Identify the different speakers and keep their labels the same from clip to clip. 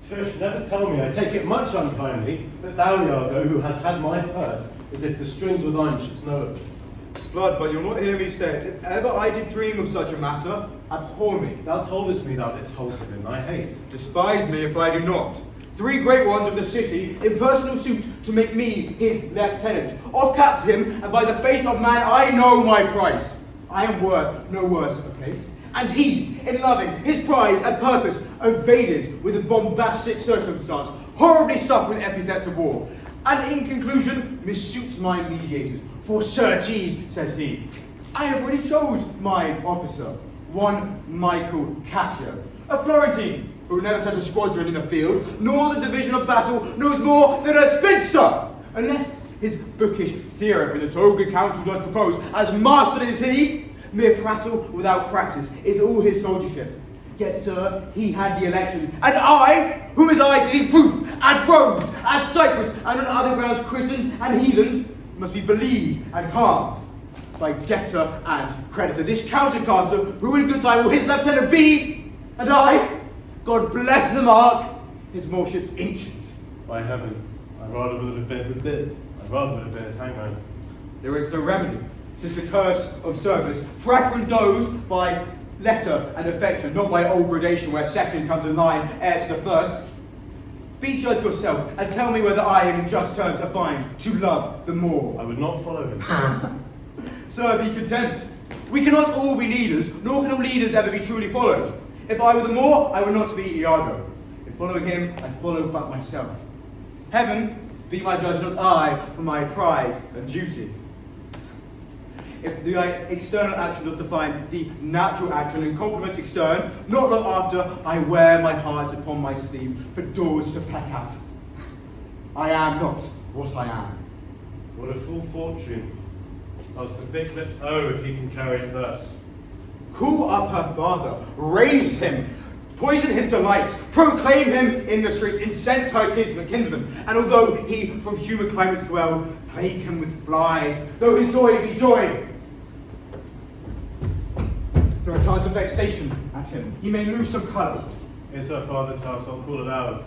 Speaker 1: Tush, never tell me, I take it much unkindly, that thou, Iago, who hast had my purse, as if the strings with thine shouldst know of it.
Speaker 2: Sblood, but you'll not hear me say it. If ever I did dream of such a matter, abhor me.
Speaker 1: Thou toldest me thou didst hold him in thy hate.
Speaker 2: Despise me if I do not. 3 great ones of the city, in personal suit to make me his lieutenant. I've capped him, and by the faith of man I know my price. I am worth no worse of a case. And he, in loving, his pride and purpose, evaded with a bombastic circumstance, horribly stuffed with epithets of war. And in conclusion, missuits my mediators. For certes, says he, I have already chose mine officer, one Michael Cassio, a Florentine, who never set a squadron in the field, nor the division of battle, knows more than a spinster, unless his bookish theorem in the toga council does propose, as master is he, mere prattle without practice is all his soldiership. Yet, sir, he had the election, and I, whom his eyes see proof, at Rhodes, at Cyprus, and on other grounds Christians and heathens, must be believed and calmed by debtor and creditor. This countercaster, who in good time will his lieutenant be, and I, God bless the mark, his moreship's ancient.
Speaker 1: By heaven, I rather would have been his hangman.
Speaker 2: There is no remedy, since the curse of service, preferring those by letter and affection, not by old gradation where second comes in line heir to the first. Be judge yourself, and tell me whether I am in just terms assigned to love the more.
Speaker 1: I would not follow him.
Speaker 2: Sir, be content. We cannot all be leaders, nor can all leaders ever be truly followed. If I were the more, I would not be Iago. In following him, I follow but myself. Heaven be my judge, not I, for my pride and duty. If the external action does define the natural action and complement extern, not long after I wear my heart upon my sleeve for doors to peck at. I am not what I am.
Speaker 1: What a full fortune. As the thick lips, oh, if he can carry it thus.
Speaker 2: Call up her father, raise him, poison his delights, proclaim him in the streets, incense her kinsman, and although he from human climates dwell, plague him with flies, though his joy be joy. Throw a chance of vexation at him, he may lose some colour.
Speaker 1: It's her father's house, I'll call it out.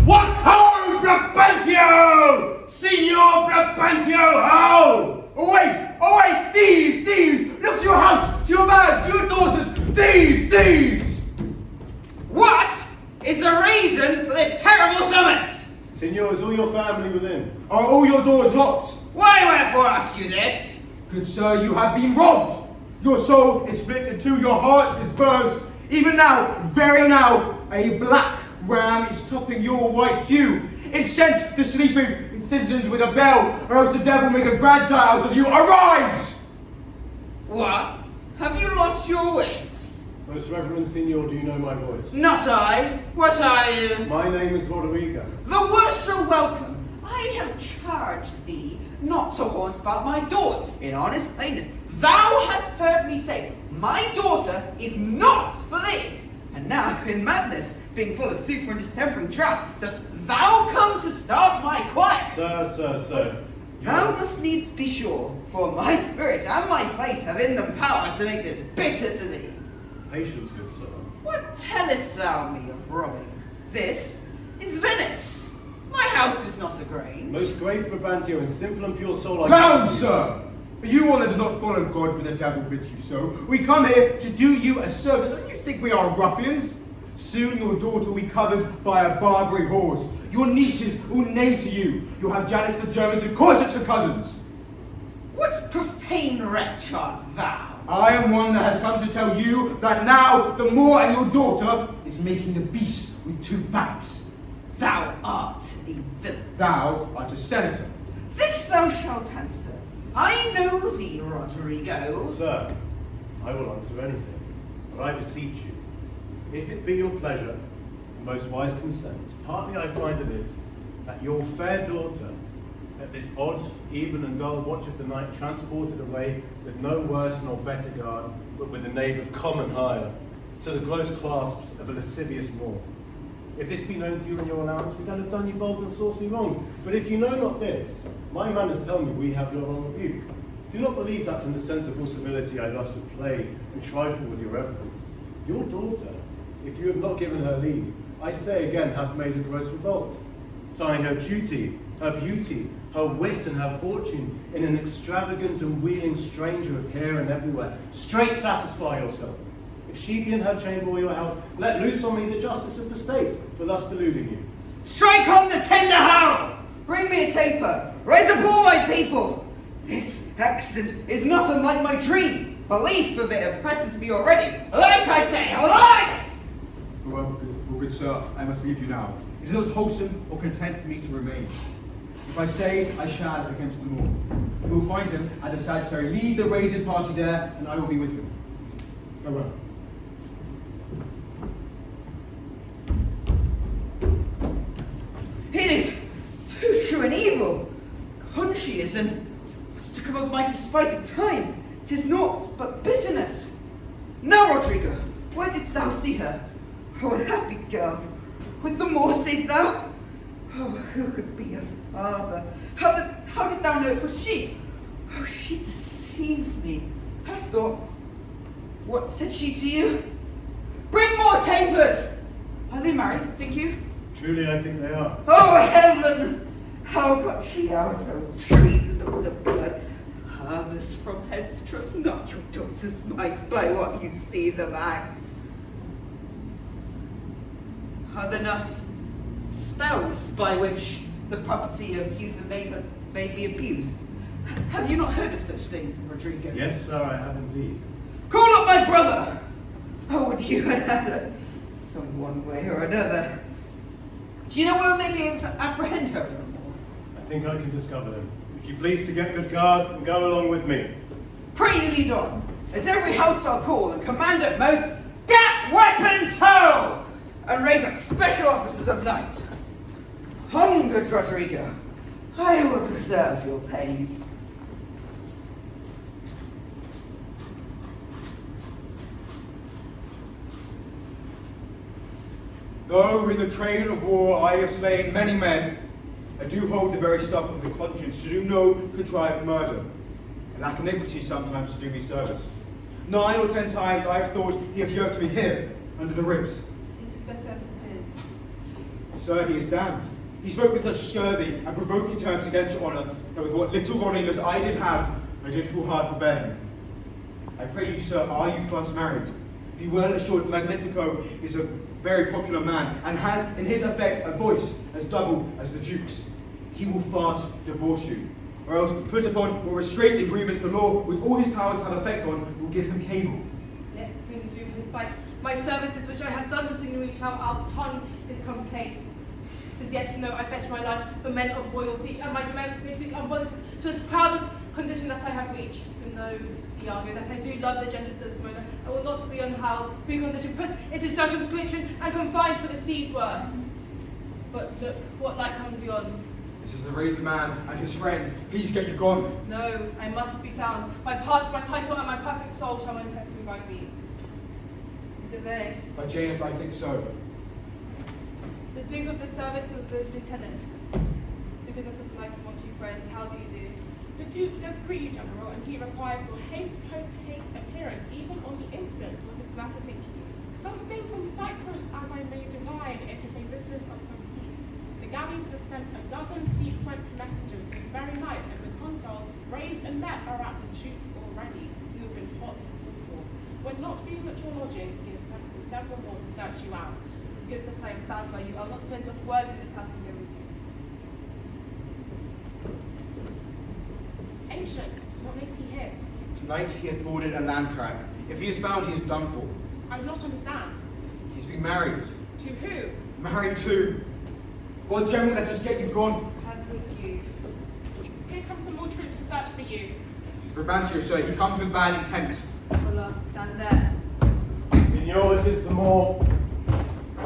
Speaker 3: What ho, Brabantio! Signor Brabantio, ho!
Speaker 2: Away! Thieves! Look to your house, to your bags, to your daughters! Thieves!
Speaker 4: What is the reason for this terrible summons?
Speaker 1: Signor, is all your family within?
Speaker 2: Are all your doors locked?
Speaker 4: Why wherefore ask you this?
Speaker 2: Good sir, you have been robbed. Your soul is split in two, your heart is burst. Even now, very now, a black ram is topping your white hue. Incense the sleeping citizens with a bell, or else the devil make a grandsire out of you. Arise!
Speaker 4: What? Have you lost your wits?
Speaker 1: Most reverend Signor, do you know my voice?
Speaker 4: Not I. What are you?
Speaker 1: My name is Roderigo.
Speaker 4: The worse are welcome. I have charged thee not to haunt about my doors. In honest plainness, thou hast heard me say, my daughter is not for thee. And now, in madness, being full of super and distempering draughts, dost thou come to start my quiet?
Speaker 1: Sir.
Speaker 4: Thou must needs be sure, for my spirit and my place have in them power to make this bitter to thee.
Speaker 1: Patience, good sir.
Speaker 4: What tellest thou me of robbing? This is Venice. My house is not a grange.
Speaker 1: Most grave Brabantio and simple and pure soul I
Speaker 2: Down, sir! Are you one that does not follow God when the devil bids you so? We come here to do you a service, and you think we are ruffians? Soon your daughter will be covered by a Barbary horse. Your nieces will neigh to you. You'll have Janets for Germans and corsets for cousins.
Speaker 4: What profane wretch art thou?
Speaker 2: I am one that has come to tell you that now the Moor and your daughter is making the beast with 2 backs.
Speaker 4: Thou art a villain.
Speaker 2: Thou art a senator.
Speaker 4: This thou shalt answer. I know thee, Roderigo.
Speaker 1: Sir, I will answer anything, but I beseech you, if it be your pleasure, and most wise consent, partly I find it is, that your fair daughter, at this odd, even and dull watch of the night, transported away with no worse nor better guard, but with the knave of common hire, to the close clasps of a lascivious Moor. If this be known to you in your allowance, we then have done you bold and saucy wrongs. But if you know not this, my manners tell me we have your own rebuke. Do not believe that from the sensible civility I thus would play and trifle with your reverence. Your daughter if you have not given her leave, I say again hath made a gross revolt, tying her duty, her beauty, her wit and her fortune in an extravagant and wheeling stranger of here and everywhere. Straight satisfy yourself. If she be in her chamber or your house, let loose on me the justice of the state for thus deluding you.
Speaker 4: Strike on the tender howl! Bring me a taper! Raise up all my people! This accident is not unlike my dream. Belief of it oppresses me already. Alight, I say, alight!
Speaker 2: Well, good sir, I must leave you now. It is not wholesome or content for me to remain. If I stay, I shall against them all. You will find him at the sanctuary. Lead the raising party there, and I will be with him.
Speaker 1: Farewell.
Speaker 4: It is too true and evil. Conscious and what's to come of my despised time? 'Tis naught but bitterness. Now, Rodrigo, where didst thou see her? Oh, unhappy girl. With the Moor, say'st thou? Oh, who could be a father? How did thou know it was she? Oh, she deceives me. Hast thought? What said she to you? Bring more tapers! Are they married, think you?
Speaker 1: Truly, I think they are.
Speaker 4: Oh, heaven! How got she out so treason of the blood? Harvest from hence, trust not your daughter's might by what you see them act. Are there not spells by which the property of youth and maidhood may be abused? Have you not heard of such thing, Rodrigo?
Speaker 1: Yes, sir, I have indeed.
Speaker 4: Call up my brother! How would you have some one way or another? Do you know where we may be able to apprehend her?
Speaker 1: I think I can discover them. If you please to get good guard and go along with me.
Speaker 4: Pray you lead on, as every house I'll call and command at most, get weapons ho! And raise up special officers of night. On, good Rodrigo, I will deserve your pains.
Speaker 2: Though in the train of war I have slain many men, I do hold the very stuff of the conscience to do no contrived murder, and lack iniquity sometimes to do me service. 9 or 10 times I have thought he hath yoked me here, under the ribs.
Speaker 5: It is better as it is.
Speaker 2: Sir, he is damned. He spoke with such scurvy and provoking terms against your honour, that with what little godliness I did have, I did full hard forbear him. I pray you, sir, are you first married? Be well assured Magnifico is a very popular man, and has in his effect a voice as double as the Duke's. He will fast divorce you, or else put upon or restraint in grievance the law with all his powers have effect on, will give him cable.
Speaker 5: Let him do his spite. My services which I have done the Signory shall outtongue his complaints. 'Tis yet to know I fetch my life for men of royal siege, and my demands may speak unwanted to his proudest condition that I have reached. Even though Iago, that I do love the gentle Desdemona, I will not be unhoused, free condition put into circumscription and confined for the sea's worth. But look, what light comes beyond.
Speaker 2: This is the raised man and his friends. Please get you gone.
Speaker 5: No, I must be found. My parts, my title, and my perfect soul shall manifest me by thee. Is it they?
Speaker 2: By Janus, I think so.
Speaker 5: The Duke of the servants of the lieutenant. The goodness of life amongst you friends, how do you do?
Speaker 6: The Duke does greet you, General, and he requires your post-haste appearance, even on the instant.
Speaker 5: What is the matter, think you?
Speaker 6: Something from Cyprus, as I may divine, it is a business of some heat. The galleys have sent a dozen sea-flanked messengers this very night, and the consuls, raised and met, are at the Duke's already. You have been hotly called for. When not being at your lodging, he has sent them several more to search you out.
Speaker 5: It's good that I am found by you. I'll not spend but a word in this house and go with you.
Speaker 6: Ancient, what makes he here?
Speaker 2: Tonight he hath boarded a land crack. If he is found, he is done for.
Speaker 6: I do not understand.
Speaker 2: He's been married.
Speaker 6: To who?
Speaker 2: Married to. Well, General, let's just get you gone.
Speaker 5: As with you.
Speaker 6: Here come some more troops to search for you.
Speaker 2: He's Brabantio, sir. He comes with bad intent.
Speaker 5: Hola, stand there.
Speaker 1: Signor, this is the more.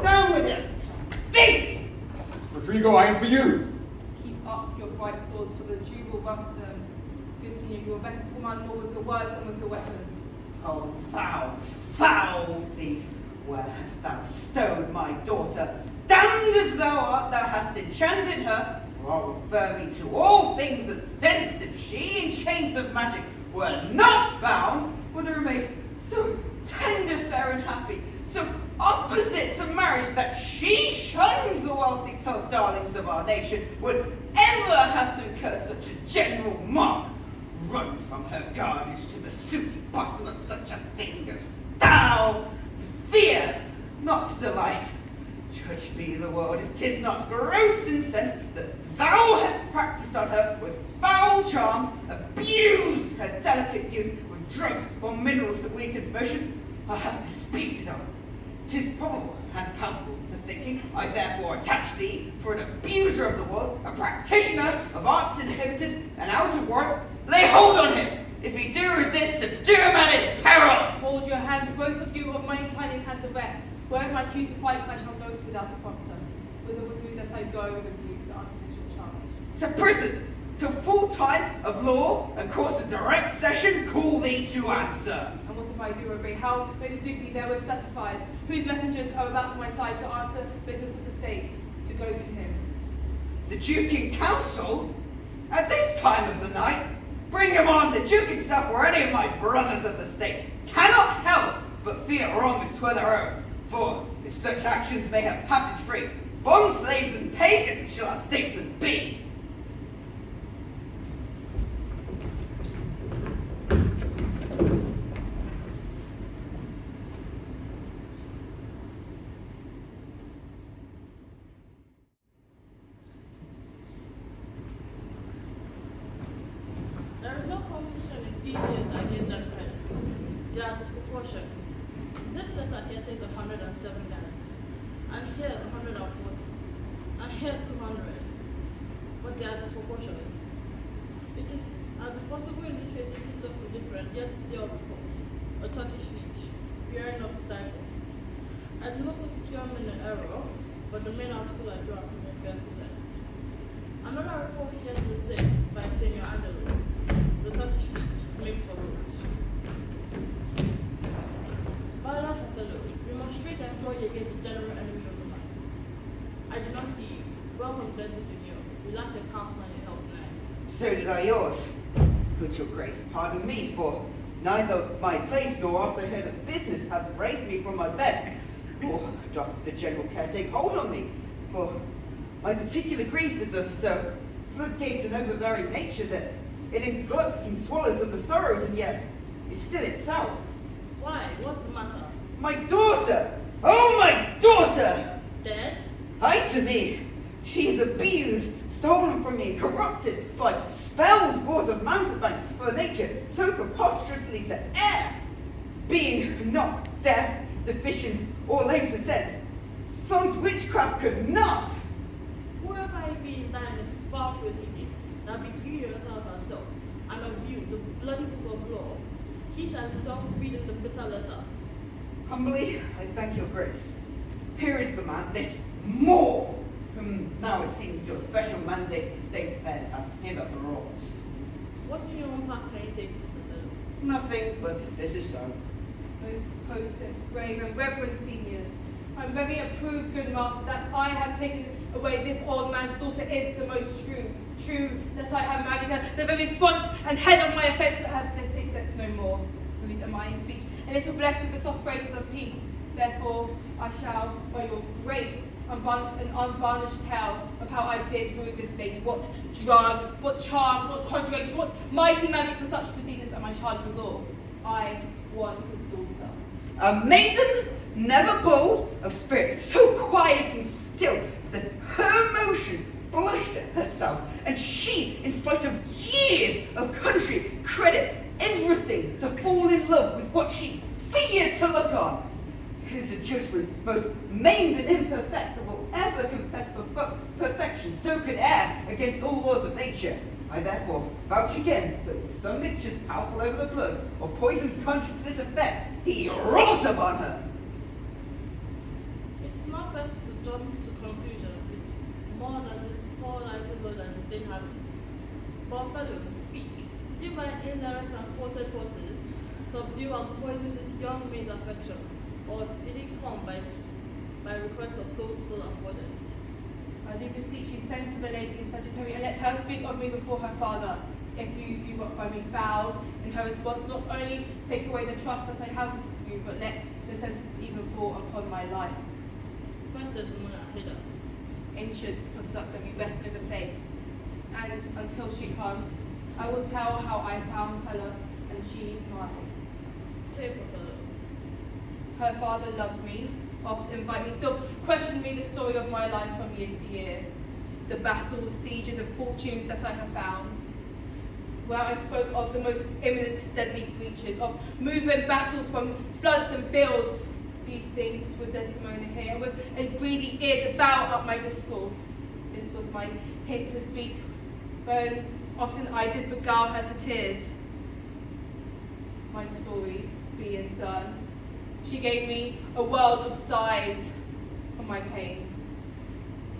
Speaker 4: Down with him! Thief!
Speaker 2: Rodrigo, I am for you.
Speaker 5: Keep up your bright swords, for the Jew will rust them. Good Signor, you are better to command more with your words than with your weapons.
Speaker 4: Oh, thou foul thief! Where hast thou stowed my daughter? Damned as thou art, thou hast enchanted her, for I'll refer me to all things of sense if she in chains of magic were not bound, with a maid so tender, fair, and happy, so opposite to marriage, that she shunned the wealthy cloaked darlings of our nation, would ever have to incur such a general mock, run from her guardage to the suit bustle of such a thing as thou, to fear, not to delight. Judge me the world, if 'tis not gross incense that thou hast practised on her with foul charms, abused her delicate youth with drugs or minerals that weakens motion, I have disputed on. 'Tis probable and palpable to thinking, I therefore attach thee for an abuser of the world, a practitioner of arts inhibited and out of warrant. Lay hold on him! If he do resist, subdue him at his peril!
Speaker 5: Hold your hands, both of you, of my inclining hand the rest. Were my accused to fight, I shall go to without a prompter. Whither would you that I go with you to answer this your charge?
Speaker 4: To prison, till full time of law and course of direct session call thee to answer.
Speaker 5: And what if I do obey? How may the Duke be therewith satisfied? Whose messengers are about my side to answer business of the state, to go to him?
Speaker 4: The Duke in council? At this time of the night? Bring him on! The Duke himself or any of my brothers of the state cannot help but feel wrongs to their own. For if such actions may have passage free, bond slaves and pagans shall our statesmen be.
Speaker 7: There is no competition in theses against their credits. They are disproportionate. This letter here says 107 gallons, and here 140, and here 200. But they are disproportionate. It is as possible in this case it is so different, yet they are report. A Turkish fleet, bearing up disciples. I do not so secure them in an error, but the main article I do have to make fair sense. Another report here to this day by Senior Angelo. The Turkish fleet makes for roads. Violent Othello, we must straight employ against the general enemy of the man. I do not see you. Welcome then to Senior. We lack the counsel and your help tonight.
Speaker 4: So did I yours. Good your grace, pardon me, for neither my place nor also here the business hath raised me from my bed, nor doth the general care take hold on me, for my particular grief is of so floodgates and overbearing nature that it engluts and swallows of the sorrows and yet is still itself.
Speaker 7: Why? What's the matter?
Speaker 4: My daughter! Oh, my daughter!
Speaker 7: Dead?
Speaker 4: Aye to me. She is abused, stolen from me, corrupted by spells brought of mountebanks for nature so preposterously to err. Being not deaf, deficient, or lame to sense, son's witchcraft could not.
Speaker 7: Whoever it be in thine is far proceeding, that be curious of herself, and of you, the bloody book of law, he shall himself read in the bitter letter.
Speaker 4: Humbly, I thank your grace. Here is the man, this Moor, whom now it seems your special mandate for state affairs hath hither brought.
Speaker 7: What in your own part can you say to this Othello?
Speaker 4: Nothing, but this is so.
Speaker 5: Most potent, brave, and reverend senior, I'm very approved, good master, that I have taken away this old man's daughter is the most true that I have married her, the very front and head of my affection. I have this extends no more. Rude am I in speech, and little blessed with the soft phrases of peace. Therefore, I shall, by your grace, unvarnished tell of how I did woo this lady, what drugs, what charms, what conjurations, what mighty magic for such proceedings am I charged with law. I won his daughter.
Speaker 4: A maiden, never bold, of spirit, so quiet and still, that her motion blushed at herself, and she, in spite of years of country, credit, everything, to fall in love with what she feared to look on. It is a judgment most maimed and imperfect that will ever confess perfection, so could err against all laws of nature. I therefore vouch again that with some mixtures powerful over the blood, or poisons conscience to this effect, he wrought upon her.
Speaker 7: It is not best to jump to conclusions with more than this poor likelihood and thing happens. But fellow, speak. Did you by indirect and forced causes subdue and poison this young maid's affection, or did it come by request of soul affordance?
Speaker 5: I do beseech you, send for the lady in Sagittarius, and let her speak of me before her father. If you do what find me foul in her response, not only take away the trust that I have with you, but let the sentence even fall upon my life.
Speaker 7: First Desmond and Hilda.
Speaker 5: Ancient conduct that we best know the place, and until she comes, I will tell how I found her love and she mine.
Speaker 7: Say for Othello.
Speaker 5: Her father loved me, oft invite me, still questioned me the story of my life from year to year, the battles, sieges, and fortunes that I have found, where I spoke of the most imminent deadly creatures, of moving battles from floods and fields. These things would Desdemona hear, and with a greedy ear to devour up my discourse. This was my hint to speak, when often I did beguile her to tears. My story being done, she gave me a world of sighs for my pains.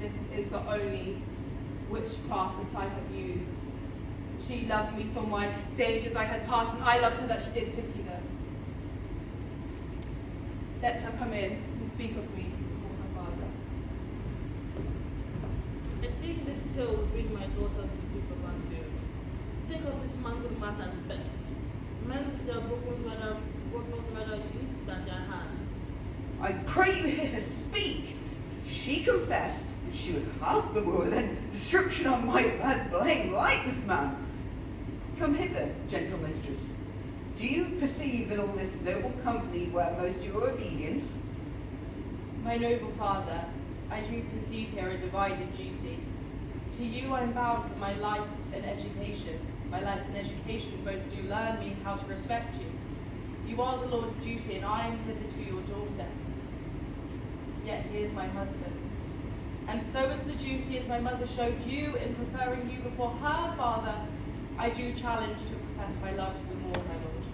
Speaker 5: This is the only witchcraft that I have used. She loved me for my dangers I had passed, and I loved her that she did pity them. Let her come in and speak of me before her father.
Speaker 7: I think this tale will bring my daughter to the people of Auditorium. Take up this mangled matter at the best. Men to their broken rather used than their hands.
Speaker 4: I pray you hear her speak. If she confessed that she was half the world, then destruction on my bad blame like this man. Come hither, gentle mistress. Do you perceive in all this noble company where most your obedience?
Speaker 5: My noble father, I do perceive here a divided duty. To you I am bound for my life and education. My life and education both do learn me how to respect you. You are the Lord of duty, and I am hitherto your daughter. Yet he is my husband. And so is the duty as my mother showed you in preferring you before her father. I do challenge to profess my love to the more, my lord.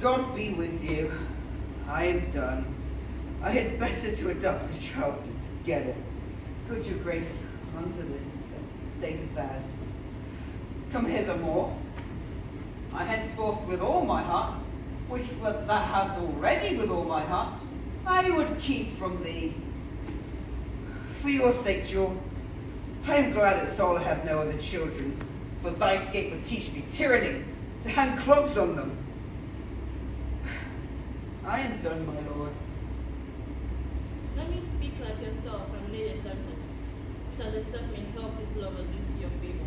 Speaker 4: God be with you. I am done. I had better to adopt a child together. Good your grace unto this state affairs. Come hither more. I henceforth with all my heart, which thou hast already with all my heart, I would keep from thee. For your sake, Jewel, I am glad at soul I have no other children, for thy sake would teach me tyranny, to hang cloaks on them. I am done, my lord.
Speaker 7: Let me speak like yourself and lay a sentence, which at the step may help his lovers into your favor.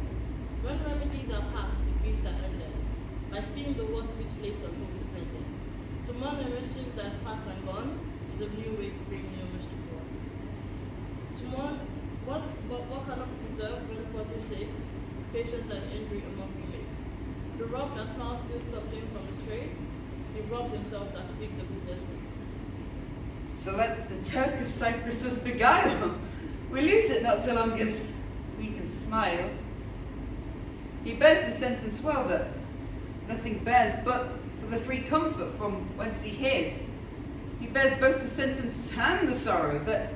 Speaker 7: When remedies are past, the griefs are ended, by seeing the worst which later will be printed. To mourn a mischief that is past and gone is a new way to bring new mischief on. To mourn what cannot be preserved when fortune takes, patience and injury among relates. The rock that smiles still subject from the stray, he robs himself that speaks a good judgment.
Speaker 4: So let the Turk of Cyprus us beguile. We lose it not so long as we can smile. He bears the sentence well that nothing bears but for the free comfort from whence he hears. He bears both the sentence and the sorrow that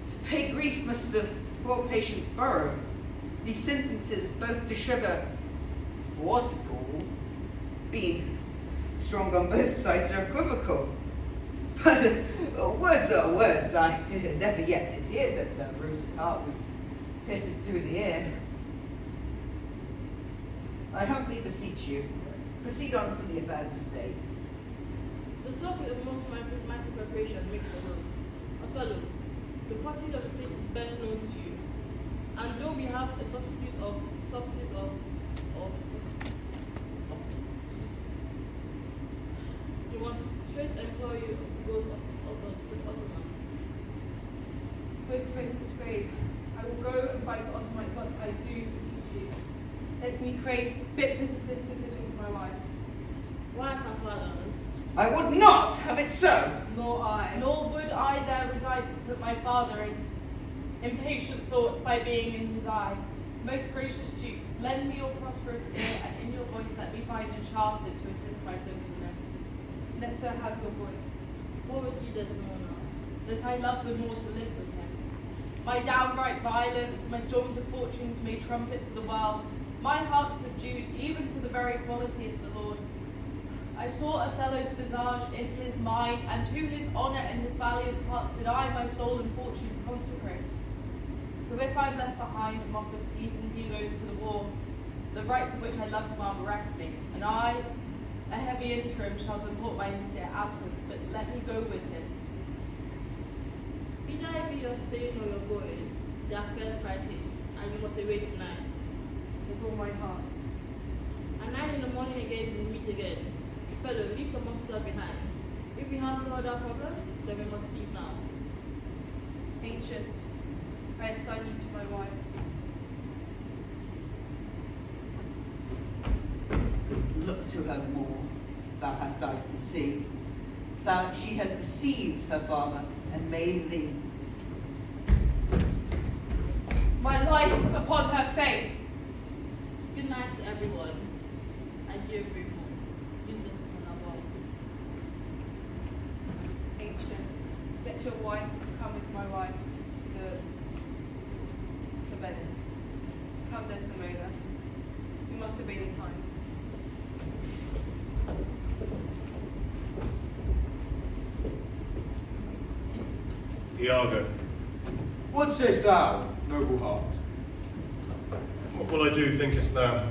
Speaker 4: to pay grief must of poor patience borrow. These sentences both to sugar or to gall, being strong on both sides, are equivocal. But words are words. I never yet did hear that the rose heart was pierced through the ear. I humbly beseech you, proceed on to the affairs of state.
Speaker 7: The talk with the most mighty preparation makes the words. Othello, the fortune of the place is best known to you, and though we have a substitute of we must straight employ you to go to the Ottomans.
Speaker 5: Most gracious grave, I will go and fight the Ottomans, but I do beseech you. Let me crave fit disposition for my wife.
Speaker 7: Why our fathers?
Speaker 4: I would not have it so.
Speaker 5: Nor would I there reside to put my father in impatient thoughts by being in his eye. Most gracious Duke, lend me your prosperous ear, and in your voice let me find a charter to assist my sinfulness. Let her have your voice.
Speaker 7: What would you Desdemona?
Speaker 5: That I love the more to live with him. My downright violence, my storms of fortunes may trumpet to the world. My heart subdued even to the very quality of the Lord. I saw Othello's visage in his mind, and to his honour and his valiant parts did I my soul and fortunes consecrate. So if I'm left behind among the peace and heroes to the war, the rights of which I love him are bereft me, and I, A heavy interim shall support my sincere absence, but let me go with him.
Speaker 7: Either it be your staying or your going, they are first priorities, and you must away tonight.
Speaker 5: With all my heart.
Speaker 7: At 9 in the morning again, we meet again. Fellow, leave some officer behind. If we have no other problems, then we must leave now.
Speaker 5: Ancient, I assign you to my wife.
Speaker 4: Look to her more, thou hast eyes to see. She has deceived her father, and made thee.
Speaker 5: My life upon her faith.
Speaker 7: Good night to everyone. I do agree more. Use this in another.
Speaker 5: Ancient, let your wife come with my wife to Venice. Come, Desdemona. You must obey the time.
Speaker 1: Iago,
Speaker 2: What sayest thou, noble heart?
Speaker 1: what will I do, thinkest thou?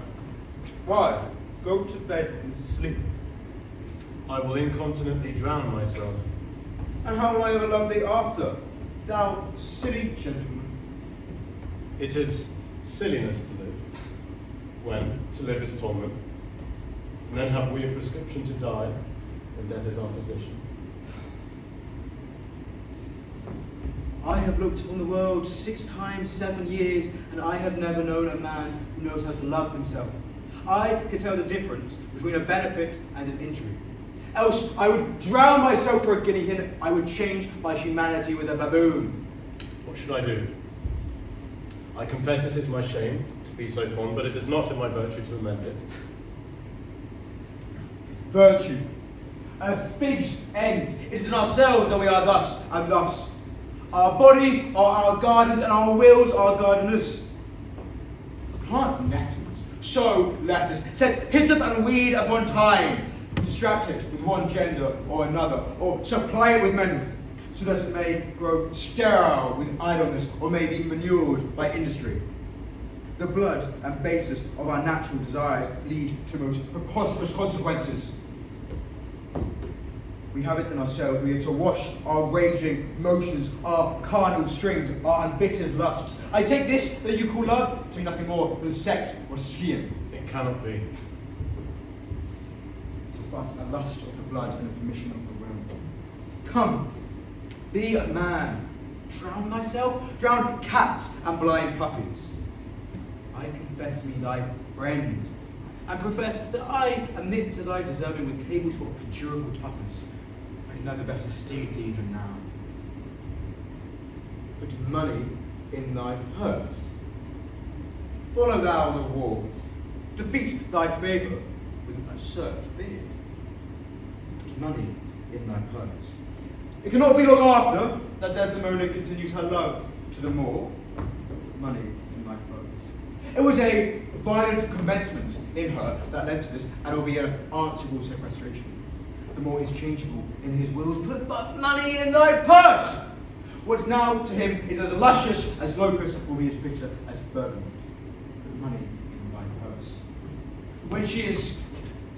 Speaker 2: Why, go to bed and sleep.
Speaker 1: I will incontinently drown myself.
Speaker 2: And how will I ever love thee after, thou silly gentleman?
Speaker 1: It is silliness to live, when to live is torment. And then have we a prescription to die, and death is our physician.
Speaker 2: I have looked on the world 6 times 7 years, and I have never known a man who knows how to love himself. I can tell the difference between a benefit and an injury. Else I would drown myself for a guinea hen. I would change my humanity with a baboon.
Speaker 1: What should I do? I confess it is my shame to be so fond, but it is not in my virtue to amend it.
Speaker 2: Virtue. A fig's end. It is in ourselves that we are thus and thus. Our bodies are our gardens, and our wills are gardeners. Plant nettles, sow lettuce, set hyssop and weed upon time, distract it with one gender or another, or supply it with many, so that it may grow sterile with idleness, or may be manured by industry. The blood and basis of our natural desires lead to most preposterous consequences. We have it in ourselves. We are to wash our raging motions, our carnal strings, our embittered lusts. I take this that you call love to be nothing more than sex or skiing.
Speaker 1: It cannot be.
Speaker 2: It is but a lust of the blood and a permission of the will. Come, be a man. Drown thyself, drown cats and blind puppies. I confess me thy friend, and profess that I am knit to thy deserving with cables of conjurable toughness. I can never better steed thee than now. Put money in thy purse. Follow thou the wars. Defeat thy favour with an usurped beard. Put money in thy purse. It cannot be long after that Desdemona continues her love to the Moor. Put money in thy purse. It was a violent commencement in her that led to this, and will be an answerable sequestration. The Moor is changeable in his wills. Put but money in thy purse. What now to him is as luscious as locust will be as bitter as bergamot. Put money in thy purse. When she is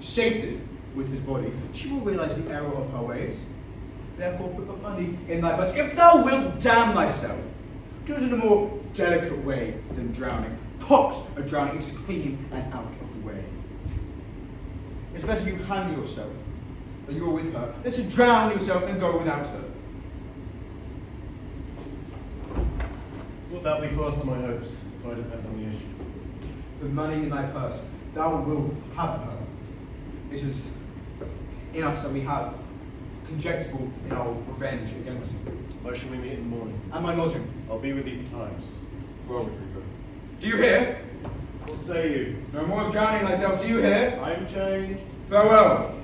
Speaker 2: sated with his body, she will realize the error of her ways. Therefore put but money in thy purse. If thou wilt damn thyself, do it in a more delicate way than drowning. Pox of drowning is clean and out of the way. It's better you hang yourself, that you are with her, than to drown yourself and go without her.
Speaker 1: Would that be fast to my hopes, if I depend on the issue?
Speaker 2: The money in thy purse, thou wilt have her. It is in us that we have conjecturable in our revenge against him.
Speaker 1: Where shall we meet in the morning?
Speaker 2: And my lodging.
Speaker 1: I'll be with thee betimes.
Speaker 2: For Rodrigo. Do you hear?
Speaker 1: What say you?
Speaker 2: No more of drowning thyself, do you hear?
Speaker 1: I'm changed.
Speaker 2: Farewell.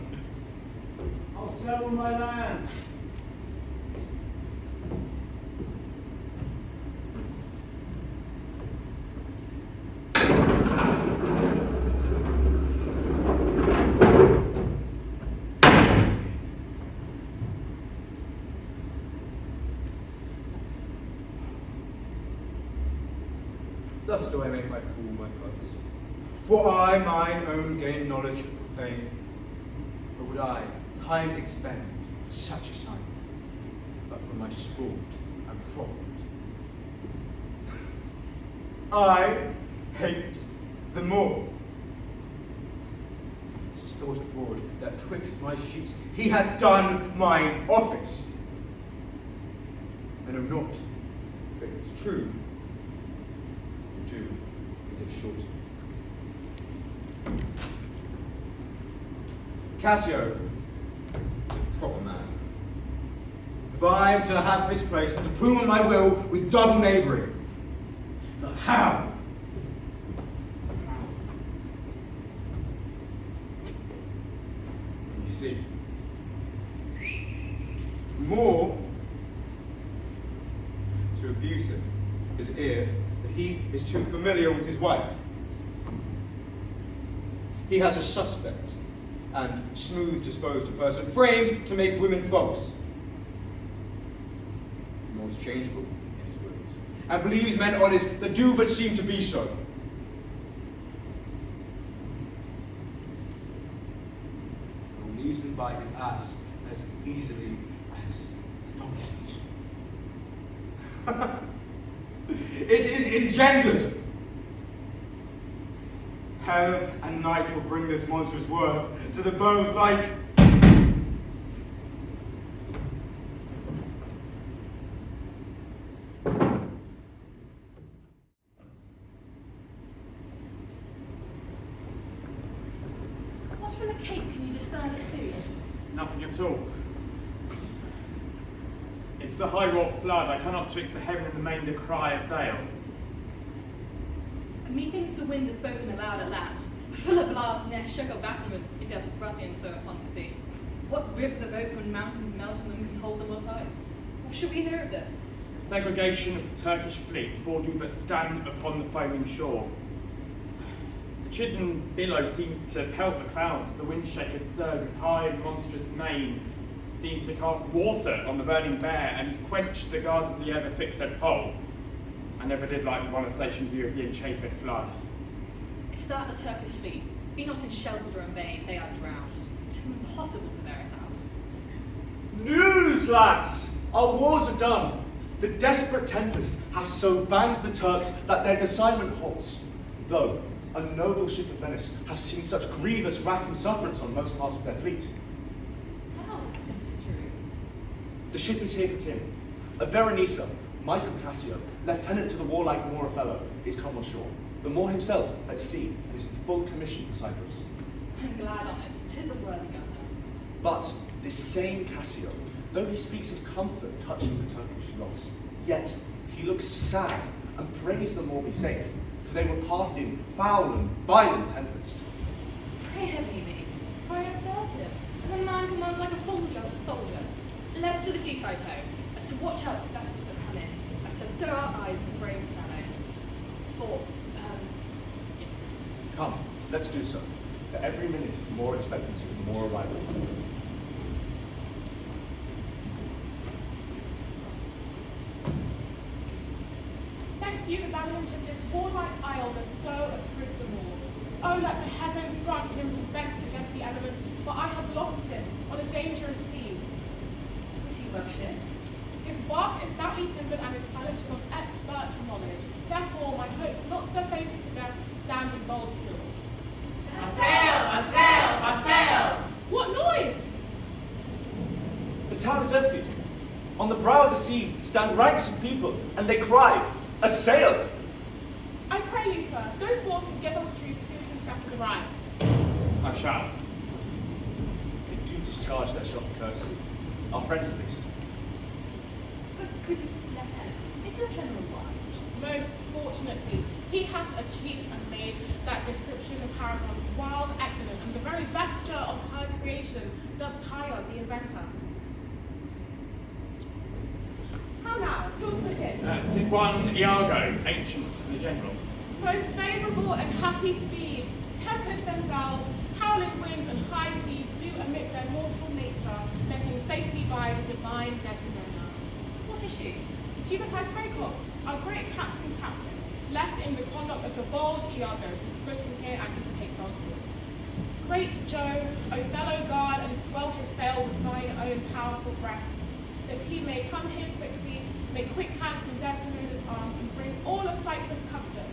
Speaker 1: I'll sell my land.
Speaker 2: Thus do I make my fool my purse. For I mine own gain knowledge profane. would I time expend for such a sign, but for my sport and profit? I hate the more. 'Tis thought abroad that twixt my sheets he hath done mine office. I know not if it is true, do as if short. Cassio is a proper man. If I am to have this place and to plume at my will with double knavery, but how? You see, more to abuse him is ear that he is too familiar with his wife. He has a suspect and smooth disposed a person framed to make women false. More is changeable in his words, and believes men honest that do but seem to be so. And leaves him by his ass as easily as donkeys. It is engendered. Hell and night will bring this monstrous worth to the bone's light.
Speaker 8: What from the cape can you discern it to?
Speaker 9: Nothing at all. It's the high wrought flood. I cannot twixt the heaven and the main decry a sail.
Speaker 8: Methinks the wind has spoken aloud at land, full of blast, ne'er shook or battlements, if you have ruffians so upon the sea. What ribs of oak when mountains melt in them can hold them or tides? What should we hear of this?
Speaker 9: Segregation of the Turkish fleet, for do but stand upon the foaming shore. The chidden billow seems to pelt the clouds, the wind-shaken surge with high monstrous mane seems to cast water on the burning bear and quench the guards of the ever-fixed pole. I never did like the molestation view of the enchafed flood.
Speaker 8: If that the Turkish fleet be not sheltered or in vain, they are drowned. It is impossible to bear it out.
Speaker 10: News, lads! Our wars are done. The desperate tempest hath so banged the Turks that their assignment halts. Though a noble ship of Venice hath seen such grievous wrack and sufferance on most parts of their fleet.
Speaker 8: How is this true?
Speaker 10: The ship is here put in. A Veronesa, Michael Cassio, lieutenant to the warlike Moor Othello, is come on shore. The Moor himself at sea and is in full commission for Cyprus.
Speaker 8: I'm glad on it. 'Tis a worthy governor.
Speaker 10: But this same Cassio, though he speaks of comfort touching the Turkish loss, yet he looks sad and prays the Moor be safe, for they were passed in foul and violent tempest.
Speaker 8: Pray heaven he may, for I have served him, and the man commands like a full soldier. Let's to the seaside hoe, as to watch out for vessels that come in, as to throw our eyes for brave fellow. For, yes.
Speaker 10: Come, let's do so. For every minute is more expectancy of more arrival.
Speaker 6: Thanks you, the valiant of this warlike isle that so approved them all. Oh, let the heavens grant him defense against the elements, for I have lost him on a dangerous sea.
Speaker 8: Is he well shipped?
Speaker 6: His bark is stoutly timbered and his pilot is of expert knowledge. Therefore, my hopes, not so fated to death, stand in bold cure.
Speaker 11: A sail! A sail! A sail!
Speaker 6: What noise?
Speaker 10: The town is empty. On the brow of the sea stand ranks of people, and they cry, "A sail!"
Speaker 6: I pray you, sir, go forth and give us truth whose staff has arrived.
Speaker 9: I shall.
Speaker 10: They do discharge their shot of courtesy. Our friends at least.
Speaker 8: But good lieutenant, is your general arrived?
Speaker 6: Most fortunately, he hath achieved and made that description of Paragon's wild, excellent, and the very vesture of her creation does tire the inventor. How now? Yours put in.
Speaker 9: 'Tis one Iago, ancient and the general.
Speaker 6: Most favourable and happy speed, tempests themselves, howling winds and high seas do emit their mortal nature, letting safely by the divine Desdemona.
Speaker 8: What is she?
Speaker 6: She that I spoke of, our great captain's captain, left in the conduct of the bold Iago, whose footing here anticipates our course. Great Jove, Othello guard and swell his sail with thine own powerful breath, that he may come here quickly, make quick handsome Desdemona's arms, and bring all of Cyprus comfort.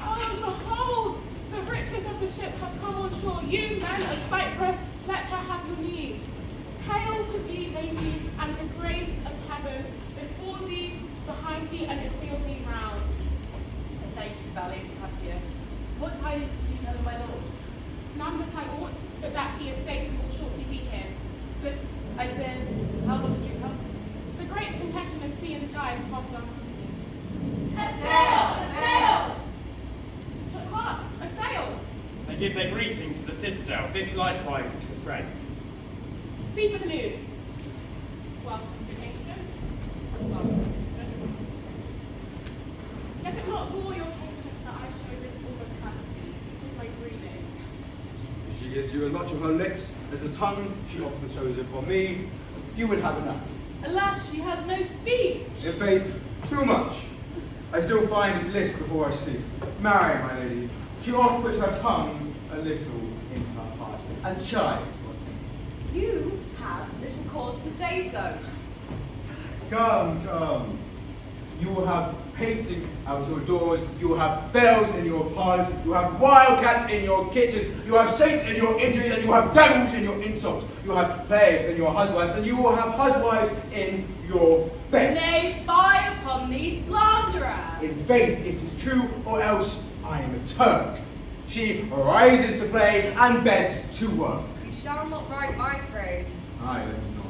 Speaker 6: Oh, behold! The riches of the ship have come on shore. You, men of Cyprus, let her have your knees. Hail to thee, lady, and the grace of heaven before thee, behind thee, and it wheel thee round.
Speaker 5: Thank you, valiant Cassio. What tidings can you tell my lord?
Speaker 6: None that I ought, but that he is safe and will shortly be here.
Speaker 5: But I fear, how long did you come?
Speaker 6: The great contention of sea and sky is parted our company.
Speaker 11: A sail! A sail!
Speaker 6: But hark, a sail!
Speaker 9: They give their greeting to the citadel. This likewise is a friend.
Speaker 6: See for the news. Welcome to nation. Welcome. Let it not bore your patience that I show this woman courtesy with my breeding.
Speaker 2: If she gives you as much of her lips as the tongue she often bestows upon me, you would have enough.
Speaker 5: Alas, she has no speech.
Speaker 2: In faith, too much. I still find bliss before I sleep. Marry, my lady, she oft puts her tongue a little in her heart, and chides.
Speaker 8: You have little cause to say so.
Speaker 2: Come, come. You will have paintings out your doors, you will have bells in your parlors, you will have wildcats in your kitchens, you will have saints in your injuries, and you will have devils in your insults. You will have players in your husbands, and you will have huswives in your beds.
Speaker 5: Nay, fie upon thee, slanderer!
Speaker 2: In faith, it is true, or else I am a Turk. She rises to play and beds to work.
Speaker 8: You shall not write my praise.
Speaker 2: I am not.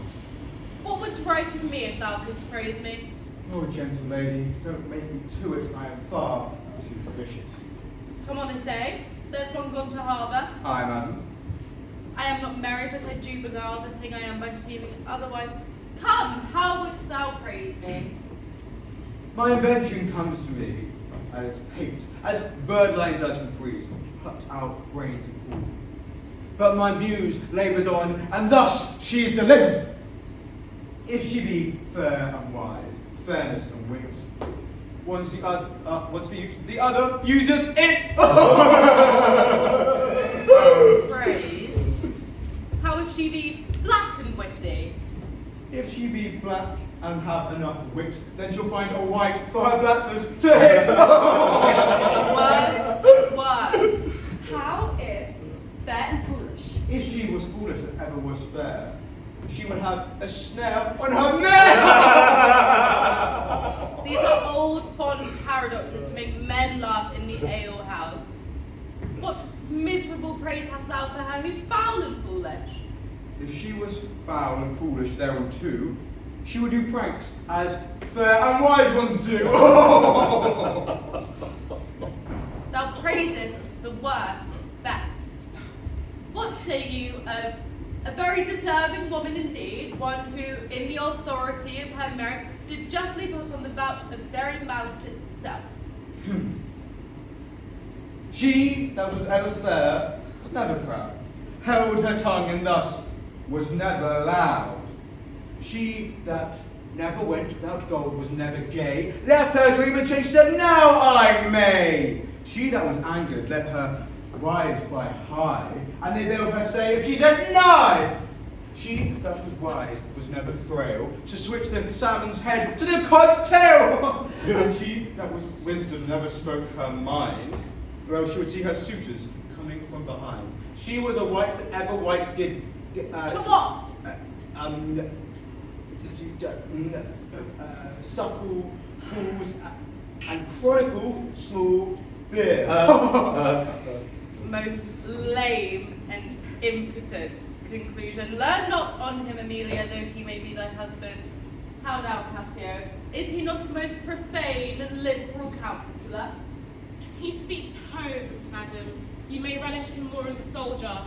Speaker 5: What wouldst write of me if thou couldst praise me?
Speaker 2: Oh, gentle lady, don't make me to it. I am far too vicious.
Speaker 5: Come on, essay. There's one gone to harbour.
Speaker 2: Aye, madam.
Speaker 5: I am not merry, but I do beguile the thing I am by deceiving otherwise. Come, how wouldst thou praise me?
Speaker 2: My invention comes to me as paint, as birdlime does from freeze, plucks out brains and all. But my muse labours on, and thus she is delivered. If she be fair and wise, fairness and wit, once the other, the other useth it.
Speaker 5: Praise. How if she be black and witty?
Speaker 2: If she be black and have enough wit, then she'll find a white for her blackness to hit.
Speaker 5: Worse.
Speaker 8: How if fair and foolish?
Speaker 2: If she was foolish that ever was fair, she would have a snare on her neck.
Speaker 5: These are old fond paradoxes to make men laugh in the ale house. What miserable praise hast thou for her who's foul and foolish?
Speaker 2: If she was foul and foolish thereunto, she would do pranks as fair and wise ones do.
Speaker 5: Thou praisest the worst best. What say you of a very deserving woman indeed, one who, in the authority of her merit, did justly put on the vouch of very malice itself?
Speaker 2: She that was ever fair was never proud, held her tongue and thus was never loud. She that never went without gold was never gay, left her dream and chase said, now I may. She that was angered let her rise fly high, and they veiled her stay, and she said, nigh. She that was wise was never frail, to switch the salmon's head to the kite's tail. And she that was wisdom never spoke her mind, or else she would see her suitors coming from behind. She was a wight that ever wight did.
Speaker 5: To what?
Speaker 2: Suckle, fools, and chronicle small beer.
Speaker 5: Most lame and impotent conclusion. Learn not on him, Amelia, though he may be thy husband. How now, Cassio? Is he not a most profane and liberal counsellor?
Speaker 6: He speaks home, madam. You may relish him more in the soldier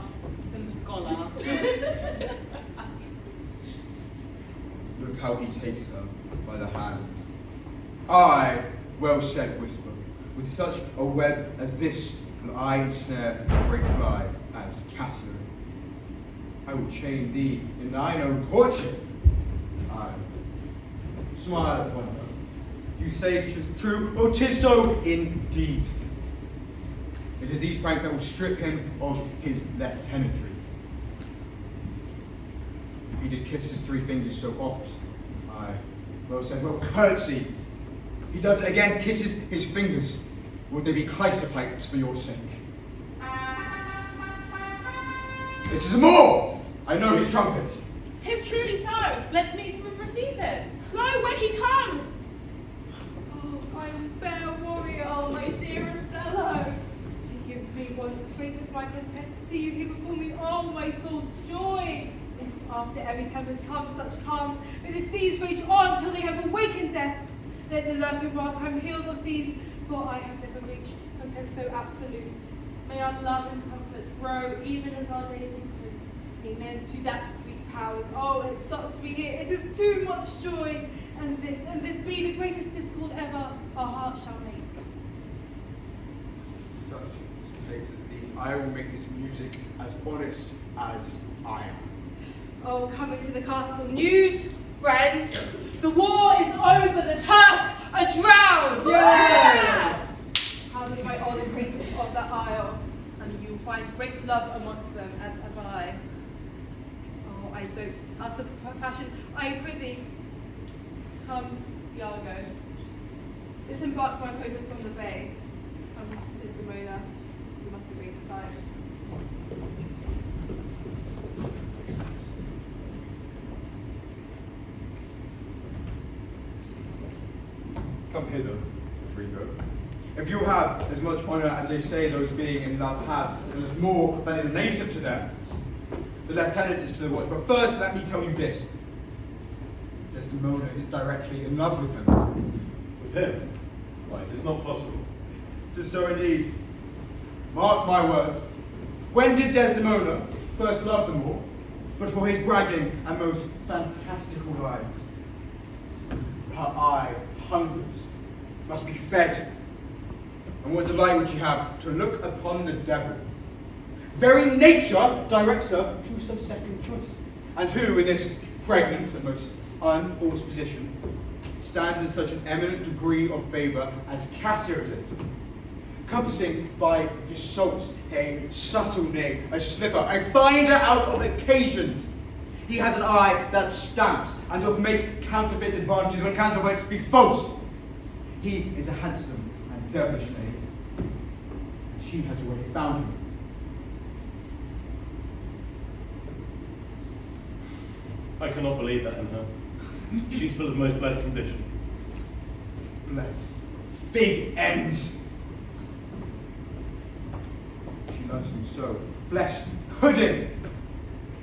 Speaker 6: than the scholar.
Speaker 2: Look how he takes her by the hand. I, well said whisper, with such a web as this will I ensnare a great fly as Cassio. I will chain thee in thine own courtship. I smile upon her. You say 'tis true, oh 'tis so indeed. It is these pranks that will strip him of his lieutenantry. If he did kiss his 3 fingers so oft, well, curtsy. He does it again, kisses his fingers. Would they be clyster pipes for your sake? This is the Moor! I know his trumpet.
Speaker 6: Tis truly so. Let's meet him and receive him. Lo, where he comes!
Speaker 5: Oh, I am fair warrior, oh my dear Othello. He gives me one as great as my content to see you here before me, oh my soul's joy. If after every tempest comes such calms, may the seas rage on till they have awakened death. Let the lurking rock come heels of seas, for I have never reached content so absolute.
Speaker 7: May our love and comfort grow even as our days increase.
Speaker 5: Amen to that sweet powers. Oh, it stops me here. It is too much joy. And this be the greatest discord ever our hearts shall make.
Speaker 2: Such plagues as these, I will make this music as honest as I am.
Speaker 5: Oh, come into the castle. News, friends. The war is over. The Turks are drowned.
Speaker 2: Yeah!
Speaker 5: How does my old acquaintance of that isle? And you'll find great love amongst them, as have I. Oh, I dote out of passion. I prithee. Come, Iago. Disembark my papers from the bay. Come, Desdemona. You must agree to time.
Speaker 2: Come hither, Rodrigo. If you have as much honour as they say those being in love have, and as more than is native to them, the lieutenant is to the watch. But first, let me tell you this. Desdemona is directly in love with him.
Speaker 1: With him? Why, it is not possible.
Speaker 2: It is so indeed. Mark my words. When did Desdemona first love them all? But for his bragging and most fantastical eye. Her eye hungers, must be fed. And what delight would she have to look upon the devil? Very nature directs her to some second choice. And who in this pregnant and most unforced position stands in such an eminent degree of favour as Cassio did, compassing by his salts a subtle knave, a slipper, a finder out of occasions. He has an eye that stamps and doth make counterfeit advantages when counterfeits be false. He is a handsome and devilish knave, and she has already found him.
Speaker 1: I cannot believe that in her. She's full of most blessed condition.
Speaker 2: Blessed. Big ends. She loves him so. Blessed pudding.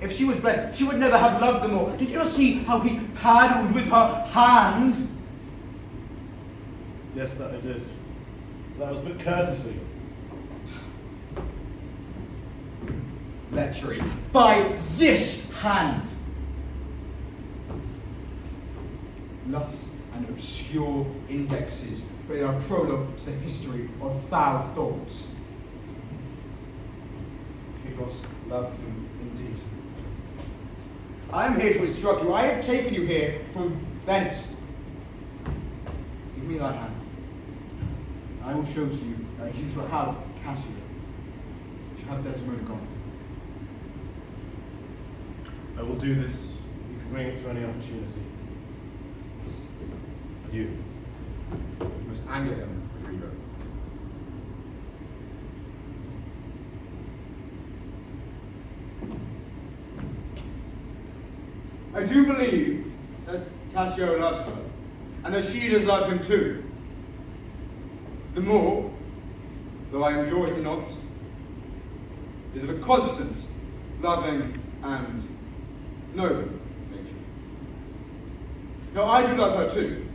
Speaker 2: If she was blessed, she would never have loved them all. Did you not see how he paddled with her hand?
Speaker 1: Yes, that I did. That was but courtesy.
Speaker 2: Lechery. By this hand. Lust and obscure indexes, but they are a prologue to the history of foul thoughts. Pigos love him indeed. I am here to instruct you. I have taken you here from Venice. Give me thy hand. I will show to you that you shall have Cassio. You shall have Desdemona gone.
Speaker 1: I will do this if you bring it to any opportunity. And you?
Speaker 2: You must anger him, Rodrigo. I do believe that Cassio loves her, and that she does love him too. The more, though I enjoy him not, is of a constant, loving, and noble nature. Now I do love her too,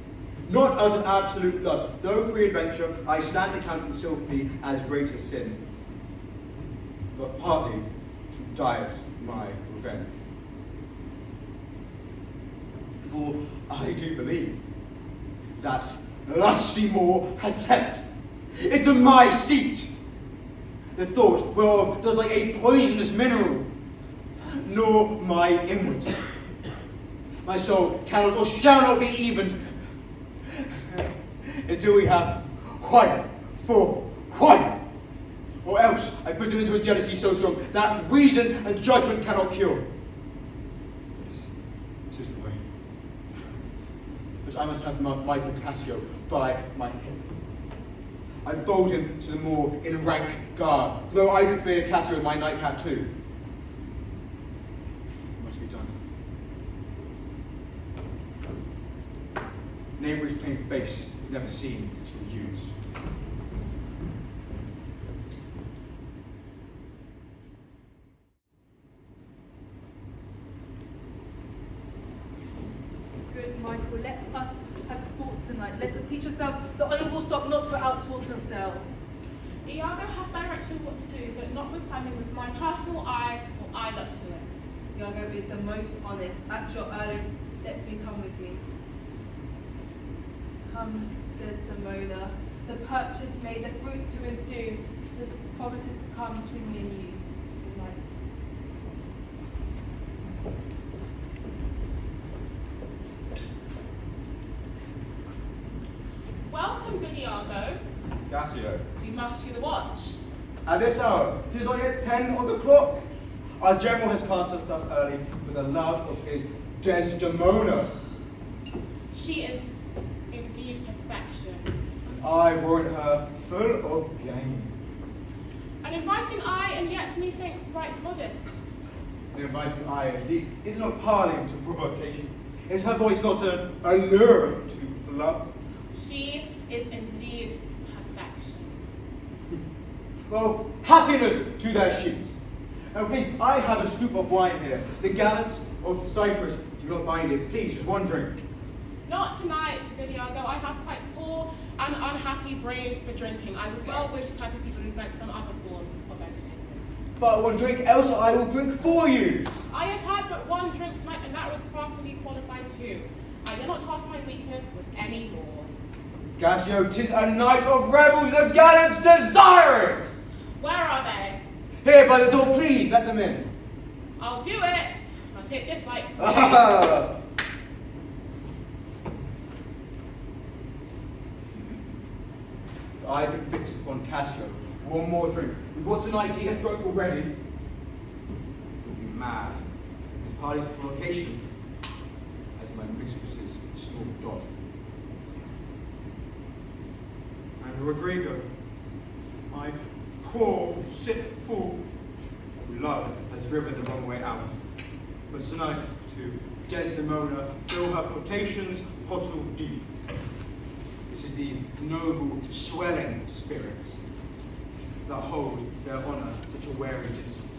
Speaker 2: not as an absolute lust, though peradventure I stand account still be as great a sin, but partly to diet my revenge. For I do believe that lusty Moor has leapt into my seat. The thought whereof does like a poisonous mineral, nor my inwards. My soul cannot or shall not be evened until we have wife for wife. or else I put him into a jealousy so strong that reason and judgment cannot cure. Yes, 'tis the way. But I must have Michael Cassio by my hip. I fold him to the more in rank guard, though I do fear Cassio in my nightcap too. It must be done. Knavery's plain face is never seen till used.
Speaker 5: Good Michael, let us have sport tonight. Let us teach ourselves the honourable stop not to outsport ourselves.
Speaker 6: Iago have direction what to do, but notwithstanding with my personal eye, will I look to it.
Speaker 5: Iago is the most honest. At your earliest, let me come with you. Come, Desdemona, the purchase made, the fruits to ensue, the promises to come between me and you. Good night.
Speaker 6: Welcome, good Iago.
Speaker 2: Cassio,
Speaker 6: You must to the watch.
Speaker 2: at this hour, 'tis not yet 10 on the clock. Our general has cast us thus early for the love of his Desdemona.
Speaker 6: She is indeed perfection.
Speaker 2: And I warrant her full of game.
Speaker 6: An inviting eye, and yet methinks right modest.
Speaker 2: An inviting eye indeed is not parleying to provocation. Is her voice not an allure to love?
Speaker 6: She is indeed perfection.
Speaker 2: Well, happiness to their sheets. Now please, I have a stoup of wine here. The gallants of Cyprus do not mind it. Please, just one drink.
Speaker 6: Not tonight, good Iago. I have quite poor and unhappy brains for drinking. I would well wish courtesy would invent some other form of entertainment.
Speaker 2: But one drink, else I will drink for you.
Speaker 6: I have had but one drink tonight, and that was craftily qualified too. I dare not toss my weakness with any law.
Speaker 2: Cassio, 'tis a night of revels, of gallants desirings.
Speaker 6: Where are they?
Speaker 2: Here by the door, please, let them in.
Speaker 6: I'll do it, but it dislikes me.
Speaker 2: If I can fix upon Cassio one more drink, with what tonight he hath drunk already, he'll be mad. His party's provocation, as my mistress's small dog. And Rodrigo, my poor, sick fool, who love has driven the wrong way out. But tonight, to Desdemona, fill her potations pottle deep. It is the noble, swelling spirits that hold their honour such a wary distance.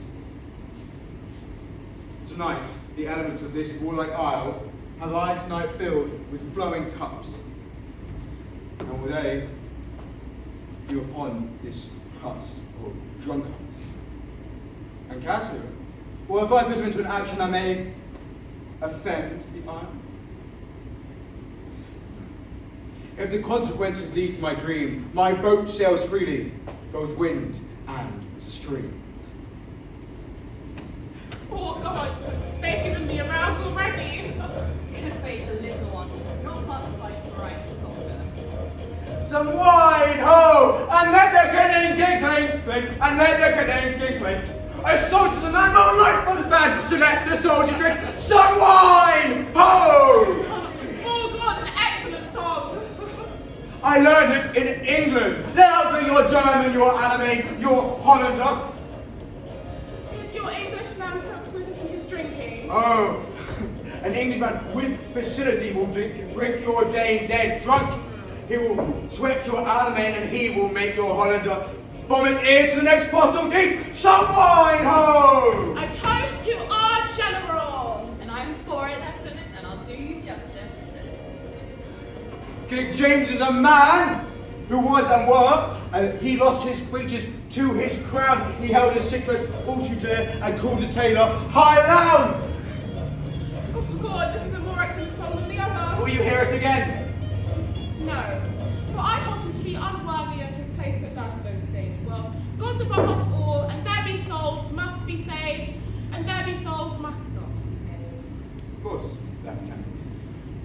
Speaker 2: Tonight, the elements of this warlike isle have I tonight filled with flowing cups, and will they be upon this crust of drunkards. And Cassio, well, if I put him into an action that may offend the isle? If the consequences lead to my dream, my boat sails freely, both wind and stream.
Speaker 6: Oh God, they've given me a rouse already.
Speaker 8: Wait a little one, not past by bright soldier.
Speaker 2: Some wine, ho! And let the cannon clink, and let the cannon clink. A soldier's a man, not like for this man, so let the soldier drink some wine, ho!
Speaker 6: Oh God, an excellent song.
Speaker 2: I learned it in England. Now drink your German, your Alamein, your Hollander.
Speaker 6: Is your Englishman so exquisite in his drinking?
Speaker 2: Oh, an Englishman with facility will drink your Dane dead drunk. He will sweat your Alamein and he will make your Hollander vomit ear to the next bottle deep. Some wine, ho!
Speaker 6: A toast to our general.
Speaker 8: And I'm for it, Lieutenant, and I'll do you justice.
Speaker 2: King James is a man who was and were, and he lost his breeches to his crown. He held his signet all too dear and called the tailor High Loud.
Speaker 6: Oh God, this is a more excellent song than the other.
Speaker 2: Will you hear it again?
Speaker 6: No, for I hold him to be unworthy of his place that does those things. Well, God's above us all, and there be souls must be saved, and there be souls must not be saved.
Speaker 2: Of course, Lieutenant.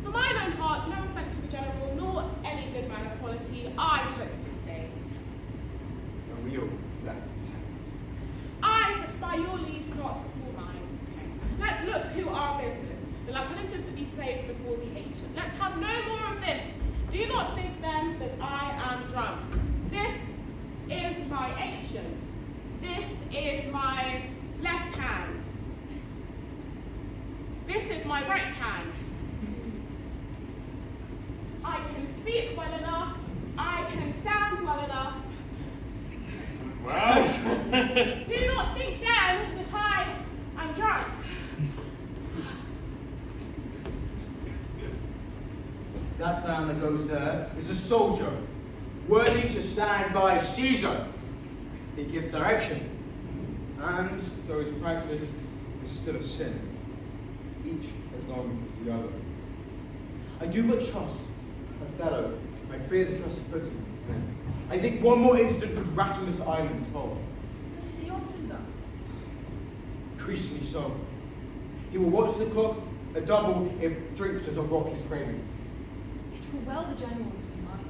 Speaker 6: For mine own part, no offence to the general, nor any good man of quality, I hope to be saved.
Speaker 2: And we all. Lieutenant.
Speaker 6: But by your leave, not before mine. Okay. Let's look to our business. The lieutenant is to be saved before the ancient. Let's have no more of this. Do not think then that I am drunk. This is my ancient. This is my left hand. This is my right hand. I can speak well enough. I can stand well enough.
Speaker 9: Well,
Speaker 6: Do not think then that I am drunk.
Speaker 2: That man that goes there is a soldier, worthy to stand by Caesar. He gives direction, and though his praxis is still a sin, each as long as the other. I do but trust Othello. I fear the trust he puts in me. I think one more incident could rattle this island's hull.
Speaker 8: But as he often does.
Speaker 2: Increasingly so. He will watch the clock a double if drink does not rock his craving.
Speaker 8: It were well the general was in mind.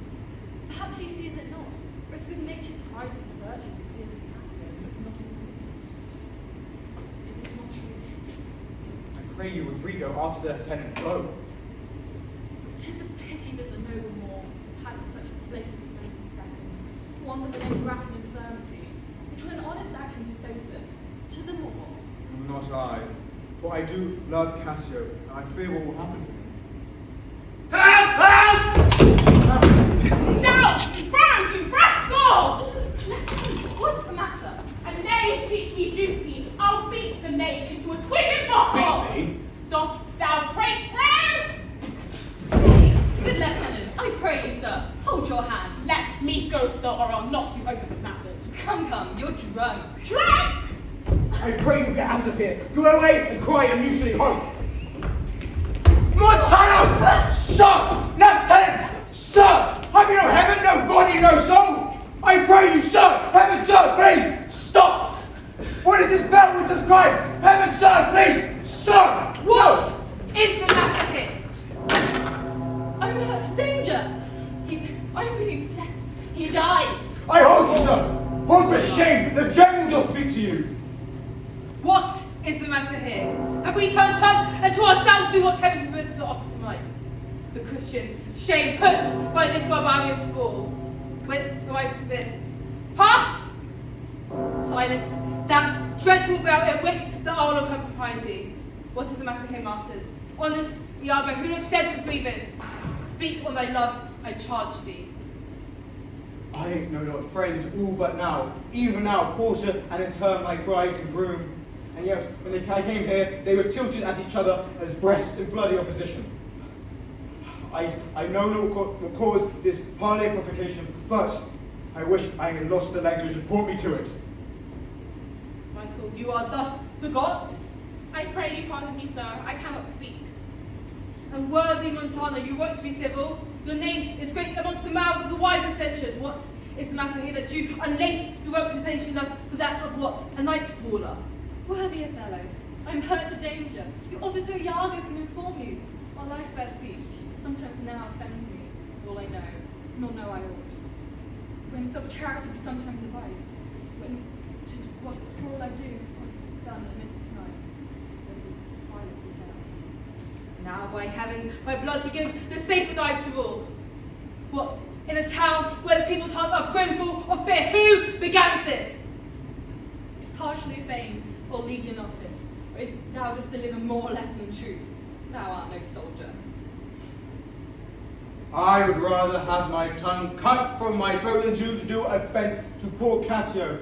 Speaker 8: Perhaps he sees it not, or his good nature prizes the virtue that appears in Cassio and looks not in his weakness. Is this not true?
Speaker 2: I pray you, Rodrigo, after the lieutenant go.
Speaker 8: 'Tis a pity that the noble Moors have had such a place as his own second, one with an engraft infirmity. It were an honest action to say so, to them all.
Speaker 2: Not I, for I do love Cassio, and I fear what will happen to him.
Speaker 6: Stout, round, you rascal!
Speaker 8: What's the matter?
Speaker 6: A knave teach me duty. I'll beat the knave into a twig and bottle.
Speaker 2: Beat me?
Speaker 6: Dost thou break bread?
Speaker 8: Good lieutenant, I pray you, sir, hold your hand.
Speaker 6: Let me go, sir, or I'll knock you over the method.
Speaker 8: Come, you're drunk.
Speaker 6: Drunk!
Speaker 2: I pray you get out of here. Go away and cry unusually home. Lieutenant! Sir! Lieutenant! Sir! Have you no heaven, no body, no soul? I pray you, sir! Heaven, sir, please! Stop! What is this bell which has cried? Heaven, sir, please! Sir!
Speaker 5: What is the matter here?
Speaker 8: I'm hurt. Danger! He dies.
Speaker 2: I hold you, sir! Hold for shame! The general doth speak to you!
Speaker 5: What is the matter here? Have we turned trump and to ourselves do what heaven forbids the opposite might? The Christian shame put by this barbarous fool. Whence arises this? Ha! Silence! That dreadful bell it wicks the owl of her propriety. What is the matter here, martyrs? Honest Iago, who looks dead with grieving? Speak on thy love, I charge thee.
Speaker 2: I know not friends all but now, even now, quarter and in turn my bride and groom. And yes, when I came here, they were tilted at each other as breasts in bloody opposition. I know not what caused this parley provocation, but I wish I had lost the language that brought me to it.
Speaker 5: Michael, you are thus forgot?
Speaker 6: I pray you pardon me, sir. I cannot speak.
Speaker 5: And worthy Montana, you won't to be civil. Your name is great amongst the mouths of the wisest censures. What is the matter here that you unlace your representation thus for that of what? A night crawler?
Speaker 8: Worthy Othello, I'm hurt to danger. Your officer Iago can inform you. While I spare speech, sometimes now offends me, all I know, nor know I ought. When self-charity sometimes advice, when to what for all I do, I've done amidst this night, when violence is set at ease.
Speaker 5: Now, by heavens, my blood begins the safer guise to rule. What? In a town where the people's hearts are brimful of fear, who began this?
Speaker 8: If partially feigned, or leagued in office, or if thou dost deliver more or less than truth, thou art no soldier.
Speaker 2: I would rather have my tongue cut from my throat than to do offence to poor Cassio.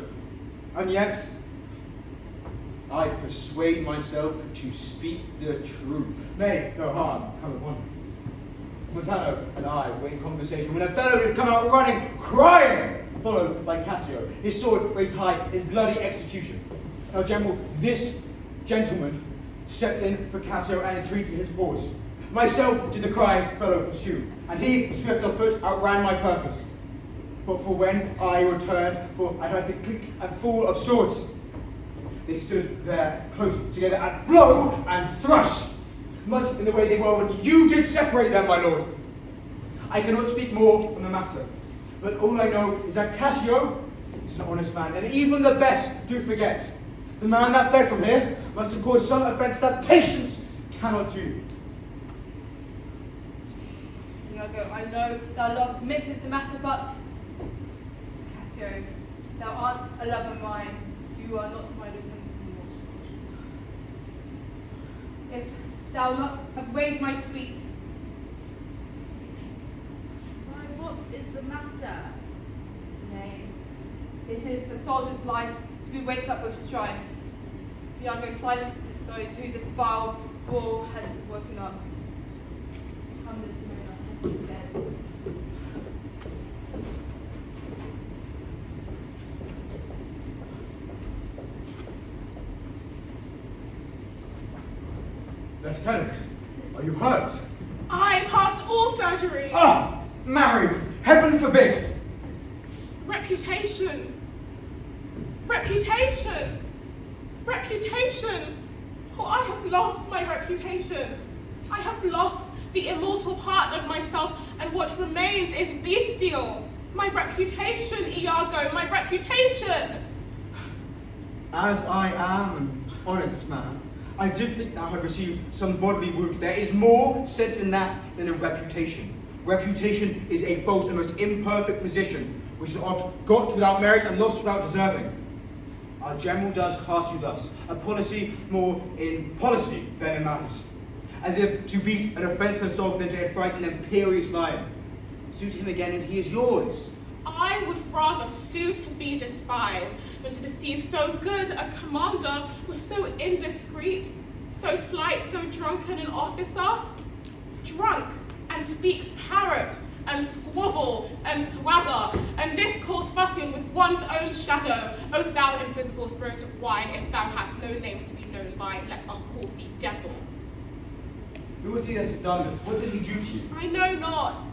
Speaker 2: And yet, I persuade myself to speak the truth. Nay, no harm come upon me. Montano and I were in conversation when Othello had come out running, crying, followed by Cassio, his sword raised high in bloody execution. Now, General, this gentleman stepped in for Cassio and entreated his pause. Myself did the crying fellow pursue, and he, swift of foot, outran my purpose. But for when I returned, for I heard the click and fall of swords, they stood there close together and blow and thrust, much in the way they were when you did separate them, my lord. I cannot speak more on the matter, but all I know is that Cassio is an honest man, and even the best do forget. The man that fled from here must have caused some offence that patience cannot do.
Speaker 5: Iago, I know thou love mixes the matter, but Cassio, thou art a lover mine. You are not my lieutenant anymore. If thou not have raised my sweet,
Speaker 7: Why, what is the matter?
Speaker 5: nay, it is the soldier's life to be waked up with strife. Iago, silence those who this vile war has woken up. Come this moment, dead.
Speaker 2: Lieutenant, are you hurt?
Speaker 6: I passed all surgery.
Speaker 2: Ah, married! Heaven forbid!
Speaker 6: Reputation. Reputation. Reputation. Oh, I have lost my reputation. I have lost the immortal part of myself, and what remains is bestial. My reputation, Iago, my reputation.
Speaker 2: As I am an honest man, I did think thou had received some bodily wound. There is more said in that than in reputation. Reputation is a false and most imperfect position, which is oft got without merit and lost without deserving. Our general does cast you thus, a policy more in policy than in malice, as if to beat an offenceless dog than to affright an imperious lion. Suit him again and he is yours.
Speaker 6: I would rather suit and be despised than to deceive so good a commander with so indiscreet, so slight, so drunken an officer. Drunk and speak parrot and squabble and swagger and discourse fussing with one's own shadow. O thou invisible spirit of wine, if thou hast no name to be known by, let us call thee devil.
Speaker 2: Who was he that had done this? What did he do to you?
Speaker 6: I know not.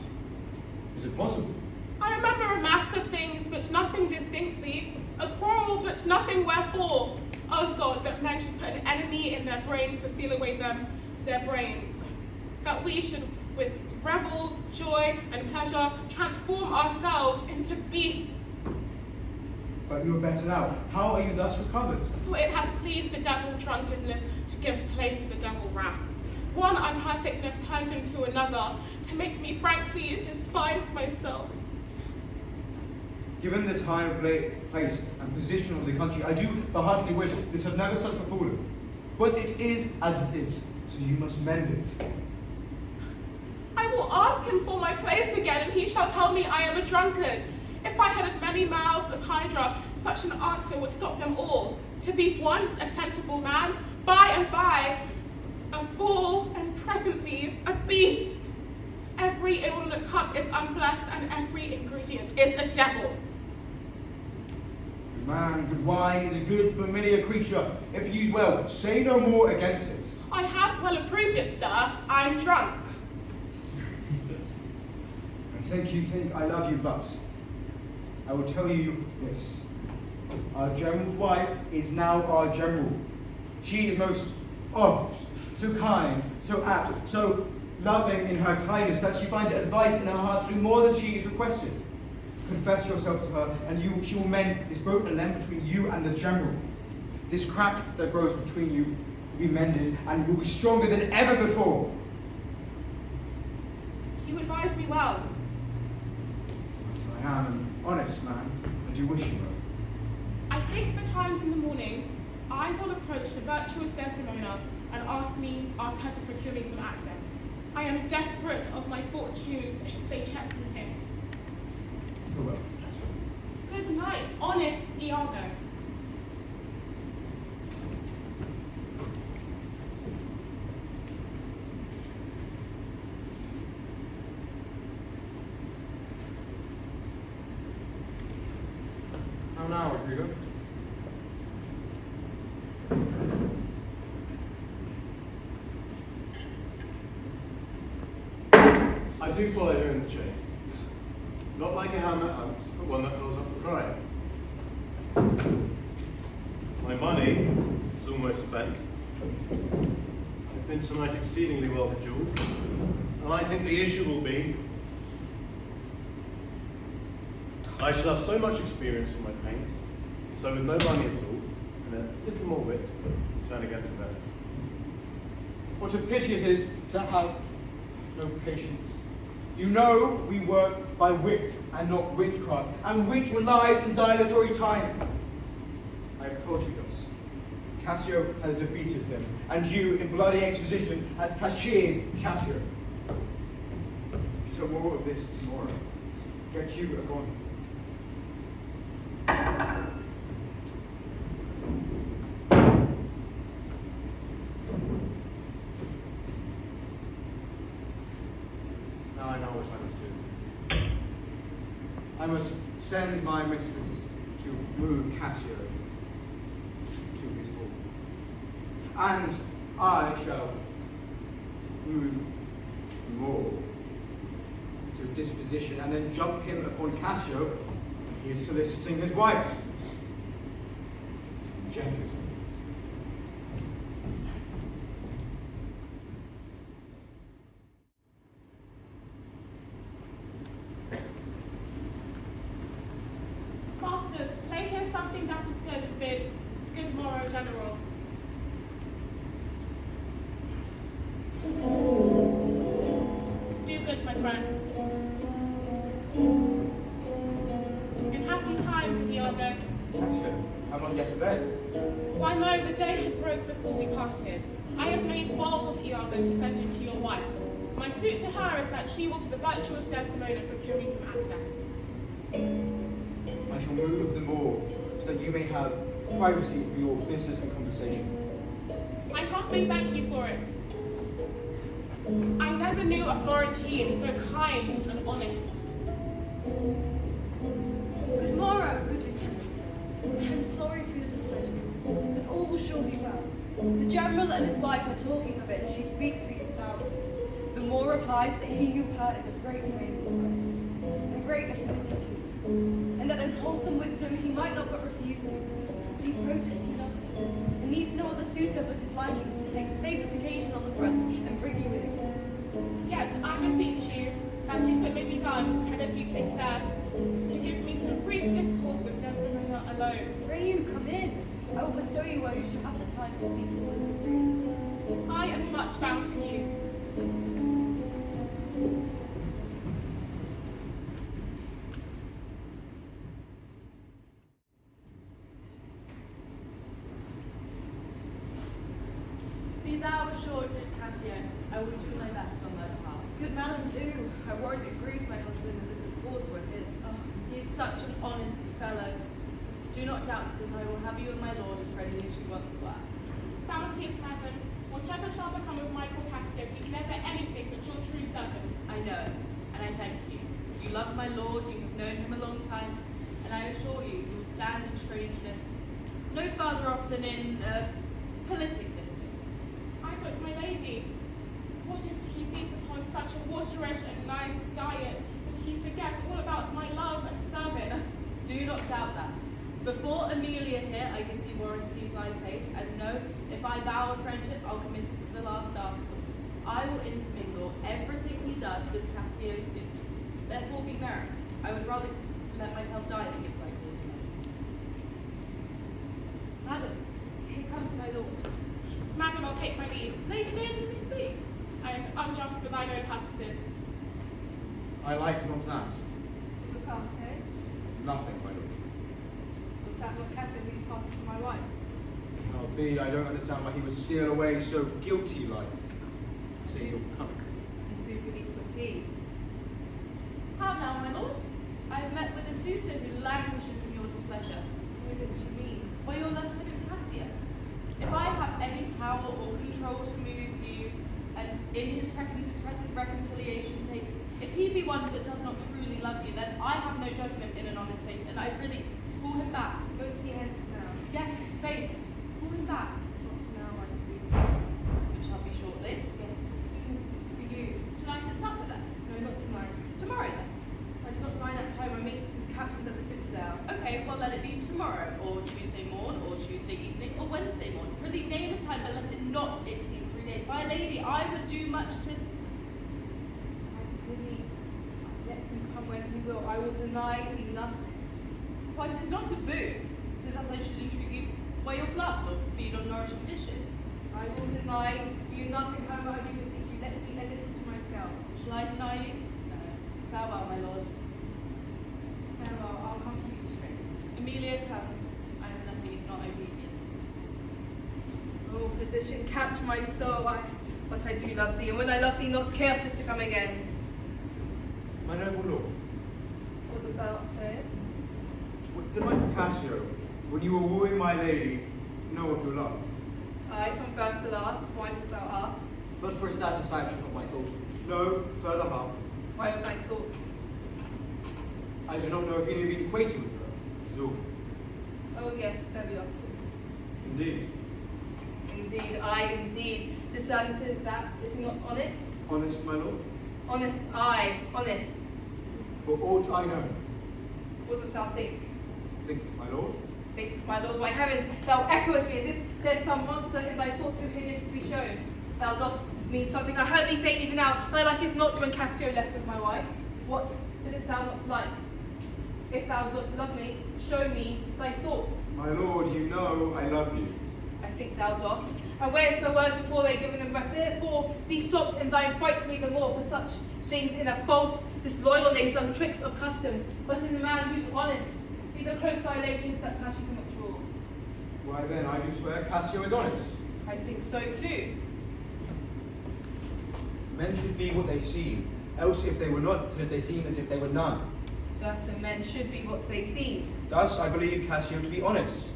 Speaker 2: Is it possible?
Speaker 6: I remember a mass of things, but nothing distinctly. A quarrel, but nothing wherefore. Oh God, that men should put an enemy in their brains to steal away their brains. That we should, with revel, joy, and pleasure, transform ourselves into beasts.
Speaker 2: But you are better now. How are you thus recovered?
Speaker 6: For it hath pleased the devil drunkenness to give place to the devil wrath. One unperfectness turns into another, to make me frankly despise myself.
Speaker 2: Given the time, place, and position of the country, I do but heartily wish this had never such befallen. But it is as it is, so you must mend it.
Speaker 6: I will ask him for my place again, and he shall tell me I am a drunkard. If I had as many mouths as Hydra, such an answer would stop them all. To be once a sensible man, by and by a fool, and presently a beast. Every inordinate cup is unblessed, and every ingredient is a devil.
Speaker 2: Good man, good wine is a good familiar creature. If used well, say no more against it.
Speaker 6: I have well approved it, sir. I'm drunk.
Speaker 2: I think you think I love you, but I will tell you this. Our general's wife is now our general. She is most oft so kind, so apt, so loving in her kindness that she finds advice in her heart to do more than she is requested. Confess yourself to her, and she will mend this broken link between you and the general. This crack that grows between you will be mended and will be stronger than ever before.
Speaker 6: You advise me well.
Speaker 2: As I am an honest man, I do wish you well.
Speaker 6: I think betimes in the morning, I will approach the virtuous Desdemona and ask her to procure me some access. I am desperate of my fortunes if they check me here.
Speaker 2: Farewell.
Speaker 6: Good night, honest Iago.
Speaker 2: How now, Rodrigo?
Speaker 1: I do follow her in the chase. Not like a hound that hunts, but one that fills up the cry. My money is almost spent. I've been tonight exceedingly well cajoled, and I think the issue will be I shall have so much experience from my pains, so with no money at all, and a little more wit, return again to Venice.
Speaker 2: What a pity it is to have no patience. You know we work by wit and not witchcraft, and wit relies on dilatory time. I have told you this. Cassio has defeated him, and you, in bloody exposition, has cashiered Cassio. So more of this tomorrow. Get you a gone. Now I know what I must do. I must send my mistress to move Cassio to his hall. And I shall move more to a disposition and then jump him upon Cassio when he is soliciting his wife. Disingenuous.
Speaker 6: Masters, lay here something that is good, bid. Good morrow, General. Do good, my friends. In happy time, Diogo.
Speaker 2: Cassio, I'm not yet to bed.
Speaker 6: Why no, the day had broke before we parted. I have made bold, Iago, to send him to your wife. My suit to her is that she will to the virtuous Desdemona procure me some access.
Speaker 2: I shall move the more so that you may have privacy for your business and conversation.
Speaker 6: I humbly thank you for it. I never knew a Florentine so kind and honest.
Speaker 8: Good morrow, good lieutenant. I'm sorry for your displeasure, but all will surely be well. The general and his wife are talking of it, and she speaks for you stoutly. The Moor replies that he you hurt is of great fame in Cyprus, and great affinity to you, and that in wholesome wisdom he might not but refuse you. But he protests he loves you, and needs no other suitor but his likings to take the safest occasion on the front and bring you in again.
Speaker 6: Yet I beseech you, that if it may be done, and if you think fair, to give me some brief discourse with Desdemona alone.
Speaker 8: Pray you, come in. I will bestow you where you shall have the time to speak yours and free.
Speaker 6: I am much bound to you.
Speaker 5: Be thou assured, good Cassio, I will do my best on thy behalf.
Speaker 8: Good madam, do. I warrant it grieves my husband as if the cause were his.
Speaker 5: He is such an honest fellow. Do not doubt that I will have you and my lord as friendly as you once were.
Speaker 6: Bounteous madam, whatever shall become of Michael Cassio, he's never anything but your true servant.
Speaker 5: I know it, and I thank you. You love my lord, you have known him a long time, and I assure you, you will stand in strangeness no farther off than in politic distance.
Speaker 6: I but my lady, what if he feeds upon such a waterish and nice diet that he forgets all about my love and service?
Speaker 5: Do not doubt that. Before Amelia here, I give thee warranty of thy face, and know, if I vow a friendship, I'll commit it to the last article. I will intermingle everything he does with Cassio's suit. Therefore be merry. I would rather let myself die than give my cause away.
Speaker 8: Madam, here comes my lord.
Speaker 6: Madam, I'll take my leave.
Speaker 5: Nay, stay and let me speak.
Speaker 6: I am unjust for thine own purposes.
Speaker 2: I like not that.
Speaker 5: What dost thou say?
Speaker 2: Nothing, my lord.
Speaker 5: Was that not Cassio who you parted from my wife?
Speaker 2: Now, B, I don't understand why he would steal away so guilty-like. See, you're coming.
Speaker 5: I do believe 'twas he. How now, my lord? I have met with a suitor who languishes in your displeasure. Who is it you mean? Why, your Lieutenant Cassio. If I have any power or control to move you, and in his present reconciliation take, if he be one that does not truly love you, then I have no judgment in an honest face, and I really call him back.
Speaker 8: Won't he hence now?
Speaker 5: Yes, faith, call him back.
Speaker 8: Not now, I see.
Speaker 5: It shall be shortly.
Speaker 8: Yes, as soon as suits for you.
Speaker 5: Tonight at supper then?
Speaker 8: No, not tonight.
Speaker 5: Tomorrow then?
Speaker 8: I did not dine at home. I meet the captains at the citadel.
Speaker 5: Okay, well let it be tomorrow, or Tuesday morn, or Tuesday evening, or Wednesday morn. Prithee name a time, but let it not exceed 3 days. My lady, I would do much to...
Speaker 8: I really let him
Speaker 5: him come when he will. I will deny thee nothing.
Speaker 8: Why, 'tis not a boon. 'Tis as I should entreat you by your gloves or feed on nourishing dishes.
Speaker 5: I will deny you nothing, however I do beseech you. Let me a little to myself.
Speaker 8: Shall I deny you? No.
Speaker 5: Farewell, my lord. Farewell, I'll come to you straight.
Speaker 8: Emilia, come. I am nothing if not obedient.
Speaker 5: Oh, perdition, catch my soul. But I do love thee, and when I love thee not, chaos is to come again.
Speaker 2: My noble lord,
Speaker 5: What dost thou say?
Speaker 2: did my Cassio, when you were wooing my lady, know of your love?
Speaker 5: I, from first to last, why dost thou ask?
Speaker 2: But for satisfaction of my thought. No further harm.
Speaker 5: Why of thy thought?
Speaker 2: I do not know if you have been acquainted with her. So,
Speaker 5: Oh yes, very often.
Speaker 2: indeed.
Speaker 5: Indeed, indeed. Discerns that is not honest.
Speaker 2: Honest, my lord?
Speaker 5: Honest, honest.
Speaker 2: For aught I know.
Speaker 5: What dost thou think?
Speaker 2: Think, my lord?
Speaker 5: Think, my lord, by heavens, thou echoest me as if there's some monster in thy thoughts too hideous to be shown. Thou dost mean something. I heard thee say even now, thy like is not when Cassio left with my wife. What didst thou not like? If thou dost love me, show me thy thoughts.
Speaker 2: My lord, you know I love you.
Speaker 5: I think thou dost. And where's the words before they given them breath? Therefore, thee stops and thine frights me the more for such things in a false, disloyal name, some tricks of custom. But in a man who's honest, these are close dilations that passion cannot draw.
Speaker 2: Why then, I do swear Cassio is honest.
Speaker 5: I think so too.
Speaker 2: Men should be what they seem, else if they were not, should they seem as if they were none.
Speaker 5: Certain men should be what they seem.
Speaker 2: Thus, I believe Cassio to be honest.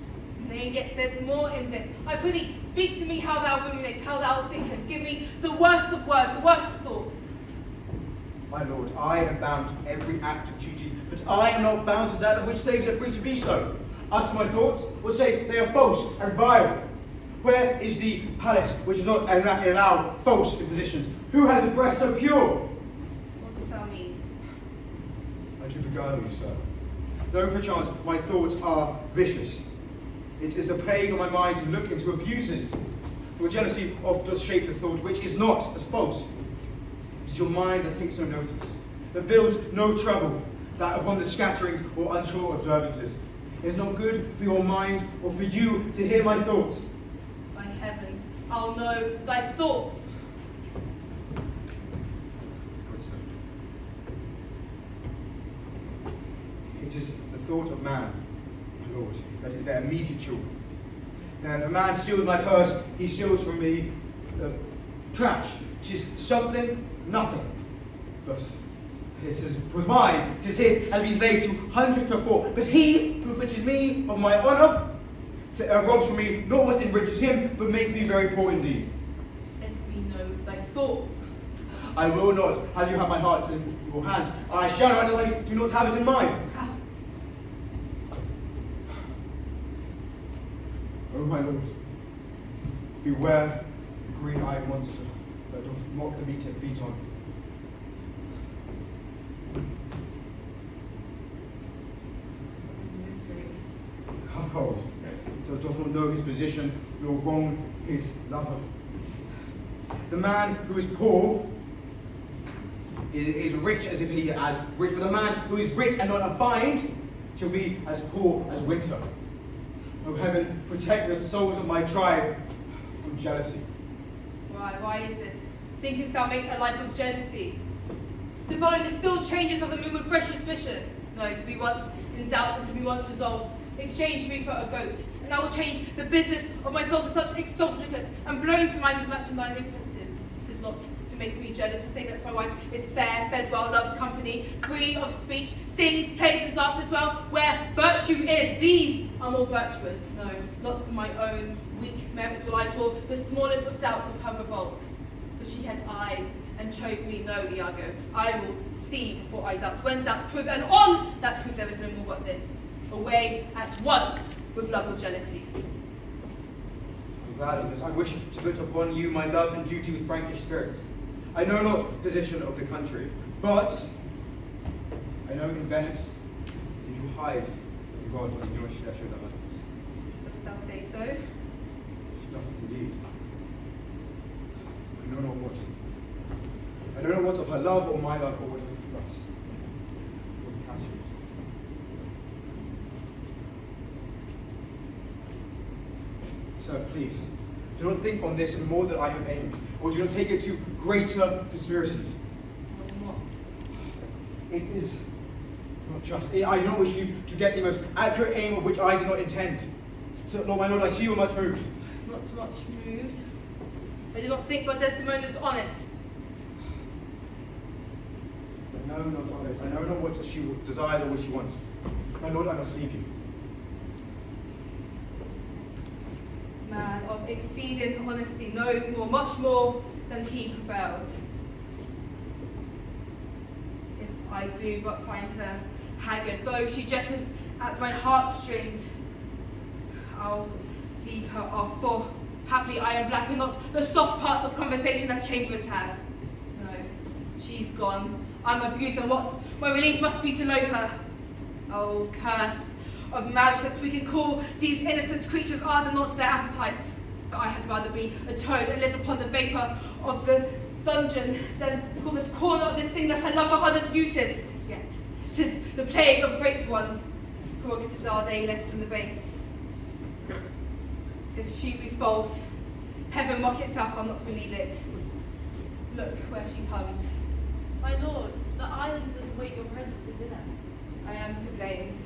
Speaker 5: Nay, yet there's more in this. I prithee, speak to me how thou ruminates, how thou thinkest. Give me the worst of words, the worst of thoughts.
Speaker 2: My lord, I am bound to every act of duty, but I am not bound to that of which slaves are free to be so. Utter my thoughts, or say they are false and vile. Where is the palace which does not allow false impositions? Who has a breast so pure?
Speaker 5: What dost thou mean?
Speaker 2: I do beguile you, sir. Though perchance my thoughts are vicious, it is the plague of my mind to look into abuses. For jealousy oft does shape the thought which is not as false. It is your mind that takes no notice, that builds no trouble, that upon the scatterings or unsure observances. It is not good for your mind or for you to hear my thoughts.
Speaker 5: By heavens, I'll know thy thoughts.
Speaker 2: Good sir. It is the thought of man, my lord, that is their immediate children. Now, if a man steals my purse, he steals from me trash, which is something, nothing. But was mine, 'tis his, has been slave to hundreds before. But he who fetches me of my honour, robs from me not what enriches him, but makes me very poor indeed.
Speaker 5: Let me know thy thoughts.
Speaker 2: I will not have you have my heart in your hands. I shall not, as I do not have it in mine.
Speaker 5: How?
Speaker 2: Oh, my lord, beware the green-eyed monster that doth mock the meat it feeds on.
Speaker 5: Misery.
Speaker 2: Cuckold, does not know his position, nor wrong his lover. The man who is poor is rich as if he is rich. For the man who is rich and not affined shall be as poor as winter. O heaven, protect the souls of my tribe from jealousy.
Speaker 5: Why is this? Thinkest thou make a life of jealousy? To follow the still changes of the moon with fresh suspicion? No, to be once in doubt is to be once resolved. Exchange me for a goat, and I will change the business of my soul to such exsultations and blown surmises matching thine inferences. It is not to make me jealous to say that my wife is fair, fed well, loves company, free of speech, sings, plays and dances well. Where virtue is, these are more virtuous. No, not for my own weak merits will I draw the smallest of doubts of her revolt. For she had eyes and chose me. No, Iago, I will see before I doubt. When doubts prove, and on that proof there is no more but this. Away at once with love or jealousy.
Speaker 2: I'm glad of this. I wish to put upon you my love and duty with frankish spirits. I know not the position of the country, but I know in Venice did you hide the God when you should show the husbands.
Speaker 5: Dost thou say so?
Speaker 2: She doth indeed. I know not what. I know not what of her love or my love or what of us. truth. Sir, please, do not think on this more that I have aimed, or do not take it to greater conspiracies.
Speaker 5: What?
Speaker 2: It is not just. I do not wish you to get the most accurate aim of which I do not intend. So, Lord, my lord, I see you are much moved.
Speaker 5: Not so much moved. I do not think my Desdemona is honest.
Speaker 2: I know not of it. I know not what she desires or what she wants. My lord, I must leave you.
Speaker 5: Man of exceeding honesty knows more, much more than he prevails. If I do but find her haggard, though she jesses at my heartstrings, I'll leave her off, for happily I am black and not the soft parts of conversation that chamberers have. No, she's gone. I'm abused, and what my relief must be to loathe her. Oh, curse of marriage that we can call these innocent creatures ours and not their appetites. But I had rather be a toad and live upon the vapour of the dungeon than to call this corner of this thing that I love for others' uses. Yet, 'tis the plague of great ones. Prerogatives are they less than the base. If she be false, heaven mock itself, I'll not believe it. Look where she comes.
Speaker 7: My lord, the islanders await your presence at dinner.
Speaker 5: I am to blame.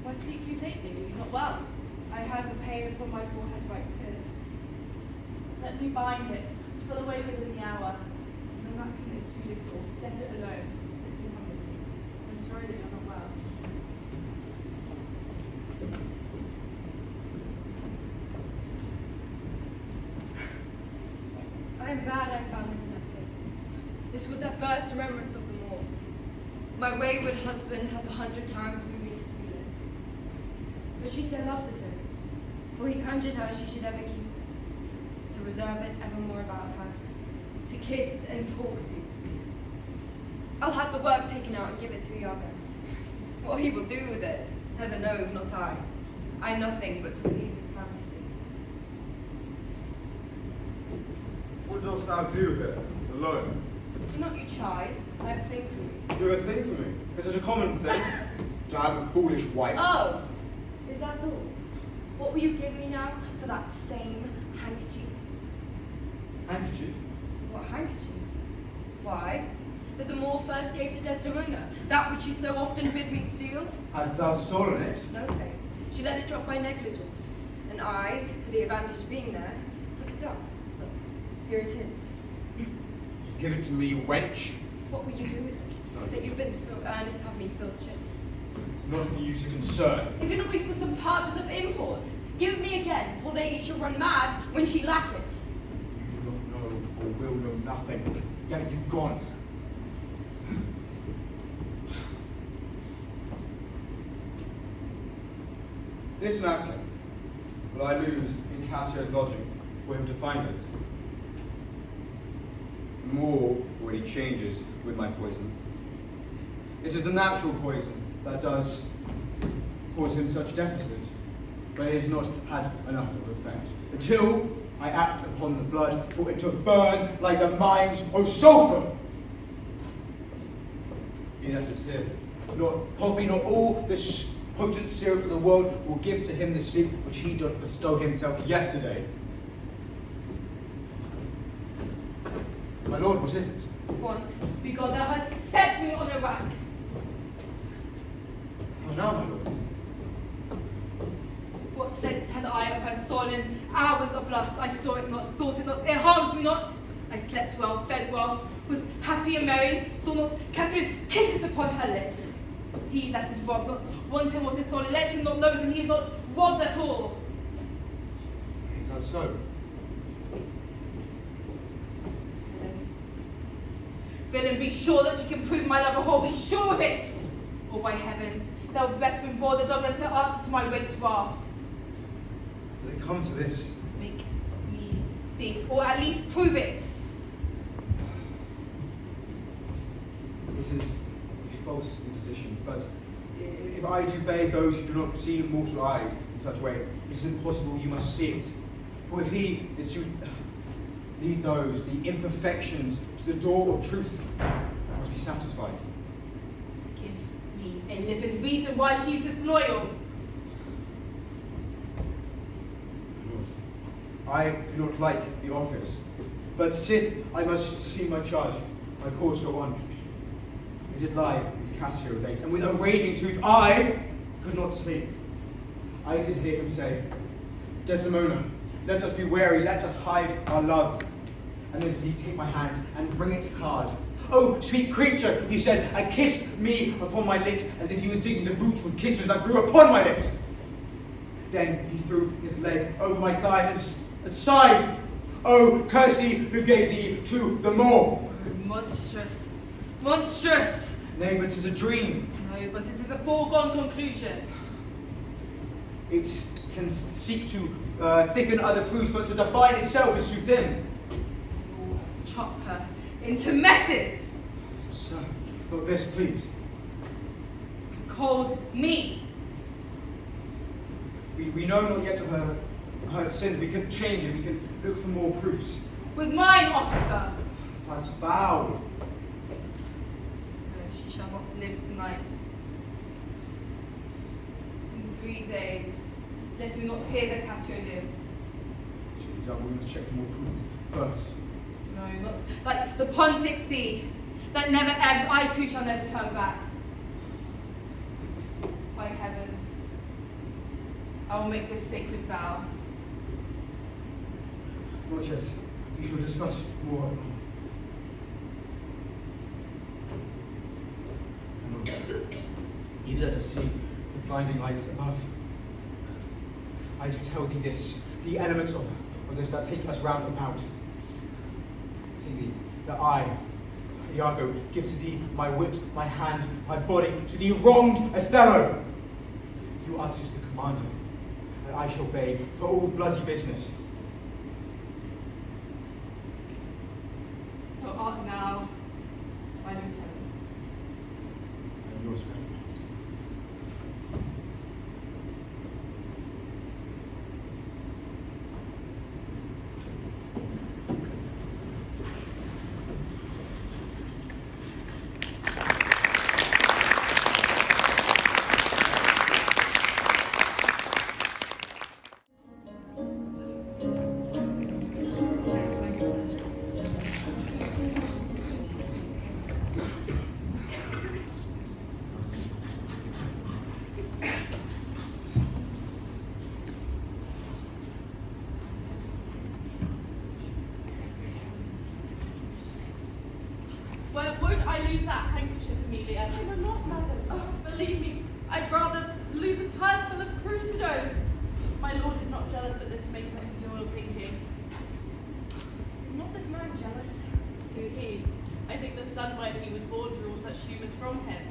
Speaker 7: Why speak you faintly? Are you not well?
Speaker 5: I have a pain upon my forehead right here.
Speaker 7: Let me bind it. It's put away within the hour.
Speaker 5: The napkin is too little. Let it alone. Let me come with me.
Speaker 7: I'm sorry that you're not well.
Speaker 8: I am glad I found this napkin. This was her first remembrance of them all. My wayward husband hath 100 times moved me to steal it. But she so loves it to him, for he conjured her she should ever keep it, to reserve it evermore about her, to kiss and talk to. I'll have the work taken out and give it to Iago. What he will do with it, heaven knows, not I. I nothing but to please his fantasy.
Speaker 2: What dost thou do here, alone?
Speaker 8: Do not you chide, I have a thing for you.
Speaker 2: You have a thing for me. Is it a common thing? To have a foolish wife?
Speaker 8: Oh, is that all? What will you give me now for that same handkerchief?
Speaker 2: Handkerchief?
Speaker 8: What handkerchief? Why, that the Moor first gave to Desdemona, that which you so often bid me steal?
Speaker 2: Hadst thou stolen it?
Speaker 8: No, faith. She let it drop by negligence, and I, to the advantage being there, took it up. Look, here it is.
Speaker 2: Give it to me, wench.
Speaker 8: What will you do with it? That you've been so earnest to have me filch it?
Speaker 2: It's not for you to concern.
Speaker 8: If it will be for some purpose of import, give it me again. Poor lady shall run mad when she lack it.
Speaker 2: You do not know or will know nothing. Get you gone. This napkin will I lose in Cassio's lodging for him to find it. More when he changes with my poison. It is the natural poison that does cause him such deficits, but it has not had enough of effect. Until I act upon the blood for it to burn like the mines of sulphur. Be that as here, probably not all the potent syrup of the world will give to him the sleep which he doth bestow himself yesterday. My lord, what is it?
Speaker 5: Want, because thou hast set me on a rack.
Speaker 2: Oh, now, my lord.
Speaker 5: What sense had I of her stolen hours of lust? I saw it not, thought it not, it harmed me not. I slept well, fed well, was happy and merry, saw not Cassio's kisses upon her lips. He that is robbed, not wanting what is stolen, let him not know it, and he is not robbed at all.
Speaker 2: Is that so?
Speaker 5: Villain, be sure that she can prove my love a whore, be sure of it! Or by heavens, thou would best been born the dog than to answer to my waked wrath.
Speaker 2: Does it come to this?
Speaker 5: Make me see it, or at least prove it.
Speaker 2: This is a false imposition, but if I disobey those who do not see mortal eyes in such a way, it is impossible you must see it. For if he is to lead those, the imperfections, to the door of truth, I must be satisfied.
Speaker 5: Give me a living reason why she's disloyal.
Speaker 2: I do not like the office, but sith I must see my charge, my course go on. I did lie with Cassio late, and with a raging tooth I could not sleep. I did hear him say, Desdemona, let us be wary, let us hide our love. And then did he take my hand and bring it hard. Oh, sweet creature, he said, and kissed me upon my lips, as if he was digging the roots with kisses that grew upon my lips. Then he threw his leg over my thigh and sighed, oh, curse he who gave thee to the more.
Speaker 5: Monstrous, monstrous.
Speaker 2: Nay, but 'tis a dream.
Speaker 5: No, but it is a foregone conclusion.
Speaker 2: It can seek to thicken other proofs, but to define itself is too thin.
Speaker 5: You'll chop her into messes.
Speaker 2: Sir, not this, please.
Speaker 5: Called me.
Speaker 2: We know not yet of her sins. We can change it. We can look for more proofs.
Speaker 5: With mine, officer.
Speaker 2: That's foul.
Speaker 5: No, she shall not live tonight. In 3 days, let me not hear that Cassio lives.
Speaker 2: Should be done. We must check for more proofs first.
Speaker 5: No, not like the Pontic Sea that never ebbs. I too shall never turn back. By heavens, I will make this sacred vow.
Speaker 2: Not yet. We shall discuss more. Even let us see the blinding lights above. I do tell thee this, the elements of this that take us round about. See thee, that I, Iago, give to thee my wit, my hand, my body, to thee wronged Othello. You answers the commander, and I shall obey for all bloody business.
Speaker 5: Thou art now my lieutenant.
Speaker 2: And yours, Reverend.
Speaker 5: Where would I lose that handkerchief, Amelia? I will not, madam. Oh, believe me, I'd rather lose a purse full of crucidos. My lord is not jealous, but this may put him to all thinking.
Speaker 8: Is not this man jealous?
Speaker 5: Who he? I think the sunlight he was born drew all such humours from him.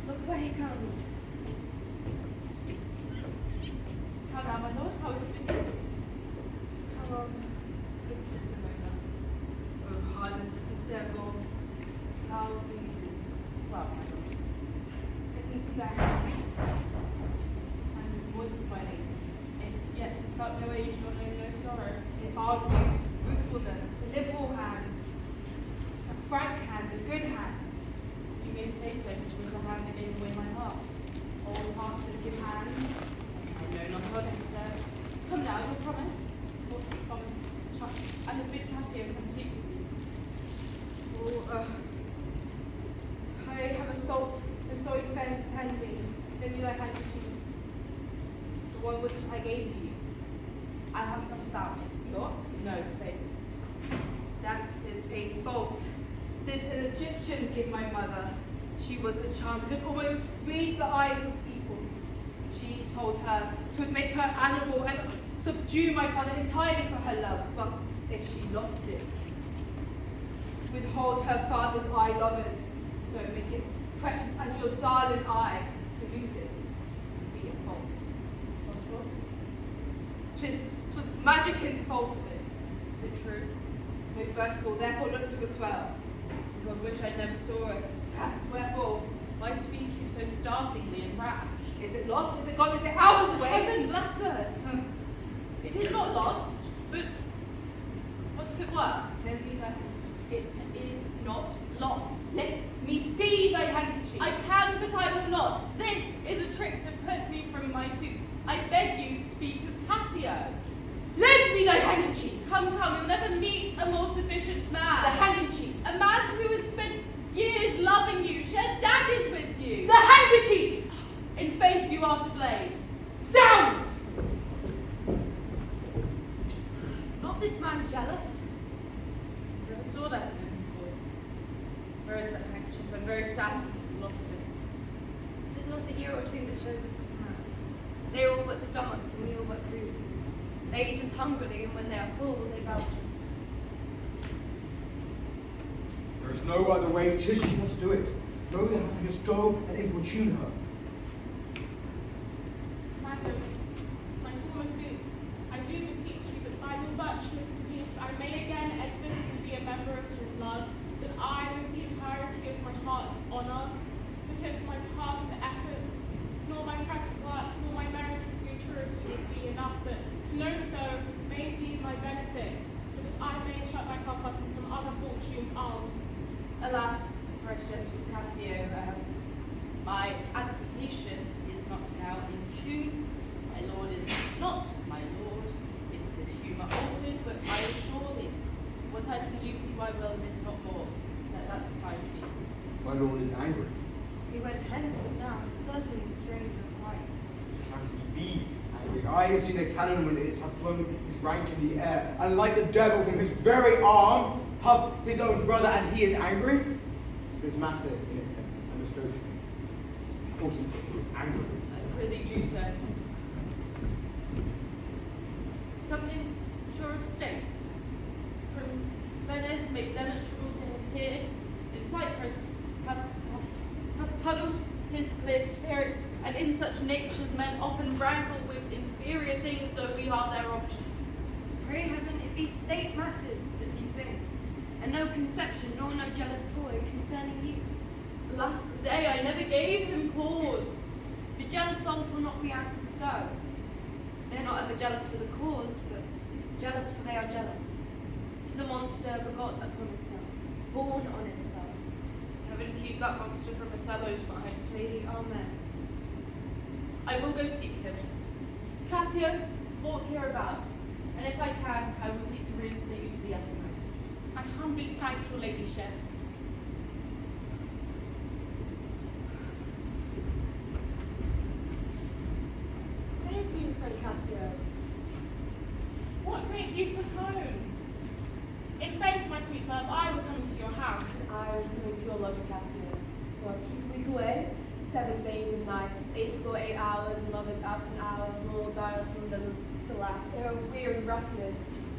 Speaker 8: Look where he comes.
Speaker 5: How now, my lord? How is it? How oh, hardness to this devil. How do you do? Well, my lord. Take me some back. And his voice is smiling. It yet has felt no age nor known no sorrow. It argues fruitfulness, a liberal hand, a frank hand, a good hand. You may say so, which was the hand that gave away my heart. Whole-hearted, good hand. I know not on it, sir. Come now, your promise. What promise? Trust. I have bid Cassio come speak with you. Oh, I have assault and so fair to tend me. Lend me thy handkerchief. The one which I gave you. I have not about it. Not? No, faith. That is a fault. Did an Egyptian give my mother? She was a charm, could almost read the eyes of people. She told her to make her animal and subdue my father entirely for her love, but if she lost it, withhold her father's eye loved, so make it precious as your darling eye, to lose it would be a fault. Is it possible? 'Twas magic in fault of it. Is it true? Most vertical, therefore look to it well. God wish I never saw it. Wherefore, why speak you so startlingly and rash? Is it lost? Is it gone? Is it out of the way?
Speaker 8: Heaven bless us! It is not lost, but
Speaker 5: What if it were? Then be there.
Speaker 8: it is not lost.
Speaker 5: Let me see thy handkerchief. I can, but I will not. This is a trick to put me from my suit. I beg you, speak of Cassio. Lend me thy handkerchief. Come, you'll never meet a more sufficient man. The handkerchief. A man who has spent years loving you, shed daggers with you. The handkerchief. In faith you are to blame. Sound!
Speaker 8: Is not this man jealous?
Speaker 5: Never saw that in him before. Where is that handkerchief? I'm very sad you lost it.
Speaker 8: 'Tis not a year or two that shows us but a man. They are all but stomachs, and we all but food. They eat us hungrily, and when they are full, they belch us.
Speaker 2: There is no other way. 'Tis she must do it. Go then, I must go and importune her.
Speaker 6: Madam, my former suit, I do beseech you that by your virtuous deeds I may again exist and be a member of his love, that I with the entirety of my heart honour, but if my past efforts, nor my present work, nor my merit and futurity would be enough, that to know so may be my benefit, so that I may shut myself up in some other fortune's arms.
Speaker 5: Alas, thrice gentle Cassio, my application is not now in tune. My lord is not my lord, in his humour altered, but I assure thee, what I can do for you I will, if not more. Let that suffice you.
Speaker 2: My lord is angry.
Speaker 8: He went hence, but now it's circling strange requirements.
Speaker 2: Can he be angry? I have seen a cannon when it hath blown his rank in the air, and like the devil from his very arm, huff his own brother, and he is angry? There's matter in it, and bestow to him. It's important that he is angry.
Speaker 5: I prithee do so. Something sure of state from Venice made demonstrable to him here in Cyprus have puddled his clear spirit, and in such natures men often wrangle with inferior things, though we are their object.
Speaker 8: Pray heaven it be state matters, as you think, and no conception nor no jealous toy concerning you.
Speaker 5: Last day I never gave him cause.
Speaker 8: But jealous souls will not be answered so. They are not ever jealous for the cause, but jealous for they are jealous. 'Tis a monster begot upon itself, born on itself.
Speaker 5: Heaven keep that monster from Othello's mind.
Speaker 8: Lady, amen.
Speaker 5: I will go seek him. Cassio, walk hereabout, and if I can, I will seek to reinstate you to the uttermost.
Speaker 6: I humbly thank your ladyship.
Speaker 12: Save me, friend Cassio.
Speaker 6: What make you postpone? In faith, my sweet love, I was coming to your house.
Speaker 12: I was coming to your lodging, Cassio. Well, keep a week away, 7 days and nights, 8 hours, and lovers absent hours, more diosome than the last. Oh, weary reckoning.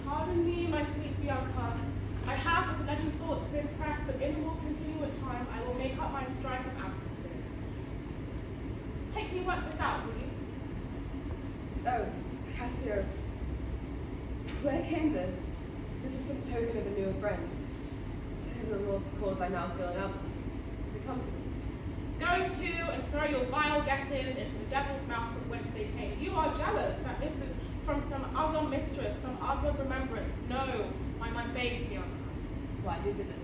Speaker 6: Pardon me, my sweet Bianca. I have with legend thoughts been pressed, but in the more continual time I will make up my strike of absences. Take me work this out, will you?
Speaker 12: Oh, Cassio. Where came this? This is some token of a newer friend. To the lost cause I now feel in absence. Is it come to this?
Speaker 6: Go to and throw your vile guesses into the devil's mouth from whence they came. You are jealous that this is from some other mistress, some other remembrance. No, by my faith, Bianca.
Speaker 12: Why, whose is it?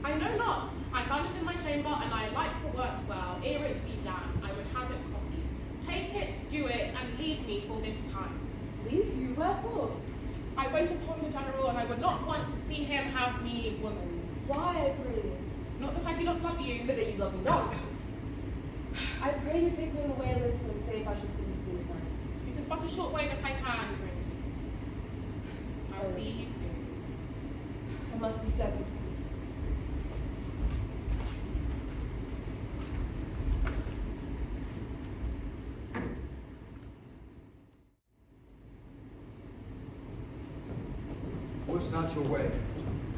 Speaker 6: I know not. I found it in my chamber, and I like the work well. Ere it be damned, I would have it copied. Take it, do it, and leave me for this time.
Speaker 12: Leave you? Wherefore?
Speaker 6: I wait upon the general, and I would not want to see him have me woman.
Speaker 12: Why, I pray you?
Speaker 6: Not that I do not love you.
Speaker 12: But that you love me not. I pray you take me on the way a little and say if I shall see you soon at night.
Speaker 6: It is but a short way that I can bring you. I'll see you soon.
Speaker 12: I must be 70.
Speaker 2: What's not your way?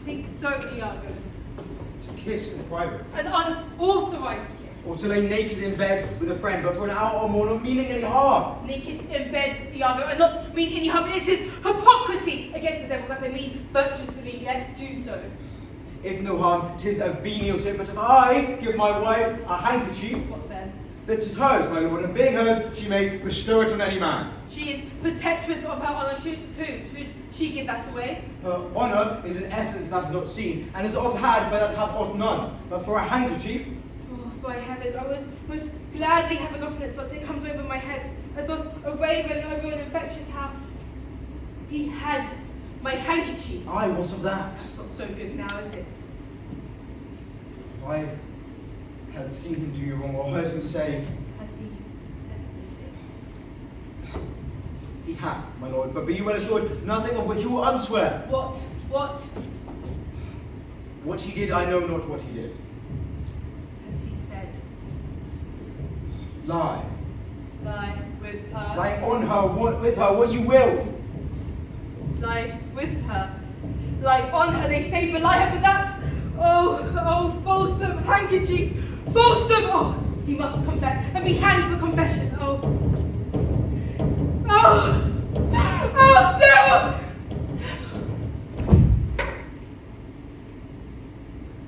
Speaker 5: Think so, Iago.
Speaker 2: To kiss in private.
Speaker 5: An unauthorized kiss.
Speaker 2: Or to lay naked in bed with a friend, but for an hour or more, not meaning any harm.
Speaker 5: Naked in bed, Iago, and not mean any harm. It is hypocrisy against the devil that they mean virtuously, yet do so.
Speaker 2: If no harm, 'tis a venial sin, but if I give my wife a handkerchief,
Speaker 5: What then?
Speaker 2: that 'tis hers, my lord, and being hers, she may bestow it on any man.
Speaker 5: She is protectress of her honour too. Should she give that away?
Speaker 2: Her honour is an essence that is not seen, and is oft had by that have oft none. But for a handkerchief,
Speaker 5: Oh, By heavens, I was most gladly have forgotten it, but it comes over my head, as does a raven over an infectious house. He had my handkerchief.
Speaker 2: Aye, what of that?
Speaker 5: That's not so good now, is it?
Speaker 2: If I had seen him do you wrong, or heard him say,
Speaker 5: Had he said anything?
Speaker 2: he hath, my lord, but be you well assured, nothing of which you will unswear.
Speaker 5: What?
Speaker 2: What he did, I know not what he did.
Speaker 5: Has he said?
Speaker 2: Lie.
Speaker 5: Lie with her.
Speaker 2: Lie on her, what with her, what you will.
Speaker 5: Lie with her. Lie on her, they say, but lie her with that. Oh, falsome handkerchief. Falsome! Oh, he must confess and be hanged for confession. Devil!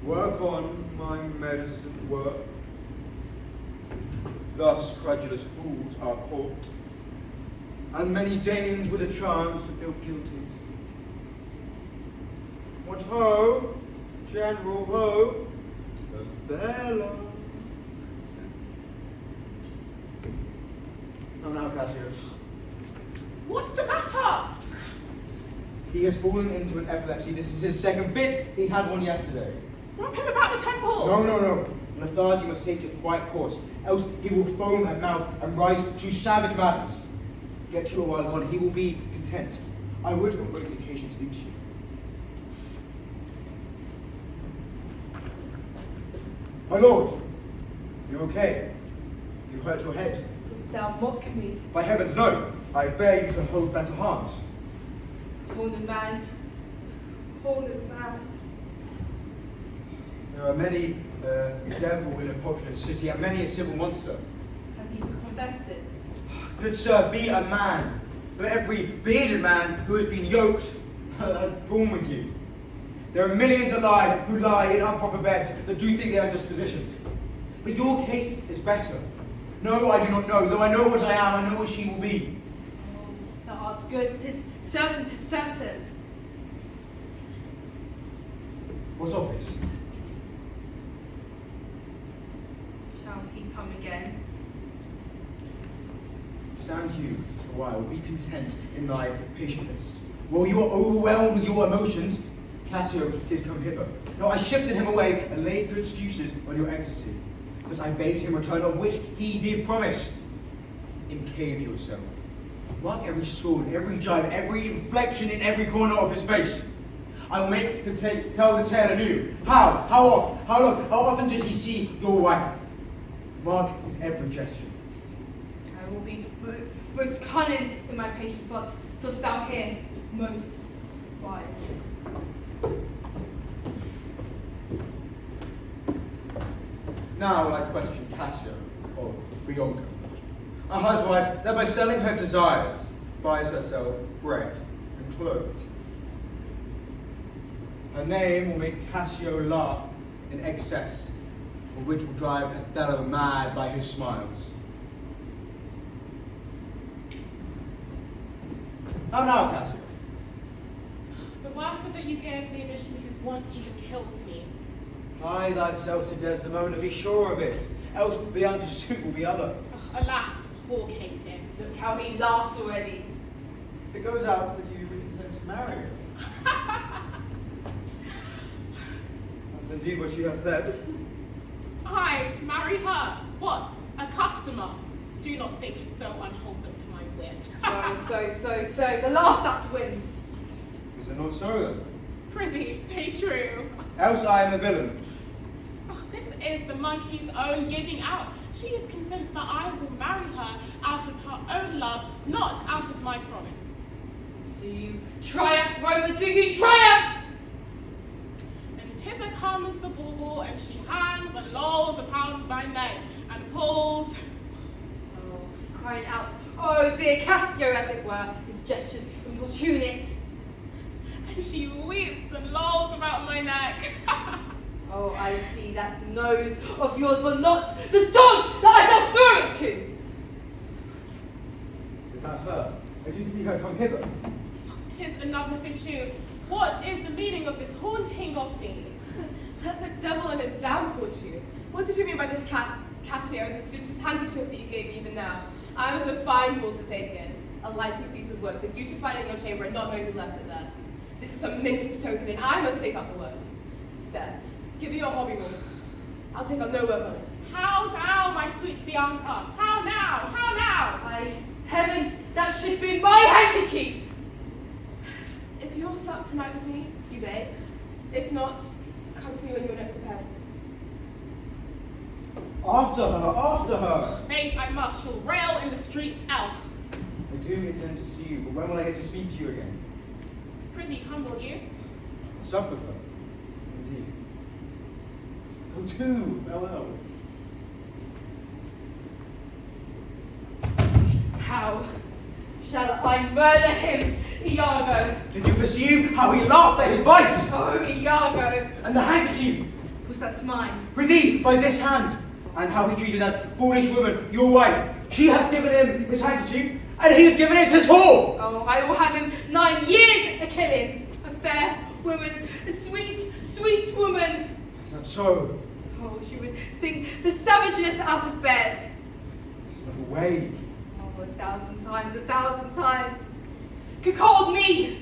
Speaker 2: Work on, my medicine, work. Thus credulous fools are caught, and many dames with a chance to feel guilty. What ho, General ho, Othello. Now, Cassio.
Speaker 6: What's the matter?
Speaker 2: He has fallen into an epilepsy. This is his second fit. He had one yesterday.
Speaker 6: Rub him about the temple.
Speaker 2: No. Lethargy must take its quiet course, else he will foam at mouth and rise to savage madness. Get you a while gone, he will be content. I would on great occasion speak to you. My lord, you okay? Have you hurt your head?
Speaker 5: Dost thou mock me?
Speaker 2: By heavens, no. I bear you to hold better harms.
Speaker 5: Cornered man.
Speaker 2: There are many devil in a populous city, and many a civil monster.
Speaker 5: Have you confessed it?
Speaker 2: Good sir, be a man. For every bearded man who has been yoked has born with you. There are millions alive who lie in improper beds that do think they are dispositions. But your case is better. No, I do not know. Though I know what I am, I know what she will be.
Speaker 5: Oh, thou art good. 'Tis certain, 'tis certain.
Speaker 2: What's of this?
Speaker 5: Shall he come again?
Speaker 2: Stand you a while, be content in thy patient list. While you are overwhelmed with your emotions, Cassio did come hither. Now I shifted him away and laid good excuses on your ecstasy. But I bade him return, of which he did promise. Encave yourself. Mark every scorn, every jibe, every inflection in every corner of his face. I will make the tell the tale anew. How? How oft? How long? How often did he see your wife? Mark his every gesture.
Speaker 5: I will be most cunning in my patience, but dost thou hear most wise?
Speaker 2: Now will I question Cassio of Bianca, a housewife that by selling her desires buys herself bread and clothes. Her name will make Cassio laugh in excess, of which will drive Othello mad by his smiles. How now, Cassio?
Speaker 6: The worst of that you gave the addition whose want even kills me.
Speaker 2: Tie thyself to Desdemona, be sure of it, else Bianca's suit will be other.
Speaker 6: Alas, poor Katie.
Speaker 5: Look how he laughs already.
Speaker 2: It goes out that you intend to marry her. That's indeed what she hath said.
Speaker 6: I marry her. What? A customer? Do not think it so unwholesome to my wit.
Speaker 5: So. The laugh that wins.
Speaker 2: Is it not so then?
Speaker 6: Prithee, say true.
Speaker 2: Else I am a villain.
Speaker 6: Oh, this is the monkey's own giving out. She is convinced that I will marry her out of her own love, not out of my promise.
Speaker 5: Do you triumph, Roma? Do you triumph?
Speaker 6: And thither comes the bauble, and she hangs and lolls upon my neck, and pulls.
Speaker 5: Oh, crying out, oh dear Cassio, as it were, his gestures importune it.
Speaker 6: And she weeps and lolls about my neck.
Speaker 5: Oh, I see that nose of yours, but not the dog that I shall throw it to.
Speaker 2: Is that her? As you see her come hither?
Speaker 6: 'Tis another thing too. What is the meaning of this haunting of me?
Speaker 12: The devil and his damn called you. What did you mean by this Cassio, this handkerchief that you gave me even now? I was a fine fool to take it. A likely piece of work that you should find in your chamber and not know who left it there. This is some mince's token, and I must take up the work. There, give me your hobby horse. I'll take up no work on it.
Speaker 6: How now, my sweet Bianca? How now? How now?
Speaker 5: By heavens, that should be my handkerchief!
Speaker 12: If you'll sup tonight with me, you may. If not, come to me when you're next prepared.
Speaker 2: After her, after her!
Speaker 6: Faith, I must. She'll rail in the streets else.
Speaker 2: I do intend to see you, but when will I get to speak to you again?
Speaker 6: Prithee, come, will you?
Speaker 2: Sup with her. Indeed. Go to, farewell.
Speaker 5: How shall I murder him, Iago?
Speaker 2: Did you perceive how he laughed at his vice?
Speaker 5: Oh, Iago!
Speaker 2: And the handkerchief?
Speaker 5: Because that's mine.
Speaker 2: Prithee, by this hand. And how he treated that foolish woman, your wife. She hath given him his handkerchief, and he has given it his whore.
Speaker 5: Oh, I will have him 9 years a killing. A fair woman, a sweet, sweet woman.
Speaker 2: Is that so?
Speaker 5: Oh, she would sing the savageness out of bed.
Speaker 2: This is not a way.
Speaker 5: Oh, 1,000 times, 1,000 times. Cuckold me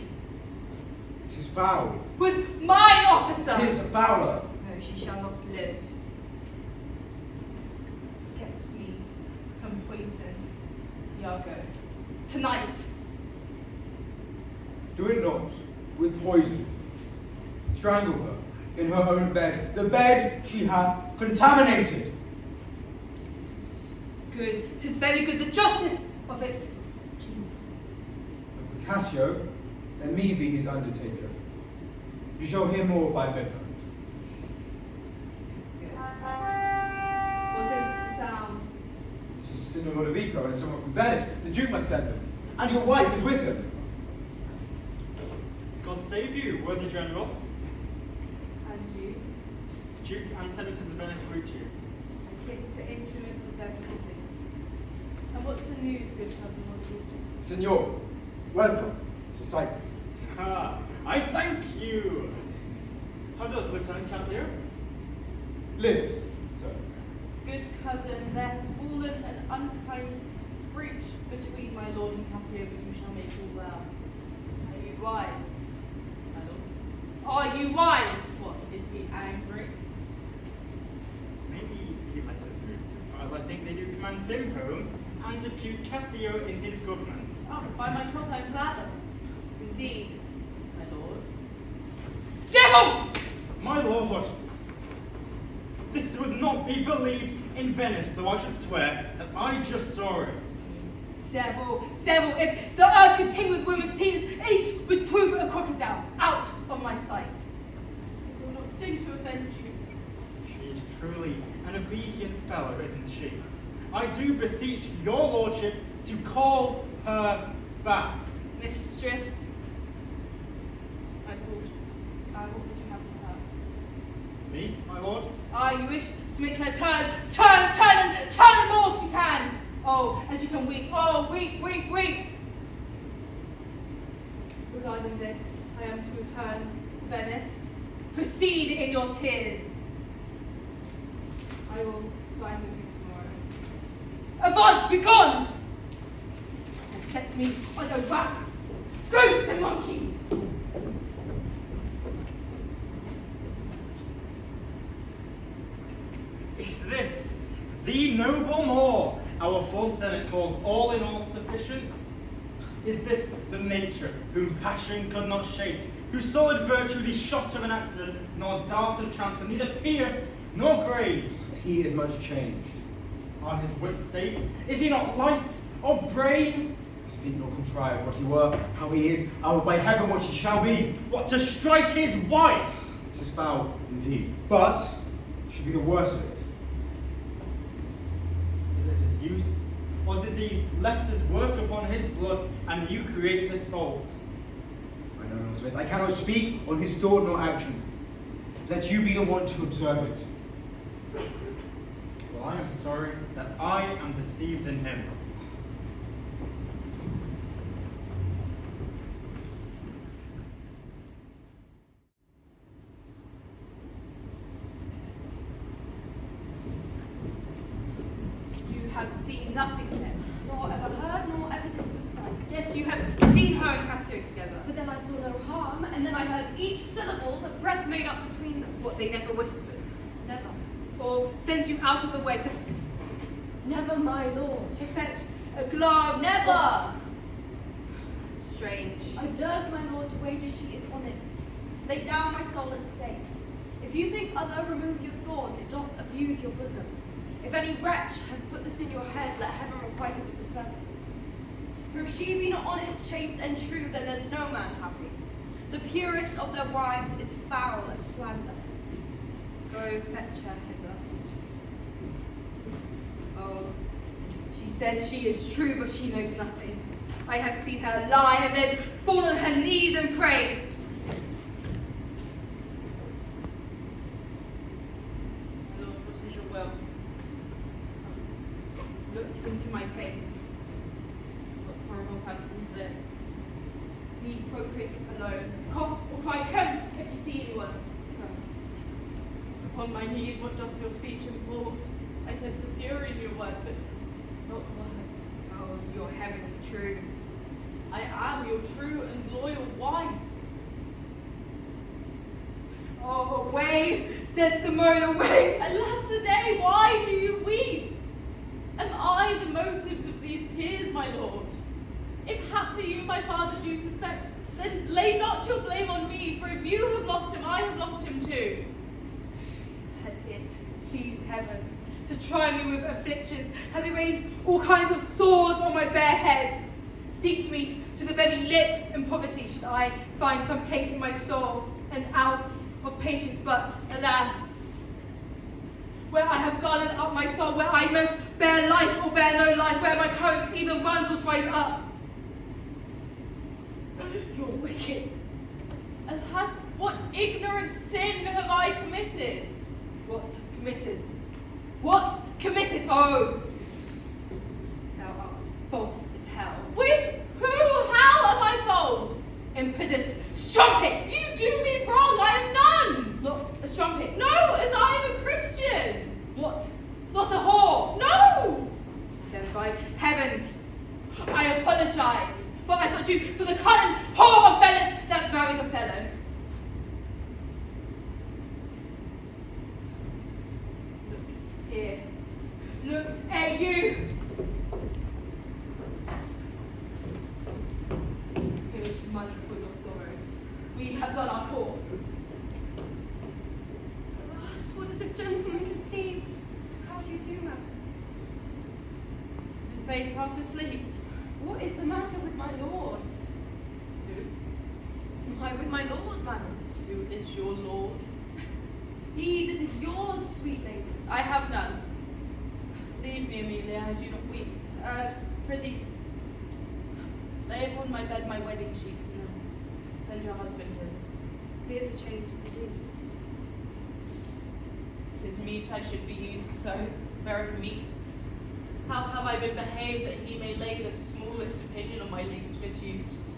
Speaker 2: It is foul.
Speaker 5: with my officer.
Speaker 2: 'Tis fouler.
Speaker 5: No, she shall not live. Get me some poison, Iago. Tonight.
Speaker 2: Do it not with poison. Strangle her in her own bed, the bed she hath contaminated.
Speaker 5: Good. 'Tis very good. The justice of it. Jesus.
Speaker 2: And for Cassio, let me be his undertaker. You shall hear more by midnight.
Speaker 5: Good. What is the sound?
Speaker 2: This is Signor Lodovico and someone from Venice. The Duke must send them. And your wife is with him.
Speaker 9: God save you, worthy general.
Speaker 5: And you?
Speaker 9: Duke and senators of Venice greet you.
Speaker 5: And kiss the instruments of their music. And what's the news, good cousin? What's it?
Speaker 2: Signor, welcome to Cyprus.
Speaker 9: Ah, I thank you. How does Lieutenant Cassio?
Speaker 2: Lives, sir.
Speaker 5: Good cousin, there has fallen an unkind breach between my lord and Cassio, but you shall make all well. Are you wise, my lord? Are you wise? What, is he angry?
Speaker 9: Maybe he let us move him, as I think they do command him home and depute Cassio in his government.
Speaker 5: Oh, by my troth, I'm glad of it. Indeed, my lord. Devil!
Speaker 9: My lord, this would not be believed in Venice, though I should swear that I just saw it.
Speaker 5: Devil, devil, if the earth could ting with women's tears, each would prove a crocodile out of my sight. I will not sing to offend you.
Speaker 9: She is truly an obedient fellow, isn't she? I do beseech your lordship to call her back.
Speaker 5: Mistress, my lord, what would you have with her?
Speaker 9: Me, my lord?
Speaker 5: You wish to make her turn the more she can. Oh, as you can weep. Oh, weep, weep, weep. Regarding this, I am to return to Venice. Proceed in your tears. I will dine with you tomorrow. Avaunt, begone! And set me on your back. Goats and monkeys!
Speaker 9: Is this the noble Moor our false senate calls all in all sufficient? Is this the nature whom passion could not shake, whose solid virtue these shots of an accident, nor dart of chance will neither pierce nor graze?
Speaker 2: He is much changed.
Speaker 9: Are his wits safe? Is he not light of brain?
Speaker 2: Speak nor contrive what he were, how he is, or by heaven what he shall be.
Speaker 9: What, to strike his wife?
Speaker 2: It is foul indeed, but should be the worst of it.
Speaker 9: Is it his use? Or did these letters work upon his blood and you create this fault?
Speaker 2: I know not of it. I cannot speak on his thought nor action. Let you be the one to observe it.
Speaker 9: Well, I am sorry that I am deceived in him.
Speaker 5: have seen nothing then.
Speaker 8: Nor ever heard, nor ever did suspect.
Speaker 5: Yes, you have seen her and Cassio together.
Speaker 8: But then I saw no harm, and then I heard each syllable that breath made up between them.
Speaker 5: What, they never whispered?
Speaker 8: Never.
Speaker 5: Or sent you out of the way to
Speaker 8: Never, my lord.
Speaker 5: fetch a glove?
Speaker 8: Never!
Speaker 5: Strange.
Speaker 8: I durst, my lord, to wager she is honest. Lay down my soul at stake. If you think other, remove your thought, it doth abuse your bosom. If any wretch have put this in your head, let heaven requite it with the serpent's. For if she be not honest, chaste, and true, then there's no man happy. The purest of their wives is foul as slander.
Speaker 5: Go fetch her hither. Oh, she says she is true, but she knows nothing. I have seen her lie and then fall on her knees and pray. My lord, what is your will? Look into my face. What horrible fancy is this? Leave procreate alone. Cough or cry, come if you see anyone. Come. Upon my knees, what doth your speech import? I sense a fury in your words, but not words. Oh, you're heavenly true. I am your true and loyal wife. Oh, away, Desdemona, away!
Speaker 7: Alas the day, why do you weep? Am I the motives of these tears, my lord? If haply you, my father, do suspect, then lay not your blame on me, for if you have lost him, I have lost him too.
Speaker 5: Had it pleased heaven to try me with afflictions, had it rained all kinds of sores on my bare head, steeped me to the very lip in poverty, should I find some place in my soul and out of patience, but alas, where I have garnered up my soul, where I must bear life or bear no life, where my current either runs or dries up. You're wicked.
Speaker 7: Alas, what ignorant sin have I committed?
Speaker 5: What committed? What committed? Oh, thou art false as hell.
Speaker 7: With who? How am I false?
Speaker 5: Impudent strumpet!
Speaker 7: You do me wrong, I am none!
Speaker 5: Not a strumpet.
Speaker 7: No, as I am a Christian!
Speaker 5: What? Not a whore.
Speaker 7: No!
Speaker 5: Then by heavens, I apologize, for I thought you for the cunning whore of fellas that married Othello. Look here. Look at you. Here is money for your sorrows. We have done our course.
Speaker 8: Alas, what does this gentleman conceive? How do you do, madam?
Speaker 5: Faith half asleep.
Speaker 8: What is the matter with my lord?
Speaker 5: Who?
Speaker 8: Why, with my lord, madam?
Speaker 5: Who is your lord?
Speaker 8: He that is yours, sweet lady.
Speaker 5: I have none. Leave me, Amelia, I do not weep. Prithee, lay upon my bed my wedding sheets and send your husband here.
Speaker 8: Here's a change indeed.
Speaker 5: 'Tis meet I should be used so, very meet. How have I been behaved that he may lay the smallest opinion on my least misuse?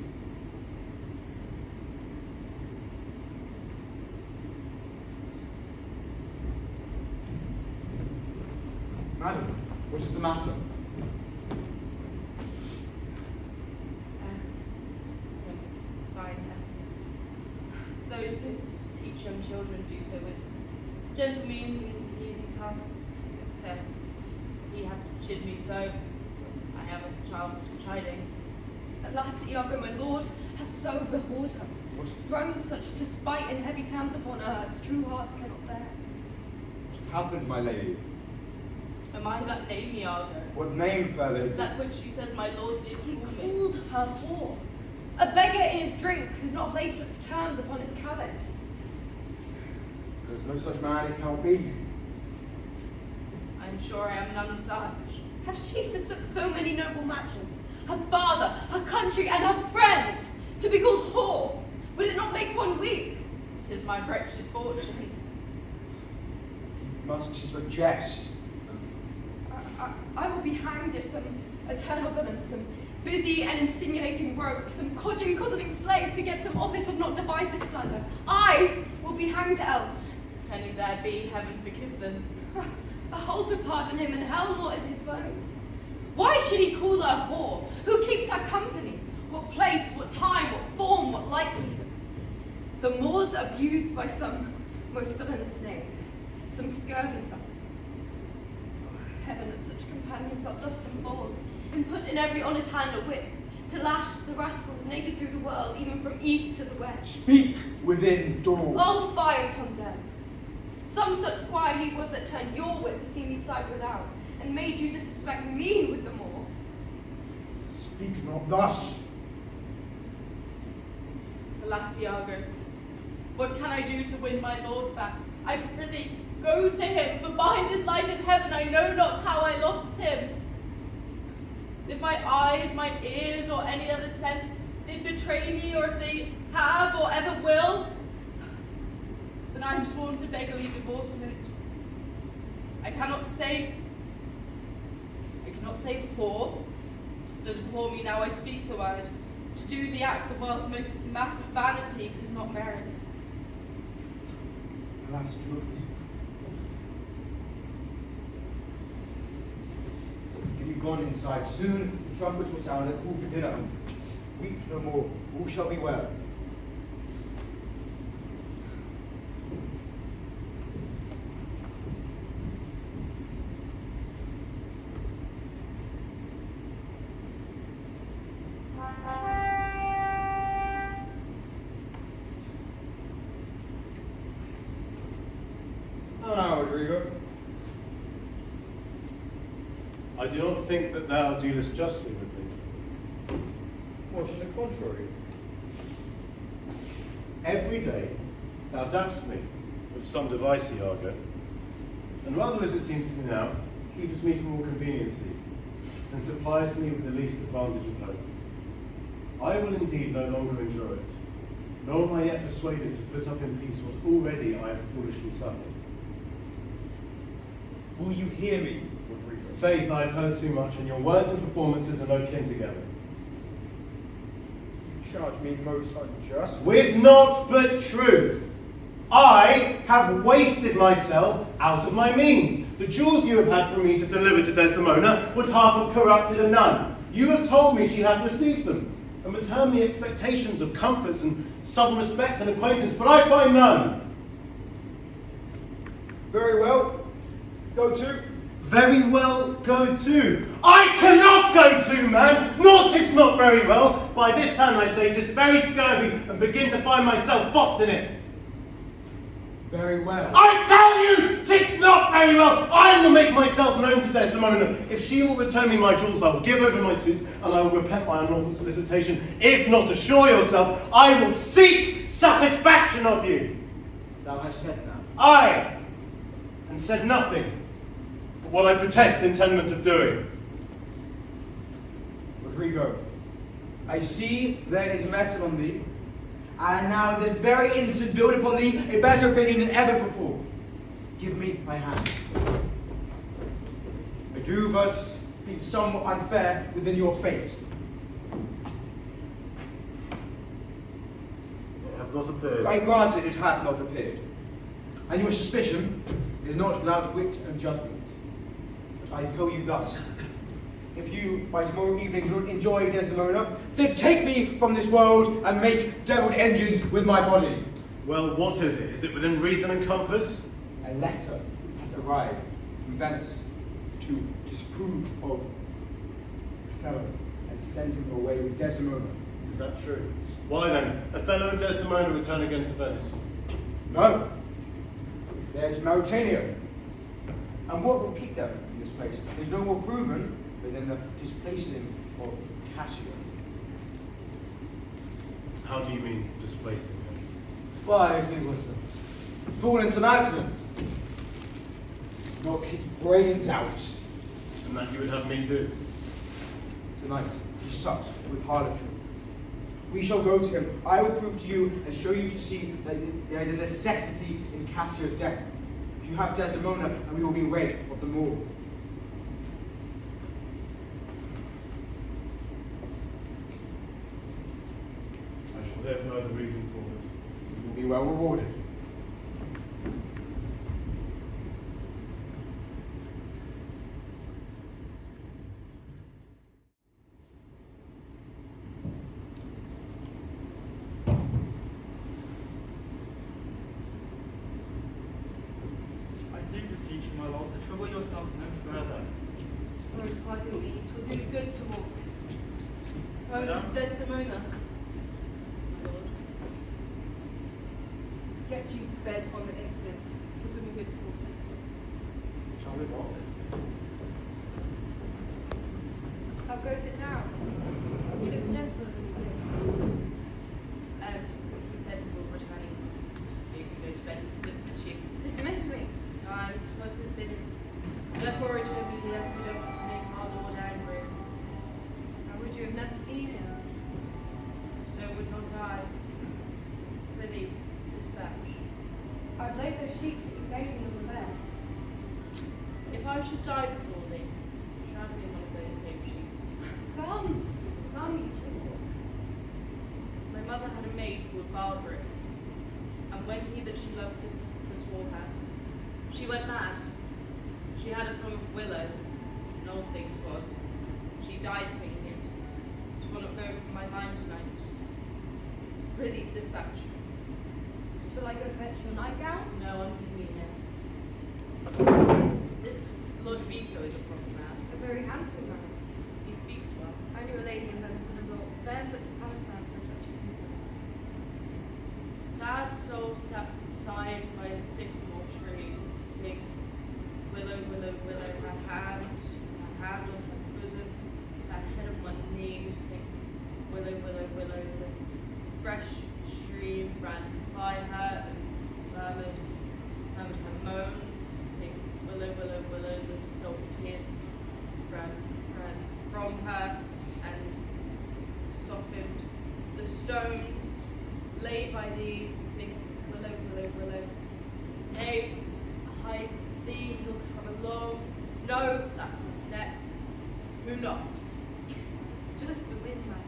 Speaker 2: Madam, what is the matter?
Speaker 5: Fine. Those that teach young children do so with gentle means and easy tasks. But he hath chid me so. I am a child chiding.
Speaker 8: Alas, Iago, my lord, hath so abhorred her.
Speaker 2: What
Speaker 8: Thrown such despite and heavy terms upon her, as true hearts cannot bear.
Speaker 2: happened, my lady?
Speaker 5: Am I that name, Iago?
Speaker 2: What name, fair lady?
Speaker 5: That which she says my lord did
Speaker 8: He
Speaker 5: call me.
Speaker 8: called her whore. A beggar in his drink could not lay such terms upon his cabinet.
Speaker 2: There's no such man it cannot be.
Speaker 5: I am sure I am none such.
Speaker 8: Have she forsook so many noble matches? Her father, her country, and her friends, to be called whore? Would it not make one weep?
Speaker 5: 'Tis my wretched fortune.
Speaker 2: Must tis but jest.
Speaker 8: I will be hanged if some eternal villain, some busy and insinuating rogue, some codging, cozeling slave to get some office of not devices slander. I will be hanged else.
Speaker 7: pretending there be, heaven forgive them.
Speaker 8: A hole to pardon him and hell not at his bones. Why should he call her whore? Who keeps her company? What place, what time, what form, what likelihood? The moors abused by some most villainous knave, some scurvy fellow. Oh, heaven, that such companions outdust them bold, and put in every honest hand a whip, to lash the rascals naked through the world, even from east to the west.
Speaker 2: Speak within door.
Speaker 8: Oh, fire upon them! Some such squire he was that turned your wit the seamy side without, and made you to suspect me with them all.
Speaker 2: Speak not thus.
Speaker 7: Alas, Iago, what can I do to win my lord back? I prithee, go to him, for by this light of heaven I know not how I lost him. If my eyes, my ears, or any other sense did betray me, or if they have or ever will, then I am sworn to beggarly divorcement. I cannot say whore. Does whore me now I speak the word? To do the act the world's most massive vanity could not merit.
Speaker 2: Alas, do not weep. Get you gone inside. Soon the trumpets will sound and call for dinner. Weep no more. All shall be well.
Speaker 1: I do not think that thou dealest justly with me.
Speaker 2: What, on the contrary?
Speaker 1: Every day thou doubtest me with some device, Iago, and rather as it seems to me now, keepest me from all conveniency, and supplies me with the least advantage of hope. I will indeed no longer endure it, nor am I yet persuaded to put up in peace what already I have foolishly suffered.
Speaker 2: Will you hear me, Rodrigo?
Speaker 1: Faith, I have heard too much, and your words and performances are no kin together.
Speaker 2: You charge me most unjust.
Speaker 1: With naught but truth. I have wasted myself out of my means. The jewels you have had from me to deliver to Desdemona would half have corrupted a nun. You have told me she hath received them, and returned me expectations of comforts and sudden respect and acquaintance, but I find none.
Speaker 2: Very well. Go to.
Speaker 1: Very well, go to. I cannot go to, man. Nor 'tis not very well. By this hand I say 'tis very scurvy, and begin to find myself bopped in it.
Speaker 2: Very well.
Speaker 1: I tell you, 'tis not very well. I will make myself known to Desdemona. If she will return me my jewels, I will give over my suit, and I will repent my unlawful solicitation. If not, assure yourself, I will seek satisfaction of you.
Speaker 2: Thou hast said now.
Speaker 1: Aye, and said nothing but what I protest intendment of doing.
Speaker 2: Rodrigo, I see there is metal on thee, and now this very instant build upon thee a better opinion than ever before. Give me my hand. I do but be somewhat unfair within your fate.
Speaker 1: It hath not appeared.
Speaker 2: I grant it hath not appeared, and your suspicion is not without wit and judgment. But I tell you thus, if you by tomorrow evening do not enjoy Desdemona, then take me from this world and make deviled engines with my body.
Speaker 1: Well, what is it? Is it within reason and compass?
Speaker 2: A letter has arrived from Venice to disapprove of Othello and send him away with Desdemona.
Speaker 1: Is that true? Why then, Othello and Desdemona return again to Venice?
Speaker 2: No. They're to Mauritania. And what will keep them in this place is no more proven than the displacing of Cassio.
Speaker 1: How do you mean, displacing him?
Speaker 2: Why, if he was to fall in some accident, knock his brains out.
Speaker 1: And that you would have me do?
Speaker 2: Tonight, he supped with harlotry. We shall go to him. I will prove to you and show you to see that there is a necessity in Cassio's death. You have Desdemona, and we will be rid of them all.
Speaker 1: I shall hear further reason for it.
Speaker 2: You will be well rewarded.
Speaker 13: my lord, to trouble yourself no further.
Speaker 5: Oh, pardon me, it will do me good to walk. Oh,
Speaker 13: Madame?
Speaker 5: Desdemona, my lord. Get you to bed on the instant. It will do me good to walk.
Speaker 10: Shall we walk?
Speaker 12: How goes it now? He looks gentler than he did.
Speaker 14: He said he will return if you go to bed to dismiss you.
Speaker 12: Dismiss me?
Speaker 14: Time was his bidding. Therefore return me here, we don't want to make our Lord angry.
Speaker 12: How would you have never seen him?
Speaker 14: So would not I. Prithee, dispatch.
Speaker 12: I've laid those sheets that you made me on the bed.
Speaker 14: If I should die before thee, shall I be one of those same sheets?
Speaker 12: Come, you two.
Speaker 14: My mother had a maid called Barbara, and when he that she loved this wore her, she went mad. She had a song of Willow, an old thing 'twas. She died singing it. It will not go from my mind tonight. Prithee, dispatch.
Speaker 12: Shall I go fetch your nightgown?
Speaker 14: No one can meet him. This Lord Vico is a proper man.
Speaker 12: A very handsome man.
Speaker 14: He speaks well.
Speaker 12: I knew a lady in Venice would have brought barefoot to Palestine for a touch of his love.
Speaker 14: Sad soul sighing by a sycamore tree, sing, willow, willow, willow, her hand on her bosom, her head on my knees, sing, willow, willow, willow, the fresh stream ran by her and murmured her moans, sing, willow, willow, willow, the salt tears ran from her and softened the stones lay by these, sing, willow, willow, willow. Nay, hide thee, he'll come along. No, that's not net. Who knocks?
Speaker 12: It's just the wind, man.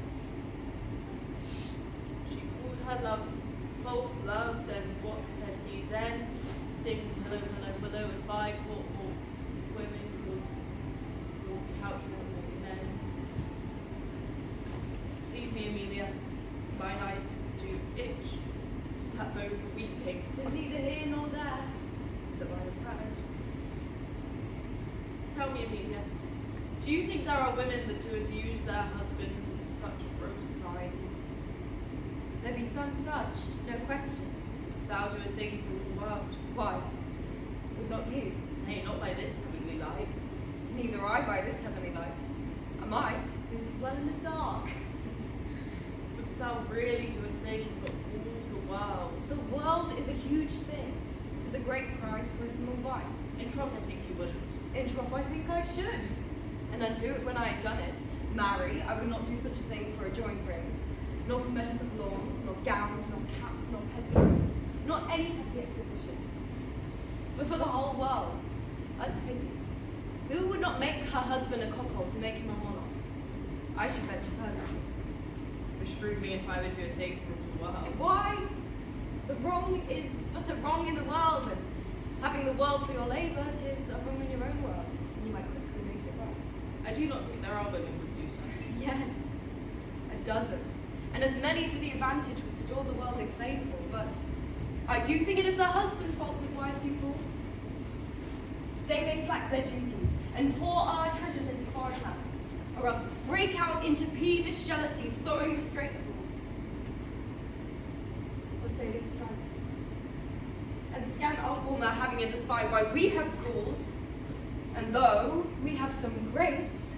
Speaker 14: She called her love false love, then what said he then? Sing, willow, willow, willow, if I caught more women, you'll couch more men. Leave me, Amelia. Mine eyes do itch. Is that bone for weeping?
Speaker 12: It is neither here nor there.
Speaker 14: So I have heard. Tell me, Amelia, do you think there are women that do abuse their husbands in such gross kinds?
Speaker 12: There be some such, no question.
Speaker 14: If thou do a thing for all the world.
Speaker 12: Why? Would not you?
Speaker 14: Nay, not by this heavenly light.
Speaker 12: Neither I by this heavenly light. I might do it as well in the dark.
Speaker 14: Wouldst thou really do a thing for all the world?
Speaker 12: The world is a huge thing. It is a great prize for a small vice.
Speaker 14: In troth, I think you wouldn't.
Speaker 12: In troth, I think I should. And I'd do it when I had done it. Marry, I would not do such a thing for a joint ring. Nor for measures of lawns, nor gowns, nor caps, nor petticoats. Not any petty exhibition. But for the whole world. That's a pity. Who would not make her husband a cuckold to make him a monarch? I should venture purgatory for it.
Speaker 14: Beshrew me if I would do a thing for all the world.
Speaker 12: Why? The wrong is but a wrong in the world, and having the world for your labour, 'tis a wrong in your own world, and you might quickly make it right.
Speaker 14: I do not think there are women who would do so.
Speaker 12: Yes, a dozen, and as many to the advantage would store the world they played for, but I do think it is their husbands' faults if wives do fall. Say they slack their duties, and pour our treasures into foreign lands, or else break out into peevish jealousies, throwing restraint abroad. Or say they strike us, and scant our former having a despite why we have cause, and though we have some grace,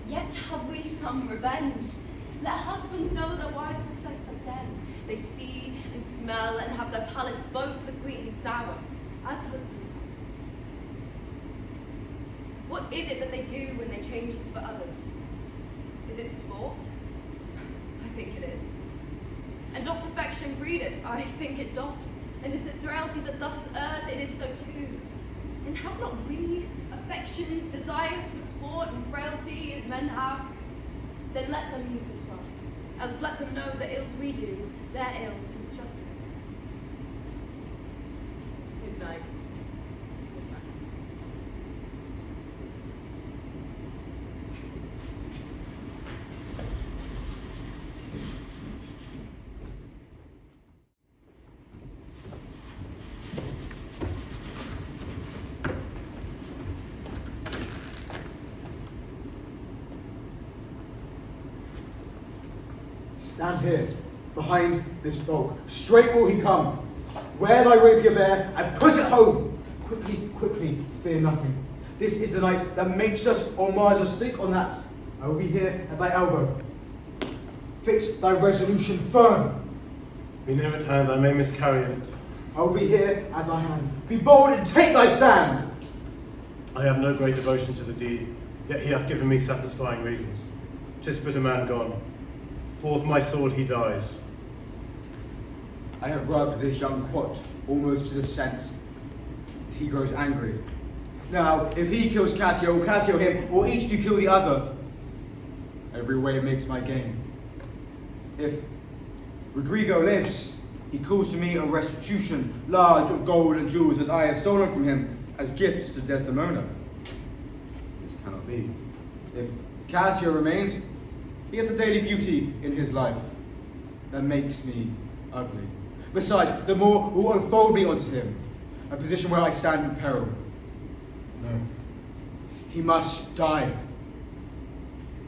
Speaker 12: yet have we some revenge. Let husbands know that wives have sense of them. They see and smell and have their palates both for sweet and sour, as husbands have. What is it that they do when they change us for others? Is it sport? I think it is. And doth affection breed it? I think it doth. And is it frailty that thus errs? It is so too. And have not we affections, desires for sport and frailty as men have? Then let them use us well, else let them know the ills we do, their ills instruct us.
Speaker 14: Good night.
Speaker 2: Stand here, behind this bulk. Straight will he come. Wear thy rapier bare, and put it home. Quickly, quickly, fear nothing. This is the night that makes us or mars us. Think on that. I will be here at thy elbow. Fix thy resolution firm.
Speaker 1: Be near at hand, I may miscarry it.
Speaker 2: I will be here at thy hand. Be bold and take thy stand.
Speaker 1: I have no great devotion to the deed, yet he hath given me satisfying reasons. 'Tis but a man gone. Forth my sword he dies.
Speaker 2: I have rubbed this young quat almost to the sense. He grows angry. Now, if he kills Cassio, or Cassio him, or each do kill the other, every way makes my gain. If Rodrigo lives, he calls to me a restitution, large of gold and jewels that I have stolen from him as gifts to Desdemona. This cannot be. If Cassio remains, he hath a daily beauty in his life that makes me ugly. Besides, the more will unfold me onto him, a position where I stand in peril. No, he must die.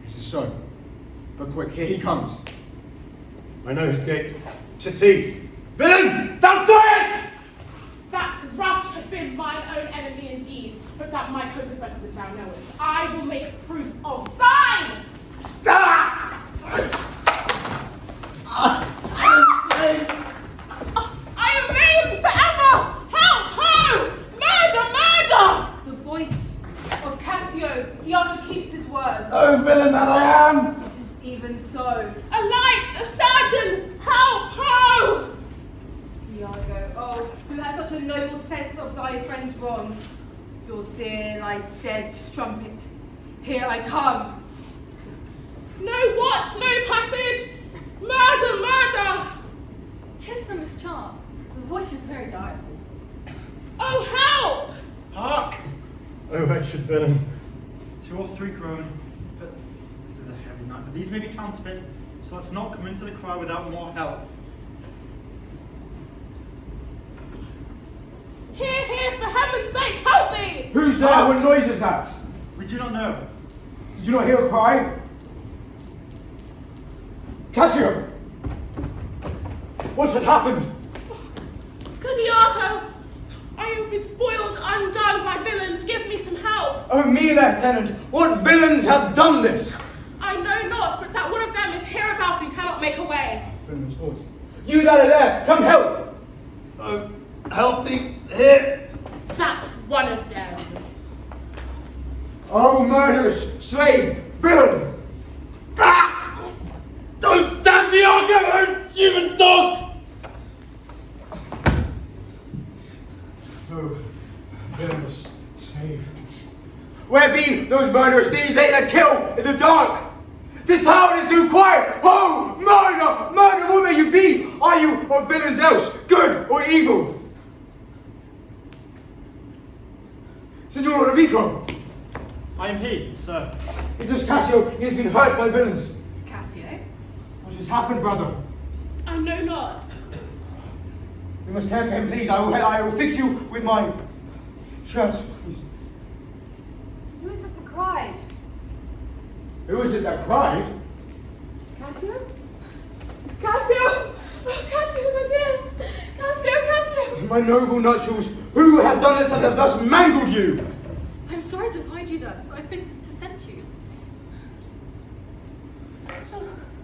Speaker 2: It is so. But quick, here he comes.
Speaker 1: I know his gait. 'Tis he. Villain, thou diest!
Speaker 6: That Rust has been mine own enemy indeed, but that my coat is better than thou knowest. I will make proof of thine! I am maimed forever! Help! Ho! Murder! Murder!
Speaker 5: The voice of Cassio, Iago keeps his word.
Speaker 3: Oh, villain that I am!
Speaker 5: It is even so.
Speaker 6: A light! A surgeon! Help! Ho!
Speaker 5: Iago, oh, who has such a noble sense of thy friend's wrongs. Your dear lies dead, strumpet. Here I come.
Speaker 6: No watch, no passage! Murder! Murder!
Speaker 8: 'Tis a mischance. The voice is very direful.
Speaker 6: Oh, help!
Speaker 10: Hark!
Speaker 1: Oh, wretched villain.
Speaker 13: 2 or 3 groan, but this is a heavy night. But these may be counterfeits, so let's not come into the cry without more help.
Speaker 6: Here, here, for heaven's sake, help me!
Speaker 2: Who's there? What noise is that?
Speaker 13: We do not know.
Speaker 2: Did you not hear a cry? Cassio! What had happened?
Speaker 6: Good Iago, I have been spoiled, undone by villains. Give me some help.
Speaker 2: Oh, me, Lieutenant, what villains have done this?
Speaker 6: I know not, but that one of them is hereabout and cannot make away.
Speaker 2: Villain's voice. You that are there, come help!
Speaker 3: Oh, help me here!
Speaker 6: That's one of them.
Speaker 2: Oh, murderous, slave, villain!
Speaker 3: Ah! Don't damn the argument, human dog!
Speaker 2: Oh, villainous slave. Where be those murderous thieves they that kill in the dark? This town is too quiet! Oh, murder! Murder, what may you be? Are you or villains else, good or evil? Signor Rodrigo!
Speaker 13: I am he, sir.
Speaker 2: It is Cassio. He has been hurt by villains.
Speaker 8: Cassio?
Speaker 2: What has happened, brother?
Speaker 6: I know not.
Speaker 2: You must care for him, please. I will fix you with my shirt, please.
Speaker 12: Who is it that cried?
Speaker 2: Who is it that cried?
Speaker 12: Cassio? Cassio! Oh, Cassio, my dear! Cassio, Cassio!
Speaker 2: My noble nuptials, who has done this and have thus mangled you?
Speaker 8: I'm sorry to find you thus. I've been to send you.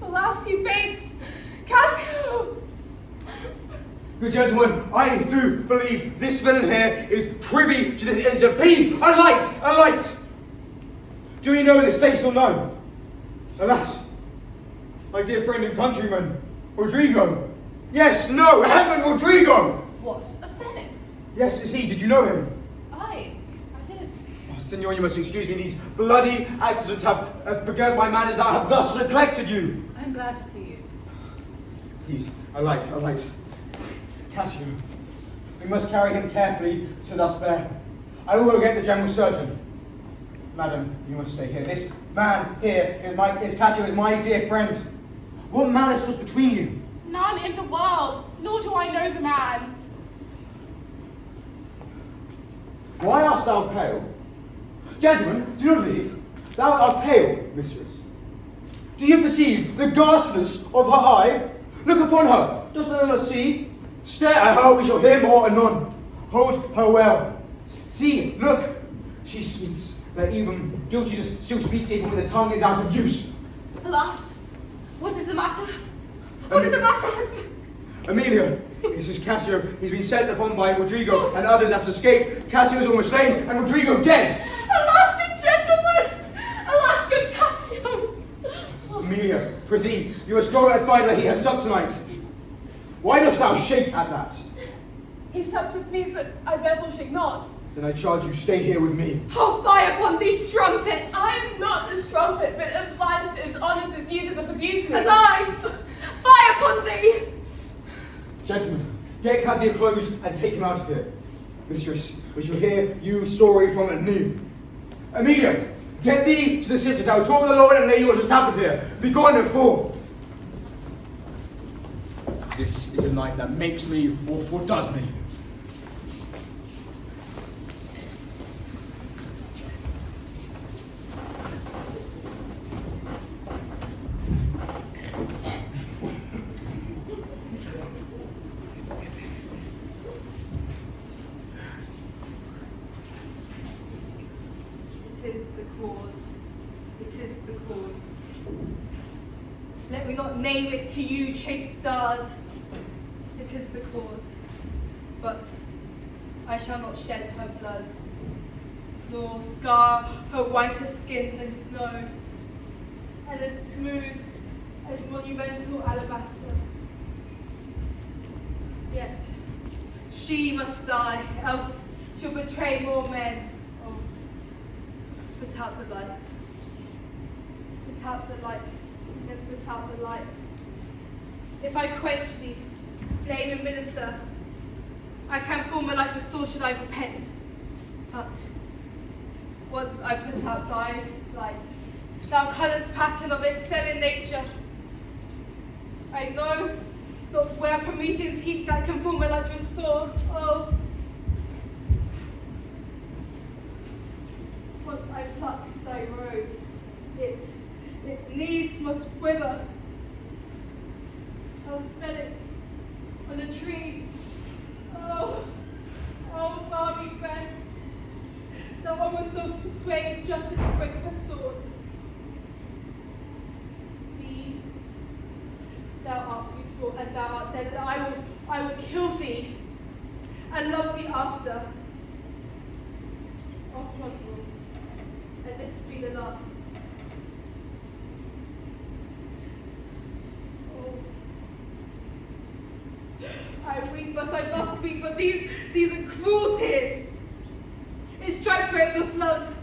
Speaker 12: Alas, he faints! Cassio!
Speaker 2: Good gentlemen, I do believe this villain here is privy to this incident. Please, a light, a light! Do you know this face or no? Alas, my dear friend and countryman, Rodrigo. Yes, no, heaven, Rodrigo!
Speaker 8: What? Of Venice?
Speaker 2: Yes, it's he. Did you know him?
Speaker 8: I did.
Speaker 2: Oh, Signor, you must excuse me. These bloody accidents have forgot my manners that have thus neglected you.
Speaker 8: I'm glad to see you.
Speaker 2: Please, a light, a light. Cassio, we must carry him carefully to thus bear. I will go get the general surgeon. Madam, you must stay here. This man here is Cassio, is my dear friend. What malice was between you?
Speaker 6: None in the world, nor do I know the man.
Speaker 2: Why art thou pale? Gentlemen, do not leave. Thou art pale, mistress. Do you perceive the ghastliness of her eye? Look upon her. Dost thou not see? Stare at her, we shall hear more anon. Hold her well. See, look. She speaks. That even guiltiness still speaks even when the tongue is out of use.
Speaker 8: Alas, what is the matter? What is the matter?
Speaker 2: Amelia, this is Cassio. He's been set upon by Rodrigo and others that's escaped. Cassio is almost slain and Rodrigo dead.
Speaker 8: Alas, good gentlemen! Alas, good Cassio!
Speaker 2: Amelia, prithee, you must go and find where he has supped tonight. Why dost thou shake at that?
Speaker 12: He supped with me, but I therefore shake not.
Speaker 2: Then I charge you stay here with me.
Speaker 8: How fie upon thee, strumpet!
Speaker 12: I am not a strumpet, but of life as honest as you that thus abuse me.
Speaker 8: As I! Fie upon thee!
Speaker 2: Gentlemen, get Cassio clothes and take him out of here. Mistress, we shall hear you story from anew. Amelia, get thee to the sisters. I will talk to the Lord and lady what has happened here. Be gone at 4. This is a night that makes me or foredoes me.
Speaker 5: Let me not name it to you, chaste stars. It is the cause. But I shall not shed her blood, nor scar her whiter skin than snow, and as smooth as monumental alabaster. Yet she must die, else she'll betray more men. Oh, put out the light. Put out the light. Then put out the light. If I quench thee, flame and minister, I can form a light restore should I repent. But once I put out thy light, thou colour's pattern of excelling nature, I know not where Prometheus heats that can form a light restore. Oh, once I pluck thy rose, its needs must wither. I'll smell it on a tree. Oh, balmy breath, thou almost lost persuade justice to break her sword. Thee, thou art beautiful as thou art dead, and I will kill thee and love thee after. Oh, my Lord, let this be the last. I weep, but I must weep, but these are cruel tears. It strikes where it does love.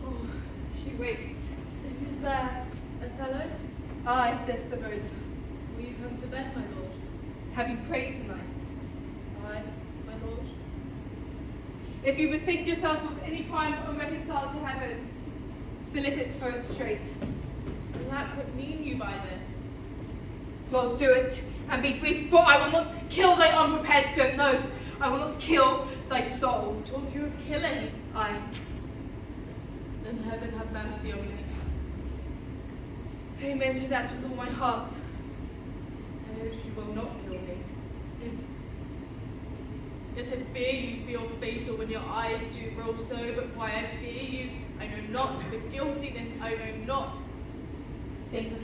Speaker 5: Oh, she waits.
Speaker 14: Who's there? Othello?
Speaker 5: I, Desdemona.
Speaker 14: Will you come to bed, my lord?
Speaker 5: Have you prayed tonight?
Speaker 14: I, my lord?
Speaker 5: If you bethink yourself of any crimes unreconciled to heaven, solicit for it straight.
Speaker 14: What mean you by this?
Speaker 5: Well, do it, and be brief, for I will not kill thy unprepared spirit. No, I will not kill thy soul.
Speaker 14: Talk you of killing?
Speaker 5: Aye.
Speaker 14: Then heaven have mercy on me.
Speaker 5: Amen to that with all my heart.
Speaker 14: I hope you will not kill me. Yes, I fear you feel fatal when your eyes do roll so, but why I fear you, I know not. For guiltiness, I know not.
Speaker 5: Fatal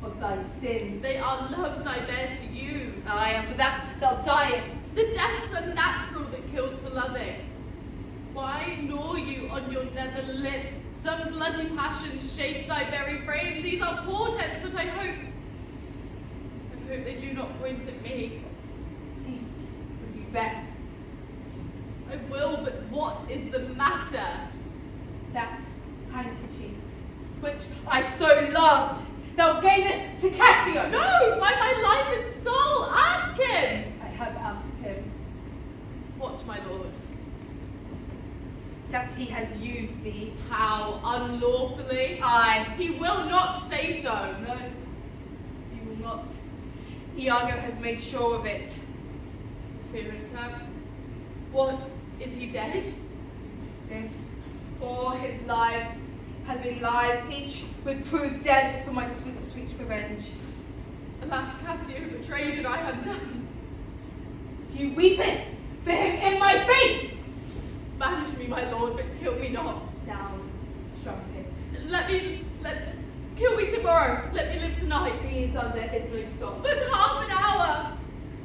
Speaker 5: of thy sins.
Speaker 14: They are loves I bear to you.
Speaker 5: Aye, and for that thou diest.
Speaker 14: The deaths are natural that kills for loving. Why gnaw you on your nether lip? Some bloody passions shape thy very frame. These are portents, but I hope they do not point at me.
Speaker 5: Peace would be best.
Speaker 14: I will, but what is the matter?
Speaker 5: That handkerchief, which I so loved, thou gavest to Cassio.
Speaker 14: No, by my life and soul, ask him.
Speaker 5: I have asked him.
Speaker 14: What, my lord?
Speaker 5: That he has used thee.
Speaker 14: How unlawfully?
Speaker 5: Aye.
Speaker 14: He will not say so.
Speaker 5: No, he will not. Iago has made sure of it.
Speaker 14: Fear it. What, is he dead?
Speaker 5: If all his lives had been lives, each would prove dead for my sweet, sweet revenge.
Speaker 14: Alas, Cassio betrayed and I had done.
Speaker 5: You weepest for him in my face!
Speaker 14: Banish me, my lord, but kill me not.
Speaker 5: Down, strumpet.
Speaker 14: Kill me tomorrow. Let me live tonight.
Speaker 5: Be it done, there is no stop.
Speaker 14: But half an hour.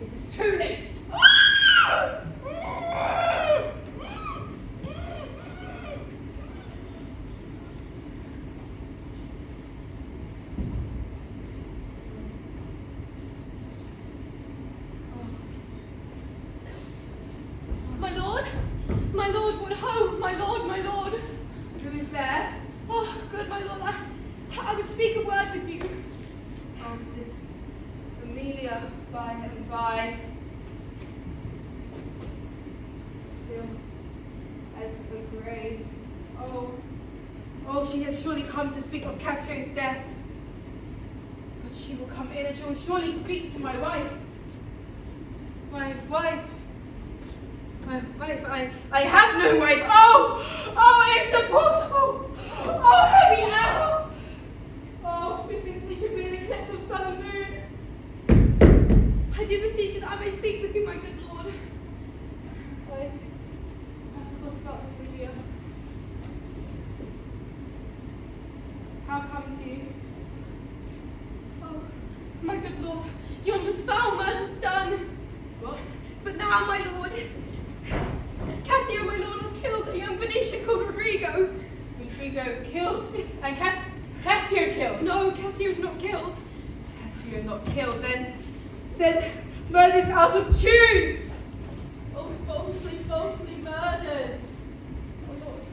Speaker 5: It is too late.
Speaker 8: My lord, what ho! My lord, my lord!
Speaker 5: Who is there?
Speaker 8: Oh, good, my lord, I would speak a word with you.
Speaker 5: Oh, it is Amelia, by heaven, by. Still, as a grave. Oh, she has surely come to speak of Cassio's death. But she will come in and she will surely speak to my wife. My wife. I have no wife. Oh, it's impossible. Oh, heavy hour. Oh, methinks it should be an eclipse of sun and moon.
Speaker 8: I do beseech you that I may speak with you, my good lord.
Speaker 5: I forgot about Amelia. How comes you?
Speaker 8: Oh, my good lord, yonder's foul murder's done.
Speaker 5: What?
Speaker 8: But now, my lord, Cassio, my lord, has killed a young Venetian called Rodrigo.
Speaker 5: Rodrigo killed? And Cassio killed?
Speaker 8: No, Cassio's not killed.
Speaker 5: Cassio not killed, then murder's out of tune!
Speaker 14: Oh, falsely murdered.
Speaker 5: Oh Lord,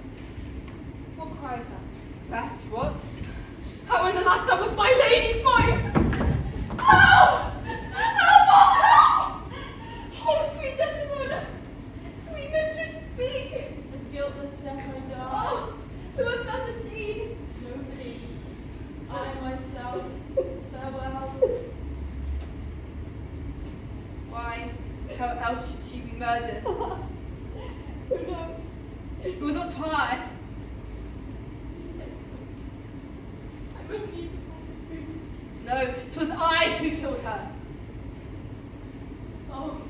Speaker 5: what cries that? That's what?
Speaker 8: Oh, and alas, that was my lady's voice! Help! Help! Oh, sweet Desdemona! Sweet mistress, speak!
Speaker 14: The guiltless death I die.
Speaker 8: Oh, who have done this deed?
Speaker 14: Nobody. I myself. Farewell.
Speaker 5: Why? How else should she be murdered?
Speaker 8: Oh no.
Speaker 5: It was not I.
Speaker 8: You said so. I must need to.
Speaker 5: No, 'twas I who killed her.
Speaker 8: Oh,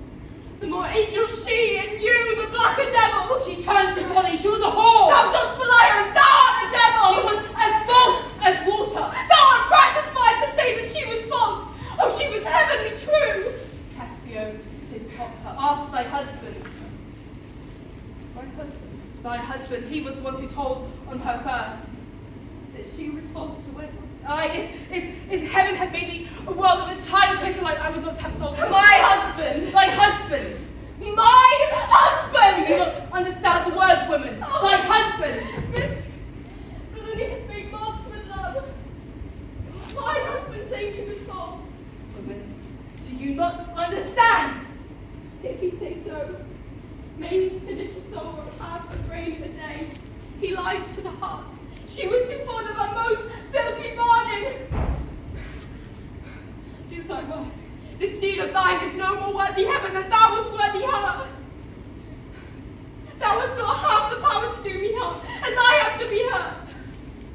Speaker 8: the more angel she, and you the blacker devil!
Speaker 5: She turned to folly, she was a whore!
Speaker 8: Thou dost belie her, and thou art the devil!
Speaker 5: She was as false as water!
Speaker 8: Thou art gratifying to say that she was false! Oh, she was heavenly true!
Speaker 5: Cassio did top her. Ask thy husband.
Speaker 8: My husband,
Speaker 5: Thy husband, he was the one who told on her first.
Speaker 8: that she was false to wedlock.
Speaker 5: Aye, if heaven had made me a world of entire crystal light, I would not have sold her.
Speaker 8: My husband!
Speaker 5: Thy husband!
Speaker 8: My husband!
Speaker 5: Do you not understand the word, woman?
Speaker 8: Oh.
Speaker 5: Thy husband!
Speaker 8: Mistress, villainy hath made marks with love. My husband saying he was false.
Speaker 5: Woman, do you not understand?
Speaker 8: If he say so, may his pernicious soul have a grain a day. He lies to the heart. She was too fond of a most filthy bargain. Do thy worst. This deed of thine is no more worthy heaven than thou wast worthy her. Thou hast not half the power to do me harm, as I have to be hurt.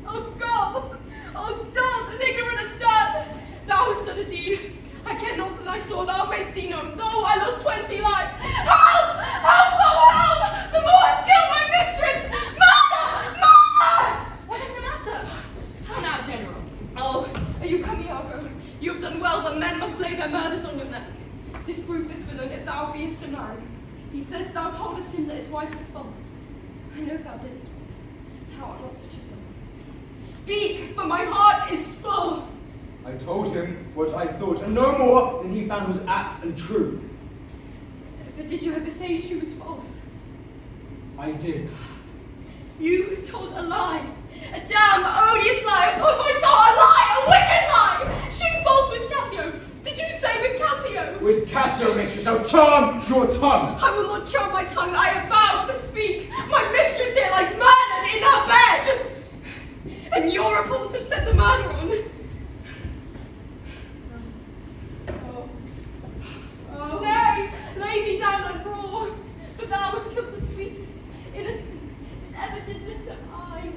Speaker 8: Oh God, oh dance as ignorant as dirt. Thou hast done a deed. I care not for thy sword, I'll make thee known, though I lost 20 lives. Help! Help! Oh help! The Moor hath killed my mistress! Murder! Murder!
Speaker 14: What is the matter? How now, General?
Speaker 8: Oh, are you coming, Iago? You have done well that men must lay their murders on your neck. Disprove this villain if thou beest a man. He says thou toldest him that his wife is false. I know thou didst. Thou art not such a villain. Speak, for my heart is full.
Speaker 2: I told him what I thought, and no more than he found was apt and true.
Speaker 8: But did you ever say she was false?
Speaker 2: I did.
Speaker 8: You told a lie. A damn odious lie. Upon my soul, a lie, a wicked lie. She false with Cassio. Did you say with Cassio?
Speaker 2: With Cassio, mistress, I'll charm your tongue.
Speaker 8: I will not charm my tongue. I am bound to speak. My mistress here lies murdered in her bed. And your reports have set the murder on.
Speaker 5: Oh.
Speaker 8: Nay, lay thee down and roar, for thou hast killed the sweetest, innocent, that ever did lift up eye.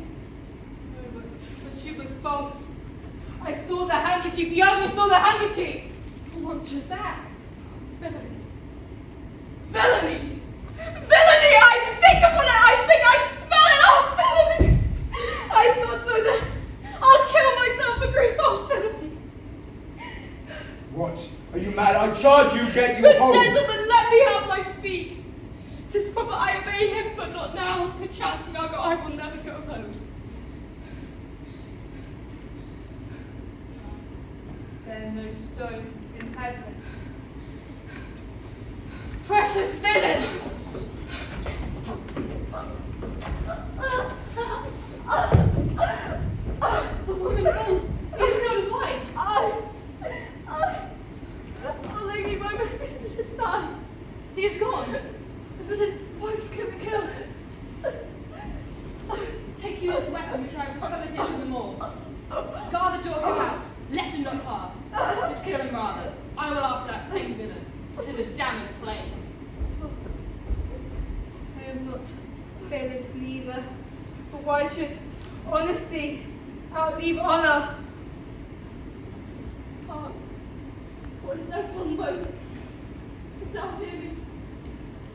Speaker 5: No, but handkerchief. Iago stole the handkerchief.
Speaker 8: A monstrous act. Villainy.
Speaker 4: Villainy! Villainy! I think upon it! I think I smell it! Oh, villainy! I thought so then. I'll kill myself for grief. Oh, villainy!
Speaker 2: What? Are you mad? I charge you, get you
Speaker 8: Good
Speaker 2: home.
Speaker 8: gentlemen, let me have my speak. 'Tis proper I obey him, but not now. Perchance, Iago, I will never go home.
Speaker 5: There are no stones in heaven. Precious villain!
Speaker 8: The woman falls. He is killed his wife.
Speaker 5: Oh, lady, my mistress son.
Speaker 8: He is gone.
Speaker 5: But his wife's killed.
Speaker 8: Take you this weapon which I have recovered here from the moor. Guard the door of his house. Let him not pass. But kill him rather. I will after that same villain. 'Tis a damned slave.
Speaker 5: I am not Felix neither. But why should honesty outlive honor?
Speaker 8: Oh, what is that song about? It's out here.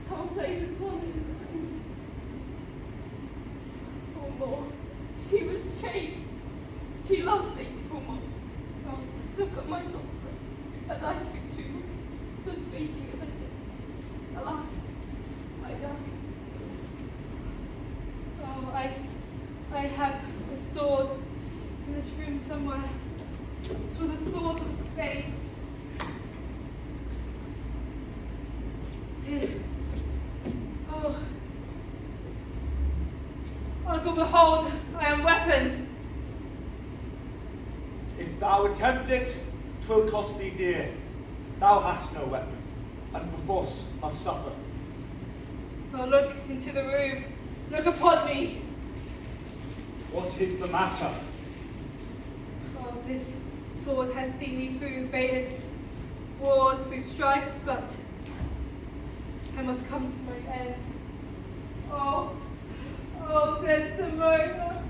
Speaker 8: Come play this one. Oh, Lord, she was chaste. She loved thee, oh, Lord. Oh, so put my soul to rest, as I speak to you, so speaking as I did. Alas, I die.
Speaker 5: Oh, I have a sword in this room somewhere. It was a sword with a spade. Here. Oh. Uncle, behold, I am weaponed.
Speaker 10: If thou attempt it, 'twill cost thee dear. Thou hast no weapon, and perforce must suffer.
Speaker 5: Oh, look into the room. Look upon me.
Speaker 10: What is the matter?
Speaker 5: Oh, this sword has seen me through valiant wars, through strifes, but I must come to my end. Oh, Desdemona.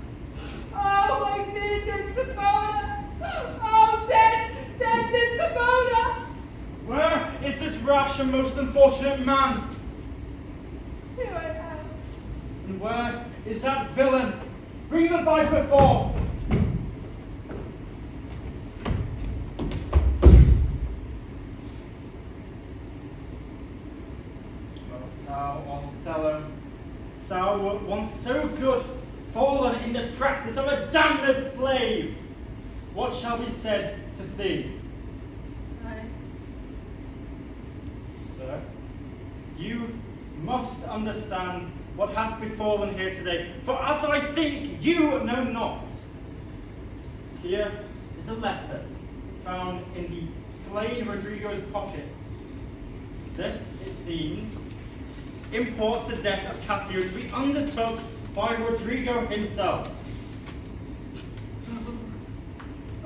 Speaker 5: Oh, my dear Desdemona. Oh, dead Desdemona.
Speaker 13: Where is this rash and most unfortunate man?
Speaker 5: Here I am.
Speaker 13: And where is that villain? Bring the viper forth! Oh, thou, Othello, thou wert once so good, fallen in the practice of a damned slave. What shall be said to thee? Sir, you must understand what hath befallen here today, for as I think you know not. Here is a letter found in the slain Rodrigo's pocket. This, it seems, imports the death of Cassio to be undertook by Rodrigo himself.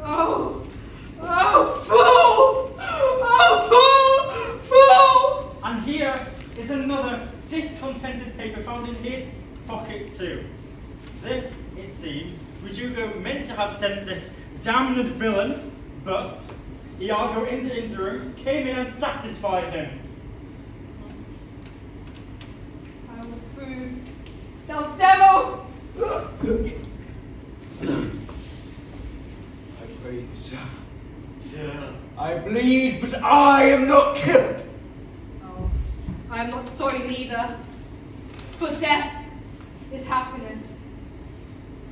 Speaker 5: Oh, fool! Oh, fool!
Speaker 13: And here is another discontented paper found in his pocket too. This, it seems, Rodrigo meant to have sent this damned villain, but Iago in the interim came in and satisfied him.
Speaker 5: I will prove, thou devil!
Speaker 2: I bleed. I bleed, but I am not killed.
Speaker 5: Oh, I am not sorry neither, for death is happiness.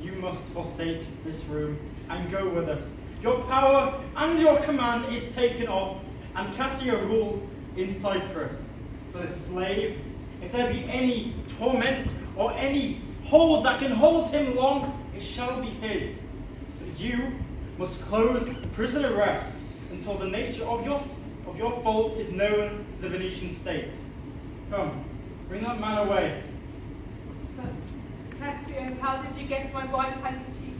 Speaker 13: You must forsake this room and go with us. Your power and your command is taken off, and Cassio rules in Cyprus. For the slave, if there be any torment or any hold that can hold him long, it shall be his. But you must close prison arrest until the nature of your fault is known to the Venetian state. Come, bring that man away.
Speaker 5: But, Cassio, how did you get my wife's handkerchief?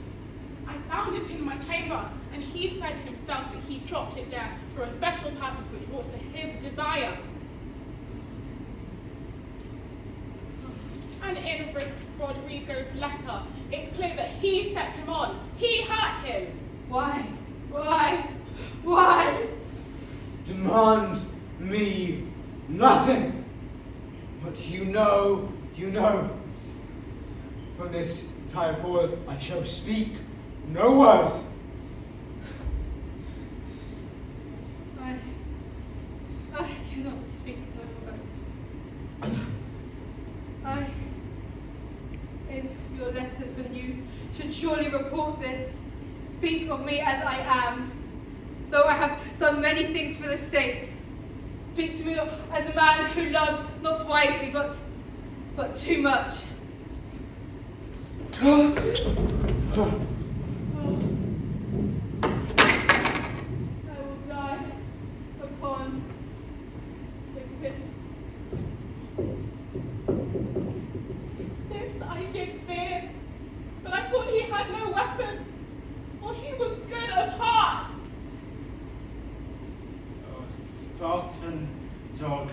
Speaker 6: I found it in my chamber, and he said himself that he dropped it there for a special purpose which wrought to his desire. And in Rodrigo's letter, it's clear that he set him on. He hurt him.
Speaker 5: Why? Why? Why?
Speaker 2: Demand me nothing. But you know, from this time forth I shall speak no words.
Speaker 5: I cannot speak no words. In your letters, when you should surely report this, speak of me as I am, though I have done many things for the state. Speak to me as a man who loves not wisely, but too much. I will die upon the pit.
Speaker 6: This I did fear, but I thought he had no weapon, for he was good of heart.
Speaker 13: Oh, Spartan dog,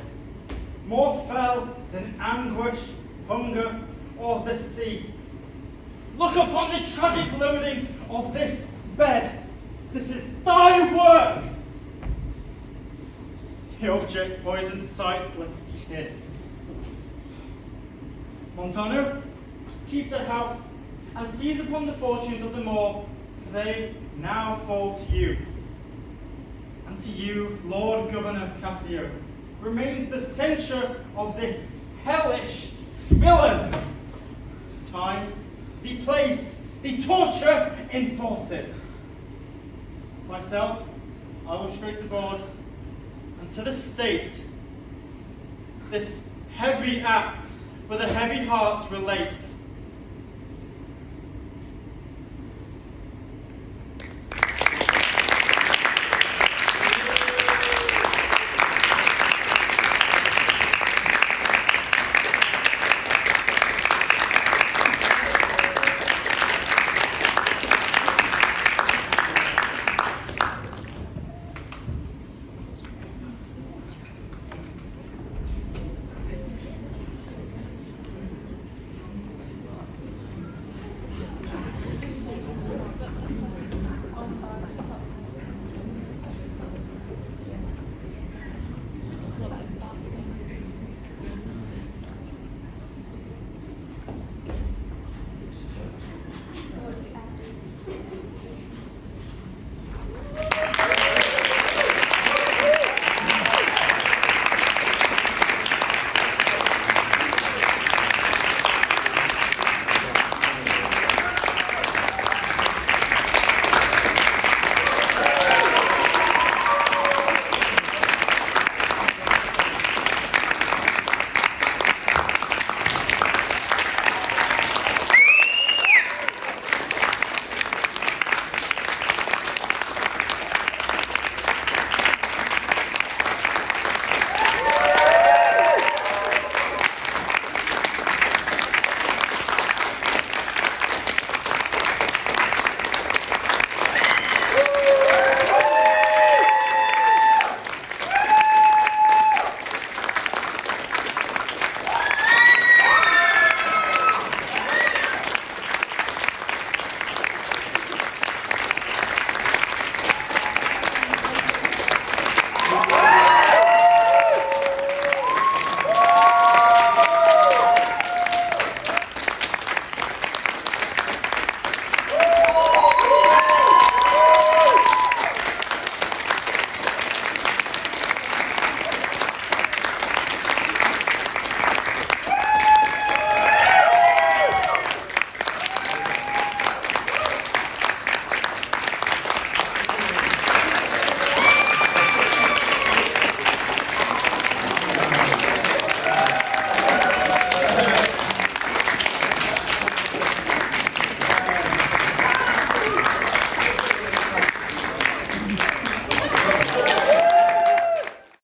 Speaker 13: more fell than anguish, hunger, or the sea. Look upon the tragic loading of this bed. This is thy work. The object poisoned sight, let it be hid. Montano, keep the house and seize upon the fortunes of them all, for they now fall to you. And to you, Lord Governor Cassio, remains the censure of this hellish villain. Time, the place, the torture, enforce it. Myself, I will straight abroad, and to the state, this heavy act with a heavy heart relate.